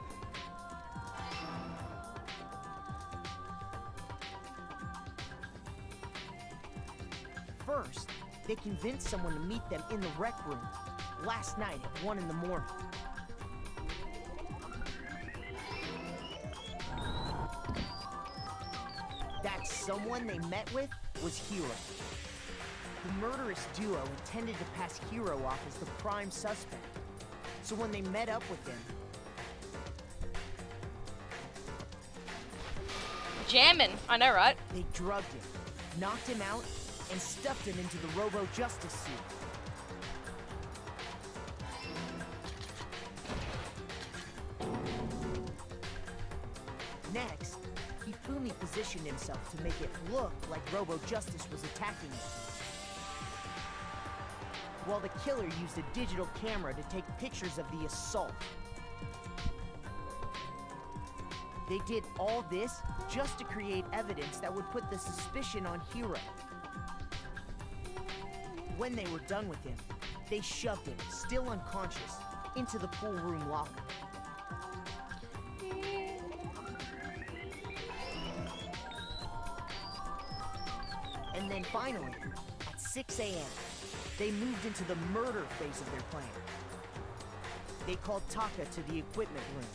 First, they convinced someone to meet them in the rec room last night at 1 in the morning. That someone they met with was Hiro. The murderous duo intended to pass Hiro off as the prime suspect. So when they met up with him... Jammin', I know, right? They drugged him, knocked him out, and stuffed him into the Robo-Justice suit. Next, Hifumi positioned himself to make it look like Robo-Justice was attacking him. While the killer used a digital camera to take pictures of the assault. They did all this just to create evidence that would put the suspicion on Hiro. When they were done with him, they shoved him, still unconscious, into the pool room locker. And then finally, at 6 a.m., they moved into the murder phase of their plan. They called Taka to the equipment room.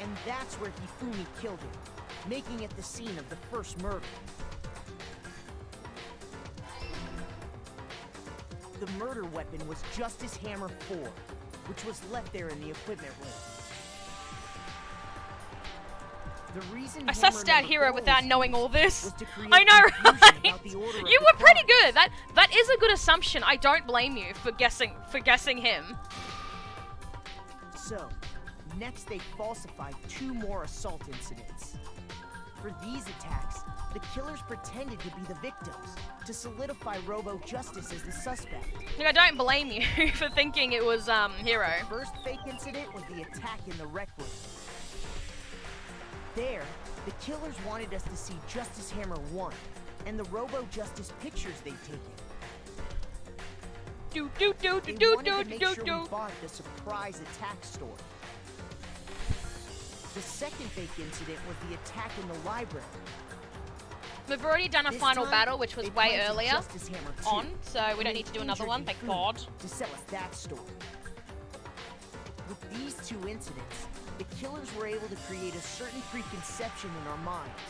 And That's where Hifumi killed him, making it the scene of the first murder. The murder weapon was Justice Hammer 4, which was left there in the equipment room. The reason I Hammer sussed out number Hero 4 without was knowing used all this. was to create I know, confusion right? about the order of You the were pretty crime. good. That is a good assumption. I don't blame you for guessing him. So, next they falsified 2 more assault incidents. For these attacks, the killers pretended to be the victims to solidify Robo Justice as the suspect. Look, I don't blame you for thinking it was Hero. The first fake incident was the attack in the rec room. There, the killers wanted us to see Justice Hammer 1 and the Robo Justice pictures they'd taken. They wanted to make sure we bought the surprise attack story. The second fake incident was the attack in the library. We've already done a This final time, battle, which was they way planted earlier Justice Hammer 2, on, so we don't and need to they do another injured one, thank Hifumi God. to sell us that story. With these 2 incidents, the killers were able to create a certain preconception in our minds.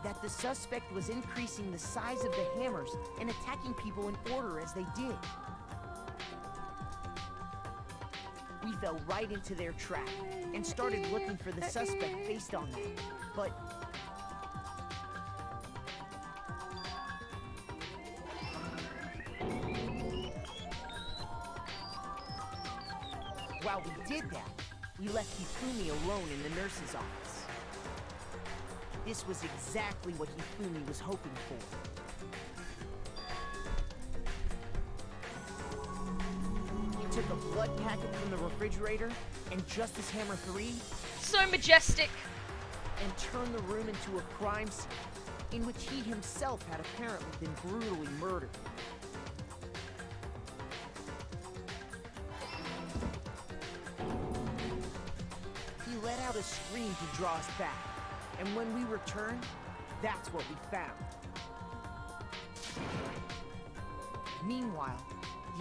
That the suspect was increasing the size of the hammers and attacking people in order as they did. We fell right into their trap and started looking for the suspect based on that. But while we did that, we left Hifumi alone in the nurse's office. This was exactly what Hifumi was hoping for. He took a blood packet from the refrigerator and Justice Hammer 3 So majestic. and turned the room into a crime scene in which he himself had apparently been brutally murdered. He let out a scream to draw us back, and when we returned, that's what we found. Meanwhile,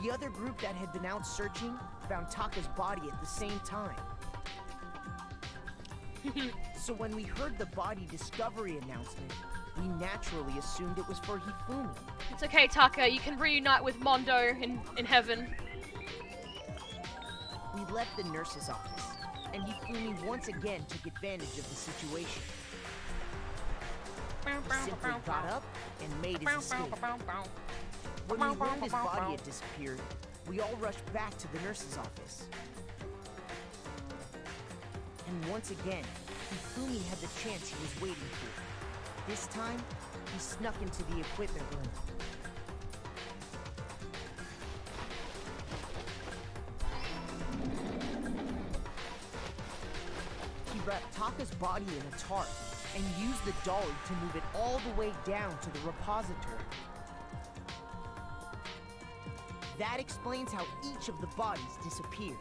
the other group that had been out searching found Taka's body at the same time. So when we heard the body discovery announcement, we naturally assumed it was for Hifumi. It's okay, Taka, you can reunite with Mondo in heaven. We left the nurse's office, and Hifumi once again took advantage of the situation. He simply got up and made his escape. When we learned his body had disappeared, we all rushed back to the nurse's office. And once again, Hifumi had the chance he was waiting for. This time, he snuck into the equipment room. He wrapped Taka's body in a tarp and used the dolly to move it all the way down to the repository. That explains how each of the bodies disappeared.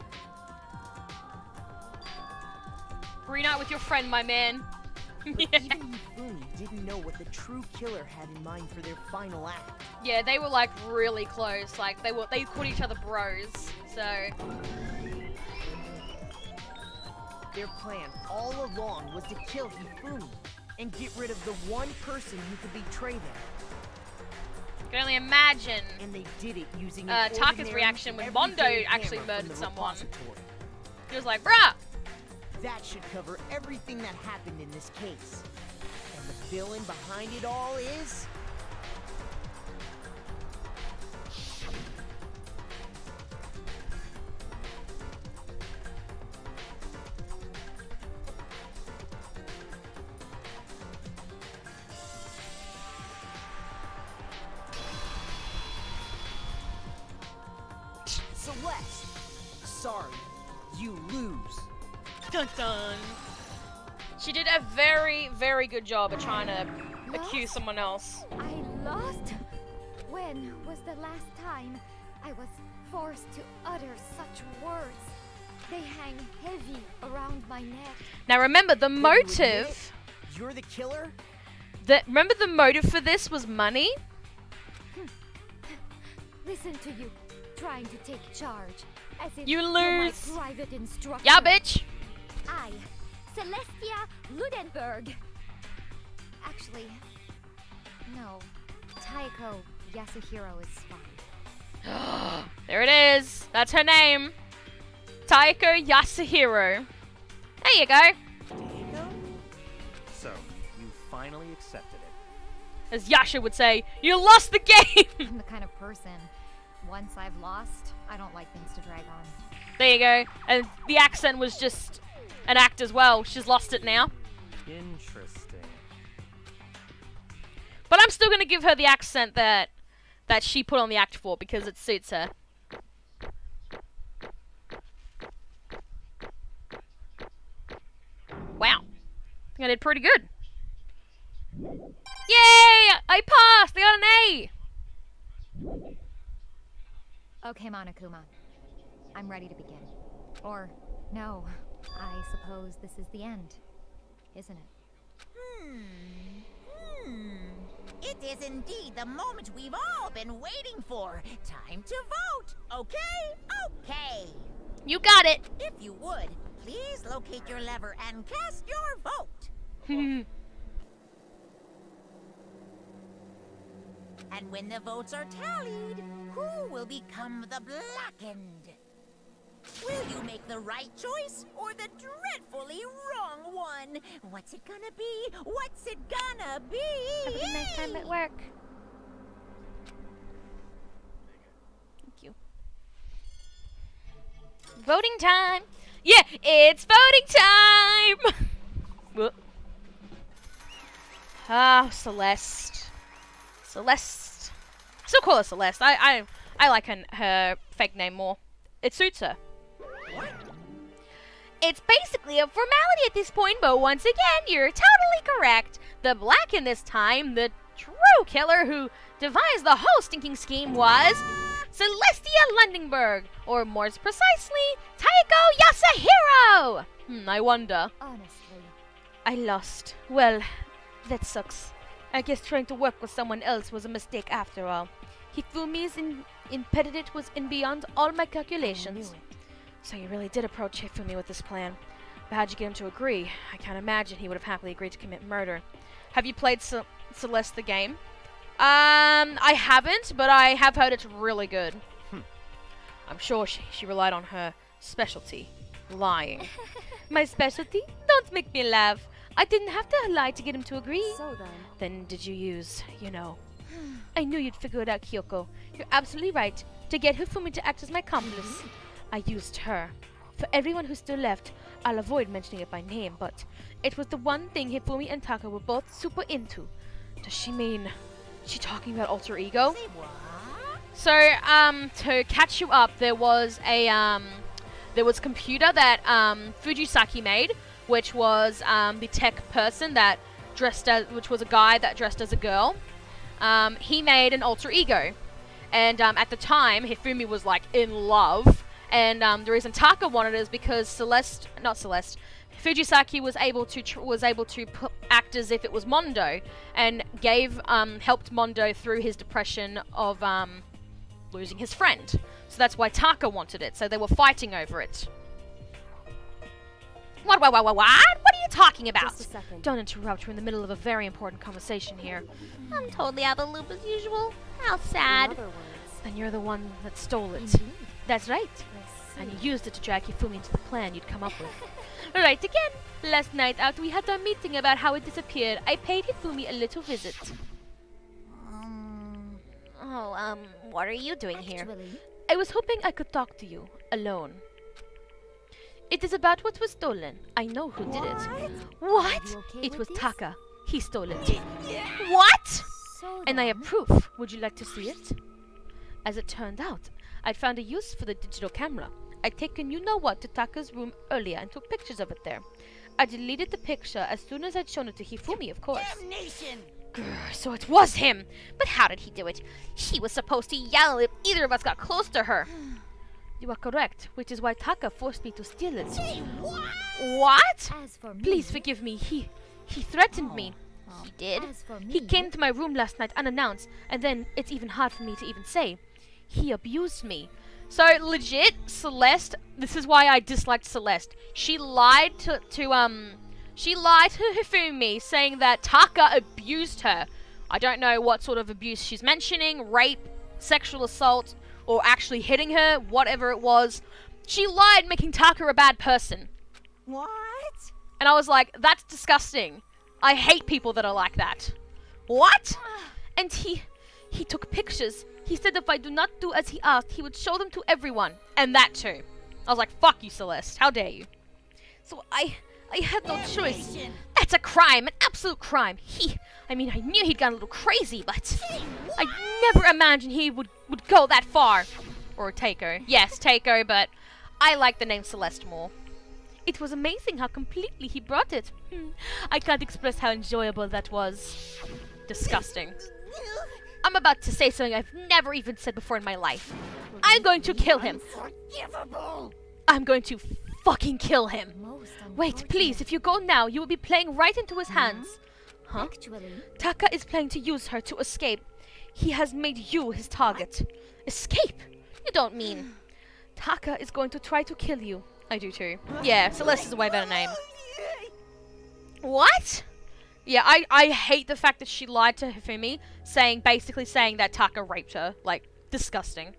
Reunite with your friend, my man. But Yeah. even Hifumi didn't know what the true killer had in mind for their final act. Yeah, they were like really close. Like they called each other bros. So Their plan all along was to kill Hifumi and get rid of the one person who could betray them. I can only imagine And they did it using Taka's ordinary, reaction when everyday Mondo actually hammer from murdered the someone. repository. He was like, bruh! That should cover everything that happened in this case. And the villain behind it all is... Celeste. Sorry, you lose. Dun dun. She did a very, very good job at trying to accuse someone else. I lost? When was the last time I was forced to utter such words? They hang heavy around my neck. Now remember the Can you admit motive. it? You're the killer? Remember the motive for this was money. Listen to you, trying to take charge. As if You you're my lose. private instructor. Yeah, bitch. I, Celestia Ludenberg. Actually, No. Taiko Yasuhiro is fine. There it is. That's her name. Taiko Yasuhiro. There you go. So, you finally accepted it. As Yasha would say, you lost the game. I'm the kind of person, once I've lost, I don't like things to drag on. There you go. And the accent was just an act as well. She's lost it now. Interesting. But I'm still gonna give her the accent that she put on the act for because it suits her. Wow. I think I did pretty good. Yay! I passed! I got an A! Okay, Monokuma. I'm ready to begin. Or, no. I suppose this is the end, isn't it? It is indeed the moment we've all been waiting for. Time to vote. Okay? Okay. You got it! If you would, please locate your lever and cast your vote. And when the votes are tallied, who will become the blackened? Will you make the right choice or the dreadfully wrong one? What's it gonna be? What's it gonna be? Have a good nice time at work. Thank you. Voting time! Yeah, it's voting time! Whoop. Ah, Celeste. Celeste. I still call her Celeste. I like her fake name more. It suits her. It's basically a formality at this point, but once again, you're totally correct. The Blackened this time, the true killer who devised the whole stinking scheme was Celestia Lundenberg, or more precisely, Taiko Yasuhiro! I wonder. Honestly. I lost. Well, that sucks. I guess trying to work with someone else was a mistake after all. Hifumi's impediment was in beyond all my calculations. So you really did approach Hifumi with this plan. But how'd you get him to agree? I can't imagine he would have happily agreed to commit murder. Have you played Celeste the game? I haven't, but I have heard it's really good. I'm sure she relied on her specialty, lying. My specialty? Don't make me laugh. I didn't have to lie to get him to agree. So then, Then did you use, I knew you'd figure it out, Kyoko. You're absolutely right. To get Hifumi to act as my accomplice, I used her. For everyone who's still left, I'll avoid mentioning it by name, but it was the one thing Hifumi and Taka were both super into. Does she mean she talking about alter ego? Say what? So, to catch you up, there was a computer that Fujisaki made, which was the tech person that which was a guy that dressed as a girl. He made an alter ego, and at the time, Hifumi was like in love. And the reason Taka wanted it is because Fujisaki was able to act as if it was Mondo, and helped Mondo through his depression of losing his friend. So that's why Taka wanted it. So they were fighting over it. What? What are you talking about? just a second. Don't interrupt. We're in the middle of a very important conversation here. I'm totally out of the loop as usual. How In sad. other words, And you're the one that stole it. Indeed. That's right. I see. And you used it to drag Hifumi into the plan you'd come up with. Right again. Last night after we had our meeting about how it disappeared, I paid Hifumi a little visit. What are you doing here? Actually, I was hoping I could talk to you, alone. It is about what was stolen. I know who did it. Are you okay It with was this? Taka. He stole it. What? So And I then, have proof. Would you like to see it? As it turned out, I'd found a use for the digital camera. I'd taken you-know-what to Taka's room earlier and took pictures of it there. I deleted the picture as soon as I'd shown it to Hifumi, of course. Damnation! Grr, so it was him. But how did he do it? He was supposed to yell if either of us got close to her. You are correct, which is why Taka forced me to steal it. What? as for me, Please forgive me. He threatened me. He did? As for me, He came to my room last night unannounced, and then it's even hard for me to even say. He abused me. So legit, Celeste. This is why I disliked Celeste. She lied to Hifumi, saying that Taka abused her. I don't know what sort of abuse she's mentioning, rape, sexual assault, or actually hitting her, whatever it was. She lied, making Taka a bad person. What? And I was like, that's disgusting. I hate people that are like that. What? And he took pictures. He said if I do not do as he asked, he would show them to everyone. And that too. I was like, fuck you, Celeste. How dare you? So I had no choice. That's a crime, an absolute crime. I knew he'd gone a little crazy, but I never imagined he would go that far. Or Takeo. Yes, Takeo, but I like the name Celeste more. It was amazing how completely he brought it. I can't express how enjoyable that was. Disgusting. I'm about to say something I've never even said before in my life. I'm going to kill him. I'm going to fucking kill him. Wait, please, if you go now, you will be playing right into his hands. Huh? Actually, Taka is planning to use her to escape. He has made you his target. Escape? You don't mean. Taka is going to try to kill you. I do too. Yeah, Celeste is a way better name. What? Yeah, I hate the fact that she lied to Hifumi, basically saying that Taka raped her. Like, disgusting.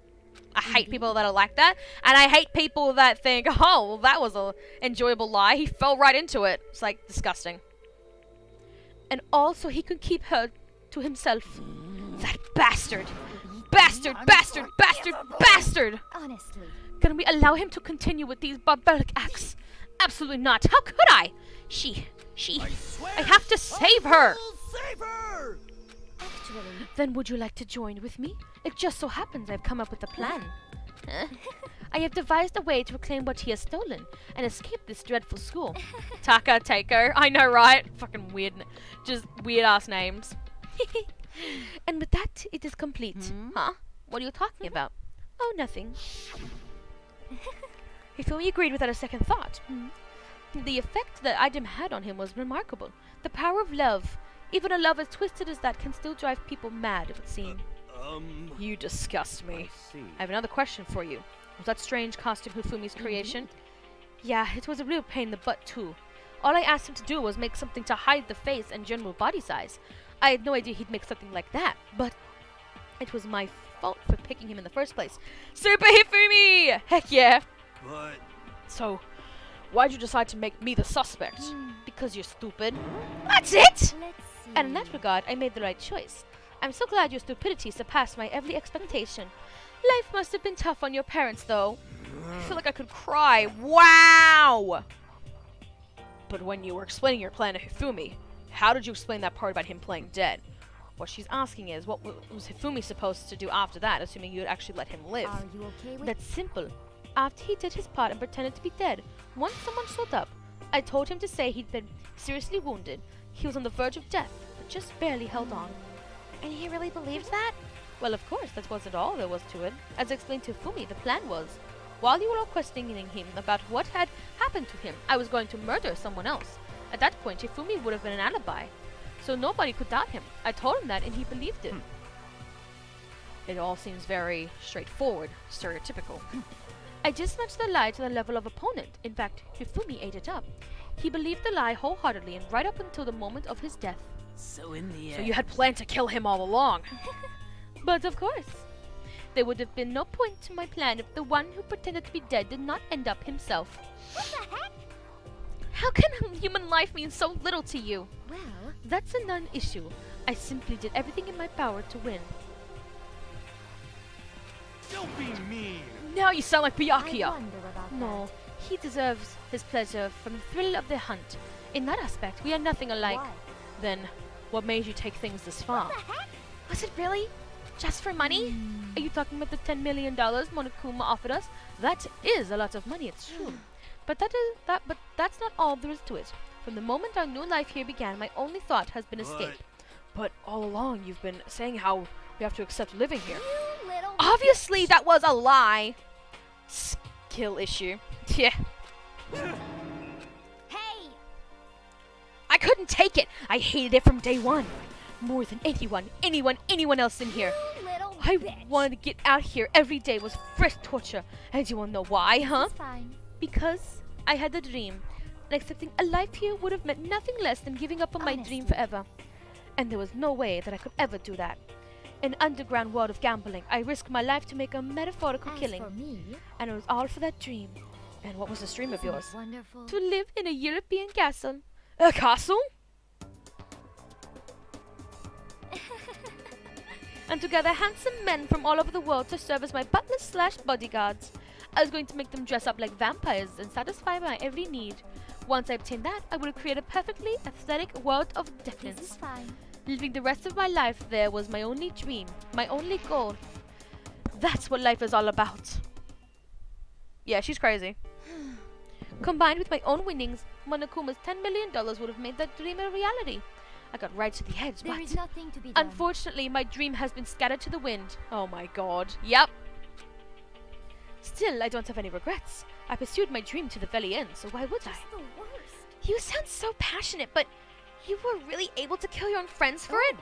I hate people that are like that, and I hate people that think, oh, well, that was an enjoyable lie. He fell right into it. It's like, disgusting. And also, he could keep her to himself. That bastard. Bastard, bastard, bastard, bastard! honestly, Can we allow him to continue with these barbaric acts? Absolutely not. How could I? I have to save her! Save her! actually, Then would you like to join with me? It just so happens I've come up with a plan. I have devised a way to reclaim what he has stolen and escape this dreadful school. Taka, Takeo. I know, right? Fucking weird. Just weird-ass names. And with that, it is complete. Huh? What are you talking about? Oh, nothing. Hifumi agreed without a second thought. The effect that item had on him was remarkable. The power of love. Even a love as twisted as that can still drive people mad, it would seem. You disgust me. I see. I have another question for you. Was that strange costume Hifumi's creation? Yeah, it was a real pain in the butt too. All I asked him to do was make something to hide the face and general body size. I had no idea he'd make something like that, but it was my fault for picking him in the first place. Super Hifumi! Heck yeah! But So, why'd you decide to make me the suspect? Because you're stupid? That's it! let's see. And in that regard, I made the right choice. I'm so glad your stupidity surpassed my every expectation. Life must have been tough on your parents, though. I feel like I could cry. Wow! But when you were explaining your plan to Hifumi, how did you explain that part about him playing dead? What she's asking is, what was Hifumi supposed to do after that, assuming you'd actually let him live? Are you okay with That's simple. After he did his part and pretended to be dead, once someone showed up, I told him to say he'd been seriously wounded. He was on the verge of death, but just barely held on. And he really believed that? Well, of course, that wasn't all there was to it. As I explained to Fumi, the plan was, while you were all questioning him about what had happened to him, I was going to murder someone else. At that point, Hifumi would have been an alibi, so nobody could doubt him. I told him that, and he believed it. It all seems very straightforward, stereotypical. I just matched the lie to the level of opponent. In fact, Hifumi ate it up. He believed the lie wholeheartedly, and right up until the moment of his death. So in the end, So you had planned to kill him all along. But of course, there would have been no point to my plan if the one who pretended to be dead did not end up himself. What the heck? How can human life mean so little to you? well, That's a non-issue. I simply did everything in my power to win. don't be mean. Now you sound like I Byakuya. wonder about No, he deserves his pleasure from the thrill of the hunt. In that aspect, we are nothing alike. Why? Then, what made you take things this far? Was it really? Just for money? Are you talking about the $10 million Monokuma offered us? That is a lot of money, it's true. But that's not all there is to it. From the moment our new life here began, my only thought has been escape. But all along, you've been saying how we have to accept living here. You little... Obviously, that was a lie. Skill issue. Yeah. Hey! I couldn't take it. I hated it from day one. More than anyone else in here. You little... I wanted to get out here every day was fresh torture. And you wanna know why, huh? It's fine. Because I had a dream. And accepting a life here would have meant nothing less than giving up on my dream Honestly. forever. And there was no way that I could ever do that. In an underground world of gambling, I risked my life to make a metaphorical As killing. for me, And it was all for that dream. And what was this dream of isn't it yours? wonderful? To live in a European castle. A castle? And to gather handsome men from all over the world to serve as my butlers slash bodyguards. I was going to make them dress up like vampires and satisfy my every need. Once I obtained that, I would have created a perfectly aesthetic world of This is decadence. fine. Living the rest of my life there was my only dream, my only goal. That's what life is all about. Yeah, she's crazy. Combined with my own winnings, Monokuma's $10 million would have made that dream a reality. I got right to the edge, There but is nothing to be done. unfortunately, my dream has been scattered to the wind. Oh my god. Yep. Still, I don't have any regrets. I pursued my dream to the very end, so why would I? Just the worst. You sound so passionate, but you were really able to kill your own friends for it?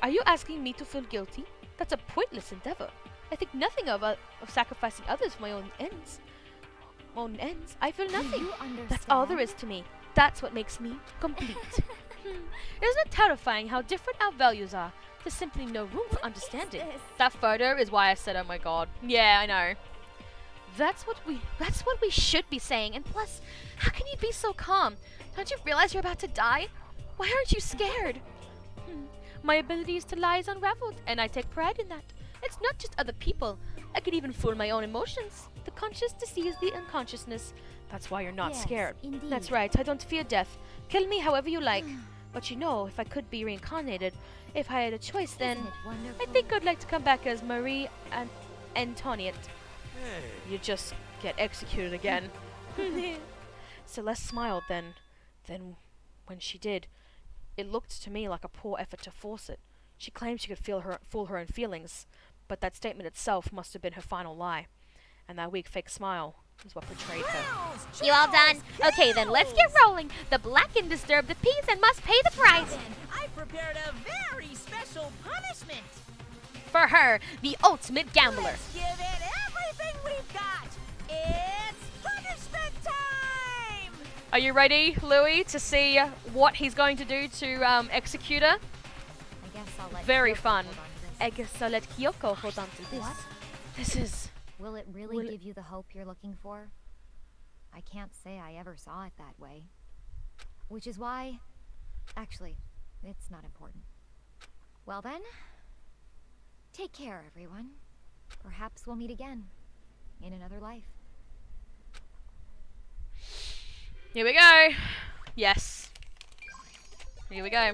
Are you asking me to feel guilty? That's a pointless endeavor. I think nothing of sacrificing others for my own ends. I feel Do nothing. you understand? That's all there is to me. That's what makes me complete. Isn't it terrifying how different our values are? There's simply no room for understanding. this? That photo is why I said, oh my god. Yeah, I know. That's what we should be saying. And plus, how can you be so calm? Don't you realize you're about to die? Why aren't you scared? My abilities to lie is unraveled, and I take pride in that. It's not just other people. I could even fool my own emotions. The conscious deceives the unconsciousness. That's why you're not Yes, scared. indeed. That's right, I don't fear death. Kill me however you like. But you know, if I could be reincarnated, if I had a choice, then Isn't it wonderful? I think I'd like to come back as Marie Antoinette. Hey, You just get executed again. Celeste smiled then when she did. It looked to me like a poor effort to force it. She claimed she could fool her own feelings, but that statement itself must have been her final lie. And that weak fake smile is what betrayed her. You all done? Okay, then let's get rolling. The black and disturbed the peas and must pay the price. Then I prepared a very special punishment. For her, the ultimate gambler. Let's give it everything we've got. It's punishment time! Are you ready, Louis, to see what he's going to do to execute her? I guess I'll let Very Kyoko fun. hold on to this. I guess I'll let Kyoko hold on to this. What? This is... Will it really Will it- give you the hope you're looking for? I can't say I ever saw it that way. Which is why... Actually, it's not important. Well then, take care, everyone. Perhaps we'll meet again. In another life. Here we go. Yes. Here we go.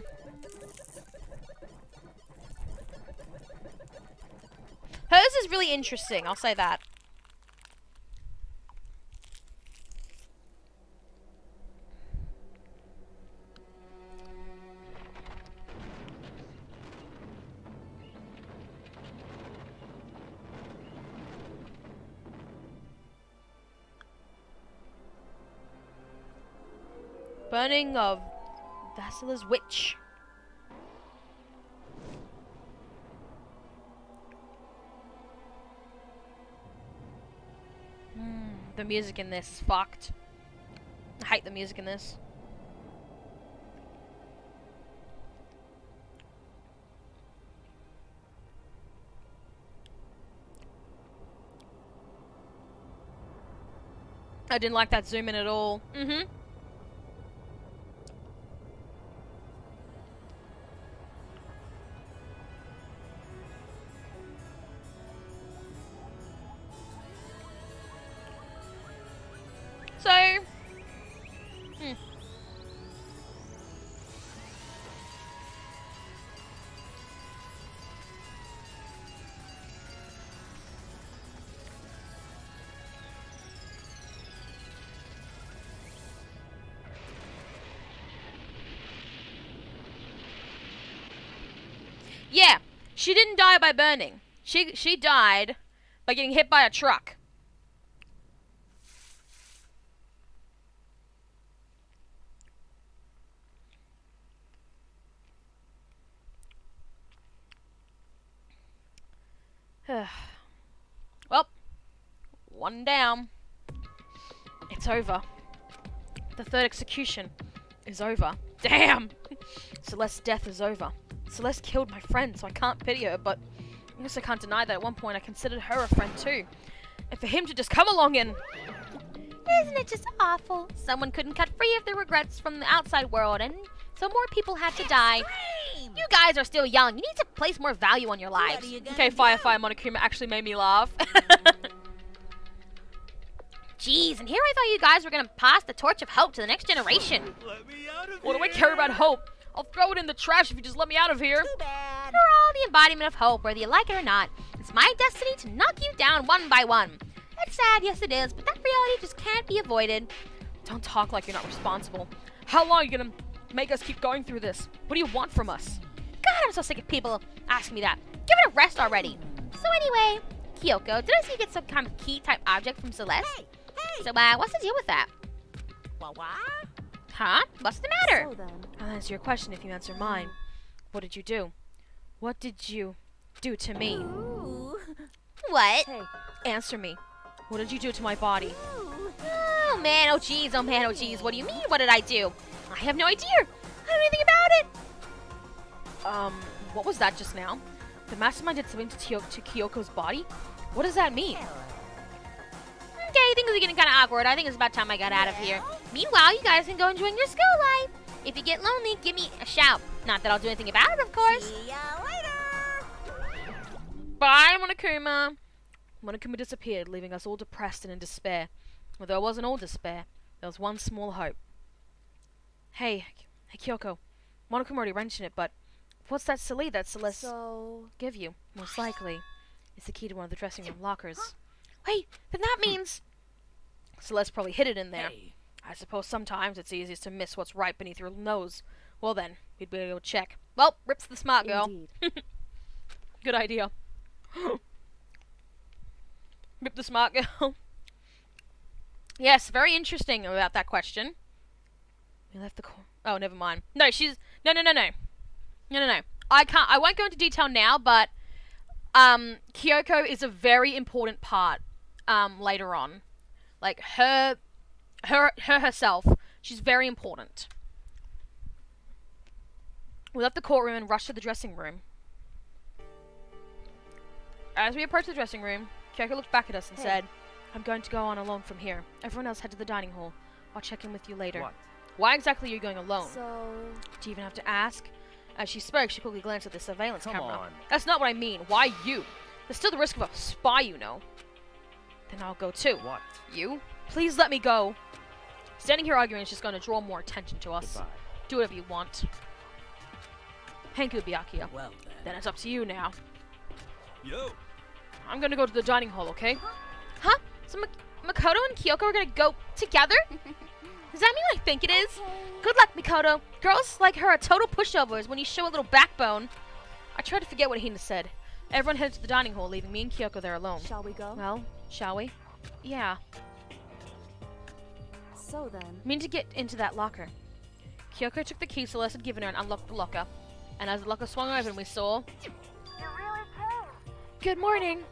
Hers is really interesting, I'll say that. Burning of Vasila's witch. The music in this is fucked. I hate the music in this. I didn't like that zoom in at all. So, yeah, she didn't die by burning. She died by getting hit by a truck. Well, one down. It's over. The third execution is over. Damn! Celeste's death is over. Celeste killed my friend, so I can't pity her, but I guess I can't deny that at one point I considered her a friend too. And for him to just come along and... Isn't it just awful? Someone couldn't cut free of their regrets from the outside world, and so more people had to die. You guys are still young. You need to place more value on your lives. Okay, Fire Monokuma actually made me laugh. Jeez, and here I thought you guys were gonna pass the torch of hope to the next generation. Let me out of What do I here. care about hope? I'll throw it in the trash if you just let me out of here. You're all the embodiment of hope, whether you like it or not. It's my destiny to knock you down one by one. It's sad, yes it is, but that reality just can't be avoided. Don't talk like you're not responsible. How long are you gonna make us keep going through this? What do you want from us? God, I'm so sick of people asking me that. Give it a rest already. So anyway, Kyoko, did I see you get some kind of key type object from Celeste? Hey! So what's the deal with that? What? Huh? What's the matter? So then, I'll answer your question if you answer mine. What did you do? What did you do to me? Ooh. What? hey, Answer me. What did you do to my body? Oh man, oh jeez, oh man, oh jeez. What do you mean? What did I do? I have no idea. I don't know anything about it. What was that just now? The mastermind did something to Kyoko's body? What does that mean? Okay, things are getting kind of awkward. I think it's about time I got out of here. Meanwhile, you guys can go enjoying your school life. If you get lonely, give me a shout. Not that I'll do anything about it, of course. See ya later. Bye, Monokuma! Monokuma disappeared, leaving us all depressed and in despair. Although it wasn't all despair, there was one small hope. Hey Kyoko, Monokuma already mentioned it, but what's that silly that Celeste so give you? Most likely, it's the key to one of the dressing room lockers. Wait, then that means... Celeste probably hid it in there. Hey, I suppose sometimes it's easiest to miss what's right beneath your nose. Well then, we'd better go check. Well, Rip's the smart girl. indeed. Good idea. Rip the smart girl. Yes, very interesting about that question. We left the oh, never mind. No, she's no. I won't go into detail now, but Kyoko is a very important part later on. Like her herself, she's very important. We left the courtroom and rushed to the dressing room. As we approached the dressing room, Kyoko looked back at us and said, I'm going to go on alone from here. Everyone else head to the dining hall. I'll check in with you later. What? Why exactly are you going alone? So Do you even have to ask? As she spoke, she quickly glanced at the surveillance Come camera. on. That's not what I mean. Why you? There's still the risk of a spy, you know. Then I'll go too. What? You? Please let me go. Standing here arguing is just going to draw more attention to us. Goodbye. Do whatever you want. Henku Byakuya. well then. Then it's up to you now. Yo, I'm gonna go to the dining hall, okay? Huh? So Makoto and Kyoko are gonna go together? Does that mean what I think it is? Good luck, Makoto. Girls like her are total pushovers when you show a little backbone. I tried to forget what Hina said. Everyone headed to the dining hall, leaving me and Kyoko there alone. shall we go? Well, shall we? Yeah. So then, Mean to get into that locker. Kyoko took the key Celeste had given her and unlocked the locker. And as the locker swung open, we saw... Good morning.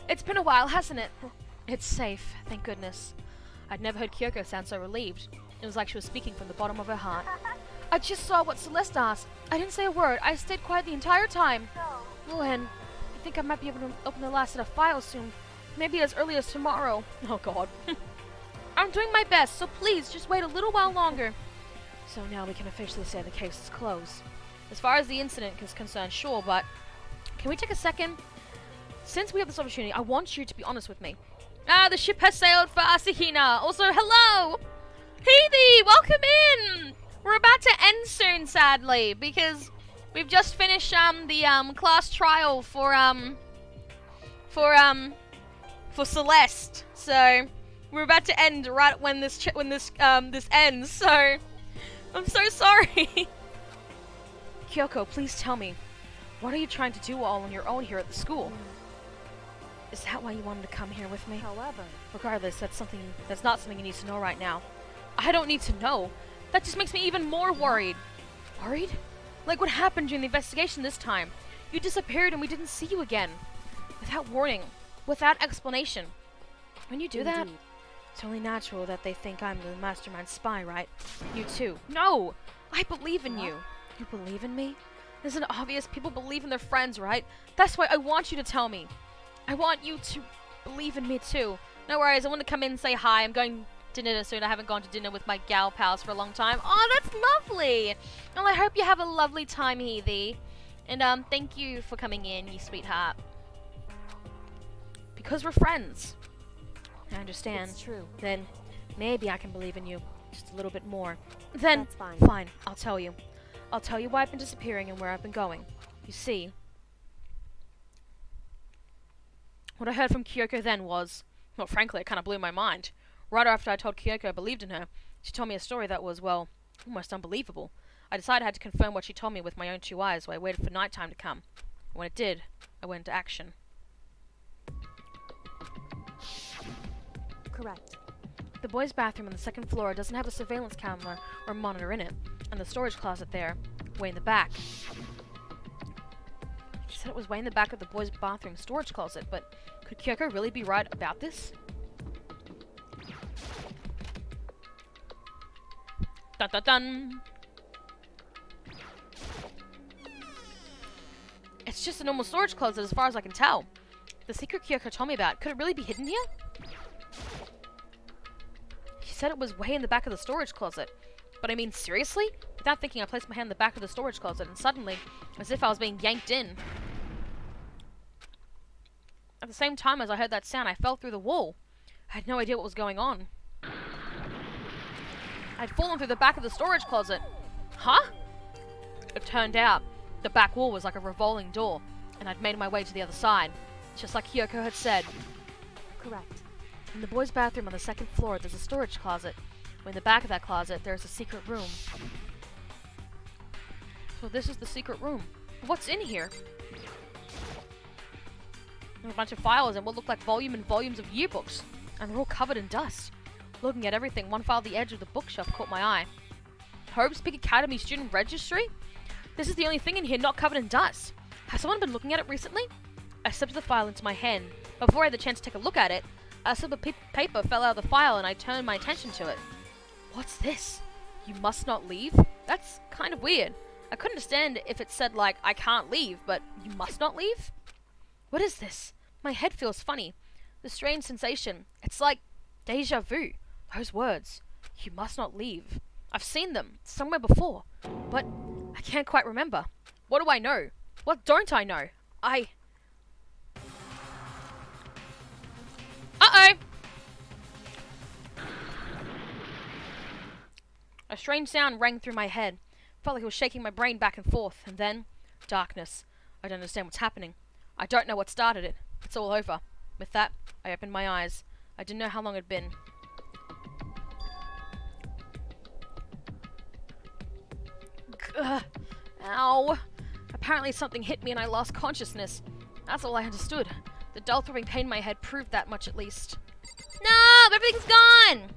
It's been a while, hasn't it? It's safe, thank goodness. I'd never heard Kyoko sound so relieved. It was like she was speaking from the bottom of her heart. I just saw what Celeste asked. I didn't say a word. I stayed quiet the entire time. Oh, and I think I might be able to open the last set of files soon. Maybe as early as tomorrow. Oh, God. I'm doing my best, so please just wait a little while longer. So now we can officially say the case is closed. As far as the incident is concerned, sure, but can we take a second? Since we have this opportunity, I want you to be honest with me. The ship has sailed for Asahina. Also, hello! Heathy, welcome in! We're about to end soon, sadly, because we've just finished the class trial for Celeste. So we're about to end right when this ends. So I'm so sorry. Kyoko, please tell me, what are you trying to do all on your own here at the school? Is that why you wanted to come here with me? however, Regardless, that's not something you need to know right now. I don't need to know. That just makes me even more worried. Worried? Like what happened during the investigation this time? You disappeared and we didn't see you again. without warning, without explanation. When you do that, Indeed. it's only natural that they think I'm the mastermind spy, right? You too. No! I believe in you. You believe in me? Isn't it obvious people believe in their friends, right? That's why I want you to tell me. I want you to believe in me too. No worries, I want to come in and say hi. I'm going to dinner soon. I haven't gone to dinner with my gal pals for a long time. Oh, that's lovely! Well, I hope you have a lovely time, Heathy. And thank you for coming in, you sweetheart. Because we're friends. I understand. It's true. Then maybe I can believe in you just a little bit more. Then That's fine. fine, I'll tell you. I'll tell you why I've been disappearing and where I've been going. You see, what I heard from Kyoko then was, well, frankly, it kind of blew my mind. Right after I told Kyoko I believed in her, she told me a story that was, well, almost unbelievable. I decided I had to confirm what she told me with my own 2 eyes, so I waited for nighttime to come. When it did, I went into action. Correct. The boys' bathroom on the 2nd floor doesn't have a surveillance camera or monitor in it, and the storage closet there, way in the back. She said it was way in the back of the boys' bathroom storage closet, but could Kyoko really be right about this? Dun dun dun! It's just a normal storage closet as far as I can tell. The secret Kyoko told me about, could it really be hidden here? She said it was way in the back of the storage closet. But I mean, seriously? Without thinking, I placed my hand in the back of the storage closet, and suddenly, as if I was being yanked in. At the same time as I heard that sound, I fell through the wall. I had no idea what was going on. I'd fallen through the back of the storage closet. Huh? It turned out, the back wall was like a revolving door, and I'd made my way to the other side, just like Kyoko had said. Correct. In the boys' bathroom on the 2nd floor, there's a storage closet. In the back of that closet, there's a secret room. So this is the secret room. What's in here? There's a bunch of files and what look like volume and volumes of yearbooks. And they're all covered in dust. Looking at everything, one file at the edge of the bookshelf caught my eye. Hope's Peak Academy Student Registry? This is the only thing in here not covered in dust. Has someone been looking at it recently? I slipped the file into my hand. Before I had the chance to take a look at it, a slip of paper fell out of the file and I turned my attention to it. What's this? You must not leave? That's kind of weird. I couldn't understand if it said, like, I can't leave, but you must not leave? What is this? My head feels funny. The strange sensation. It's like deja vu. Those words. You must not leave. I've seen them somewhere before, but I can't quite remember. What do I know? What don't I know? Uh-oh! A strange sound rang through my head. Felt like it was shaking my brain back and forth. And then, darkness. I don't understand what's happening. I don't know what started it. It's all over. With that, I opened my eyes. I didn't know how long it'd been. Ugh. Ow. Apparently something hit me and I lost consciousness. That's all I understood. The dull throbbing pain in my head proved that much at least. No! Everything's gone!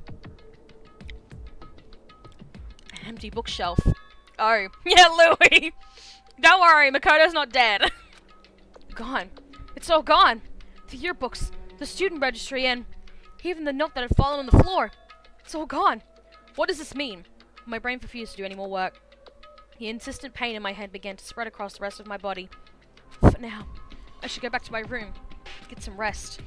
An empty bookshelf. Oh. Yeah, Louie! Don't worry, Makoto's not dead. Gone. It's all gone. The yearbooks, the student registry, and even the note that had fallen on the floor. It's all gone. What does this mean? My brain refused to do any more work. The insistent pain in my head began to spread across the rest of my body. For now, I should go back to my room, get some rest.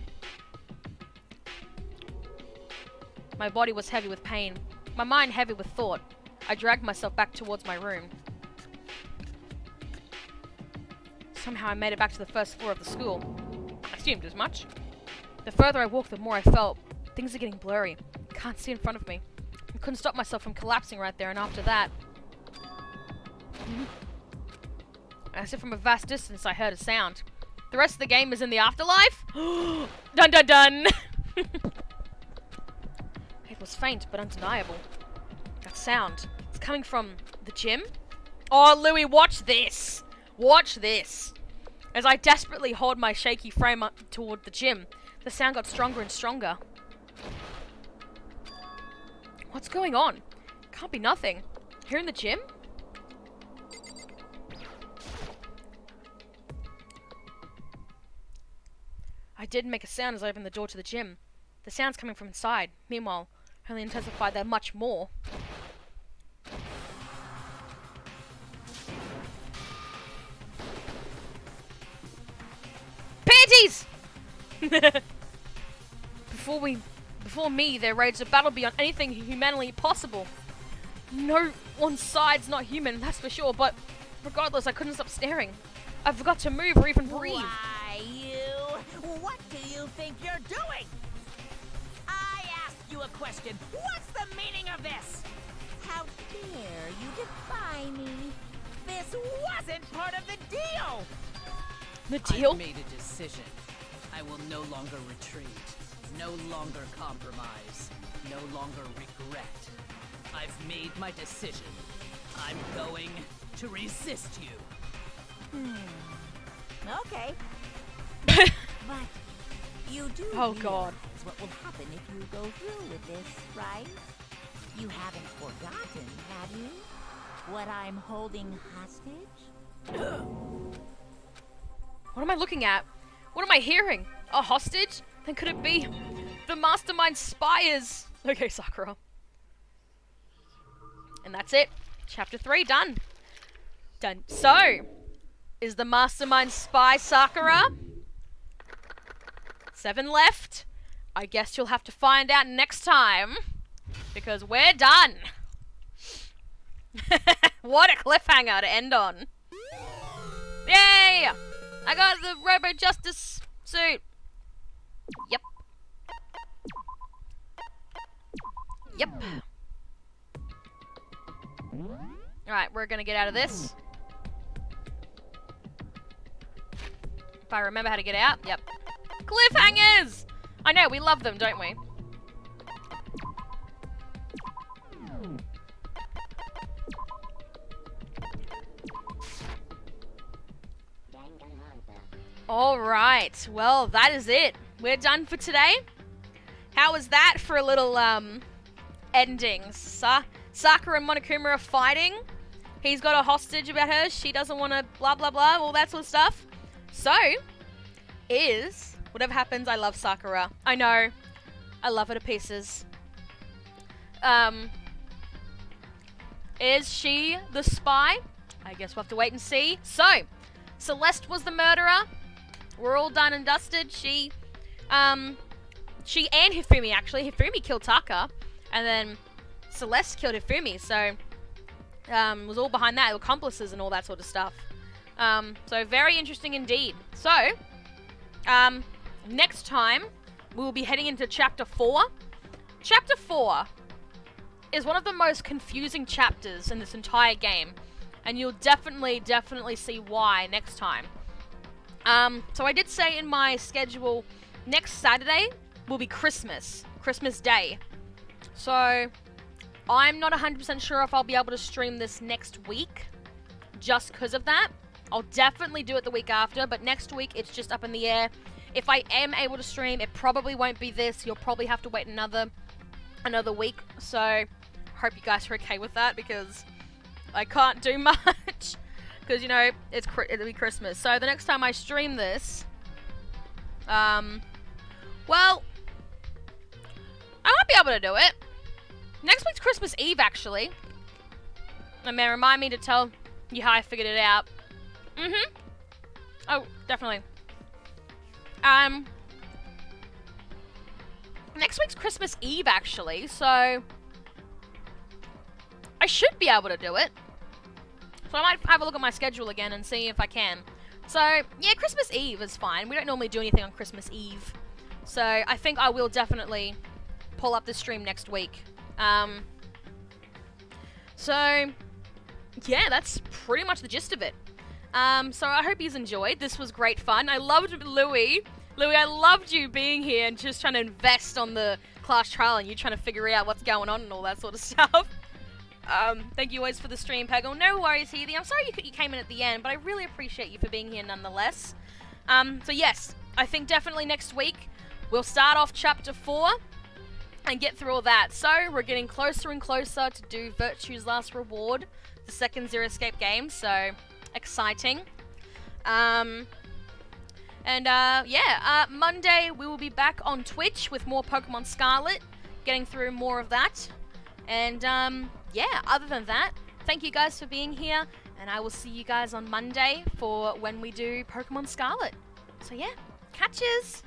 My body was heavy with pain, my mind heavy with thought. I dragged myself back towards my room. Somehow I made it back to the 1st floor of the school. I assumed as much. The further I walked, the more I felt. Things are getting blurry. I can't see in front of me. I couldn't stop myself from collapsing right there, and after that... As if from a vast distance, I heard a sound. The rest of the game is in the afterlife? Dun dun dun! It was faint, but undeniable. That sound. It's coming from the gym? Oh, Louie, watch this! Watch this! As I desperately hauled my shaky frame up toward the gym, the sound got stronger and stronger. What's going on? Can't be nothing. Here in the gym? I did make a sound as I opened the door to the gym. The sound's coming from inside. Meanwhile, only intensified there much more. Panties! Before me, there rages a battle beyond anything humanly possible. No one's side's not human, that's for sure, but regardless, I couldn't stop staring. I forgot to move or even breathe. Why, you? What do you think you're doing? I asked you a question. What's the meaning of this? How dare you defy me? This wasn't part of the deal! The deal? I've made a decision. I will no longer retreat, no longer compromise, no longer regret. I've made my decision. I'm going to resist you. Okay. But you do Oh, God. realize what will happen if you go through with this, right? You haven't forgotten, have you? What I'm holding hostage? What am I looking at? What am I hearing? A hostage? Then could it be the mastermind spires? Okay, Sakura. And that's it. Chapter 3 done. Done. So, is the mastermind spy Sakura? 7 left. I guess you'll have to find out next time. Because we're done. What a cliffhanger to end on. Yay! I got the Robo Justice suit. Yep. Yep. Alright, we're gonna get out of this. If I remember how to get out. Yep. Cliffhangers! I know, we love them, don't we? Alright, well, that is it. We're done for today. How was that for a little, ending? Sakura and Monokuma are fighting. He's got a hostage about her. She doesn't want to blah, blah, blah, all that sort of stuff. So, whatever happens, I love Sakura. I know. I love her to pieces. Is she the spy? I guess we'll have to wait and see. So, Celeste was the murderer. We're all done and dusted. She and Hifumi, actually. Hifumi killed Taka. And then Celeste killed Hifumi. So, was all behind that. Accomplices and all that sort of stuff. So, very interesting indeed. So, next time, we'll be heading into Chapter 4. Chapter 4 is one of the most confusing chapters in this entire game. And you'll definitely see why next time. So I did say in my schedule, next Saturday will be Christmas Day. So, I'm not 100% sure if I'll be able to stream this next week, just because of that. I'll definitely do it the week after, but next week it's just up in the air. If I am able to stream, it probably won't be this. You'll probably have to wait another week. So, hope you guys are okay with that, because I can't do much. Because, you know, it'll be Christmas. So, the next time I stream this, well, I might be able to do it. Next week's Christmas Eve, actually. And man, remind me to tell you how I figured it out. Oh, definitely. Next week's Christmas Eve, actually, so I should be able to do it. So I might have a look at my schedule again and see if I can. So, yeah, Christmas Eve is fine. We don't normally do anything on Christmas Eve. So, I think I will definitely pull up the stream next week. So, yeah, that's pretty much the gist of it. So I hope you enjoyed. This was great fun. I loved Louie. Louie, I loved you being here and just trying to invest on the class trial and you trying to figure out what's going on and all that sort of stuff. Thank you always for the stream, Peggle. No worries, Healy. I'm sorry you came in at the end, but I really appreciate you for being here nonetheless. So yes, I think definitely next week we'll start off Chapter 4 and get through all that. So we're getting closer and closer to do Virtue's Last Reward, the second Zero Escape game, so exciting. And Monday we will be back on Twitch with more Pokemon Scarlet, getting through more of that. And other than that, thank you guys for being here, and I will see you guys on Monday for when we do Pokemon Scarlet. So yeah, catches!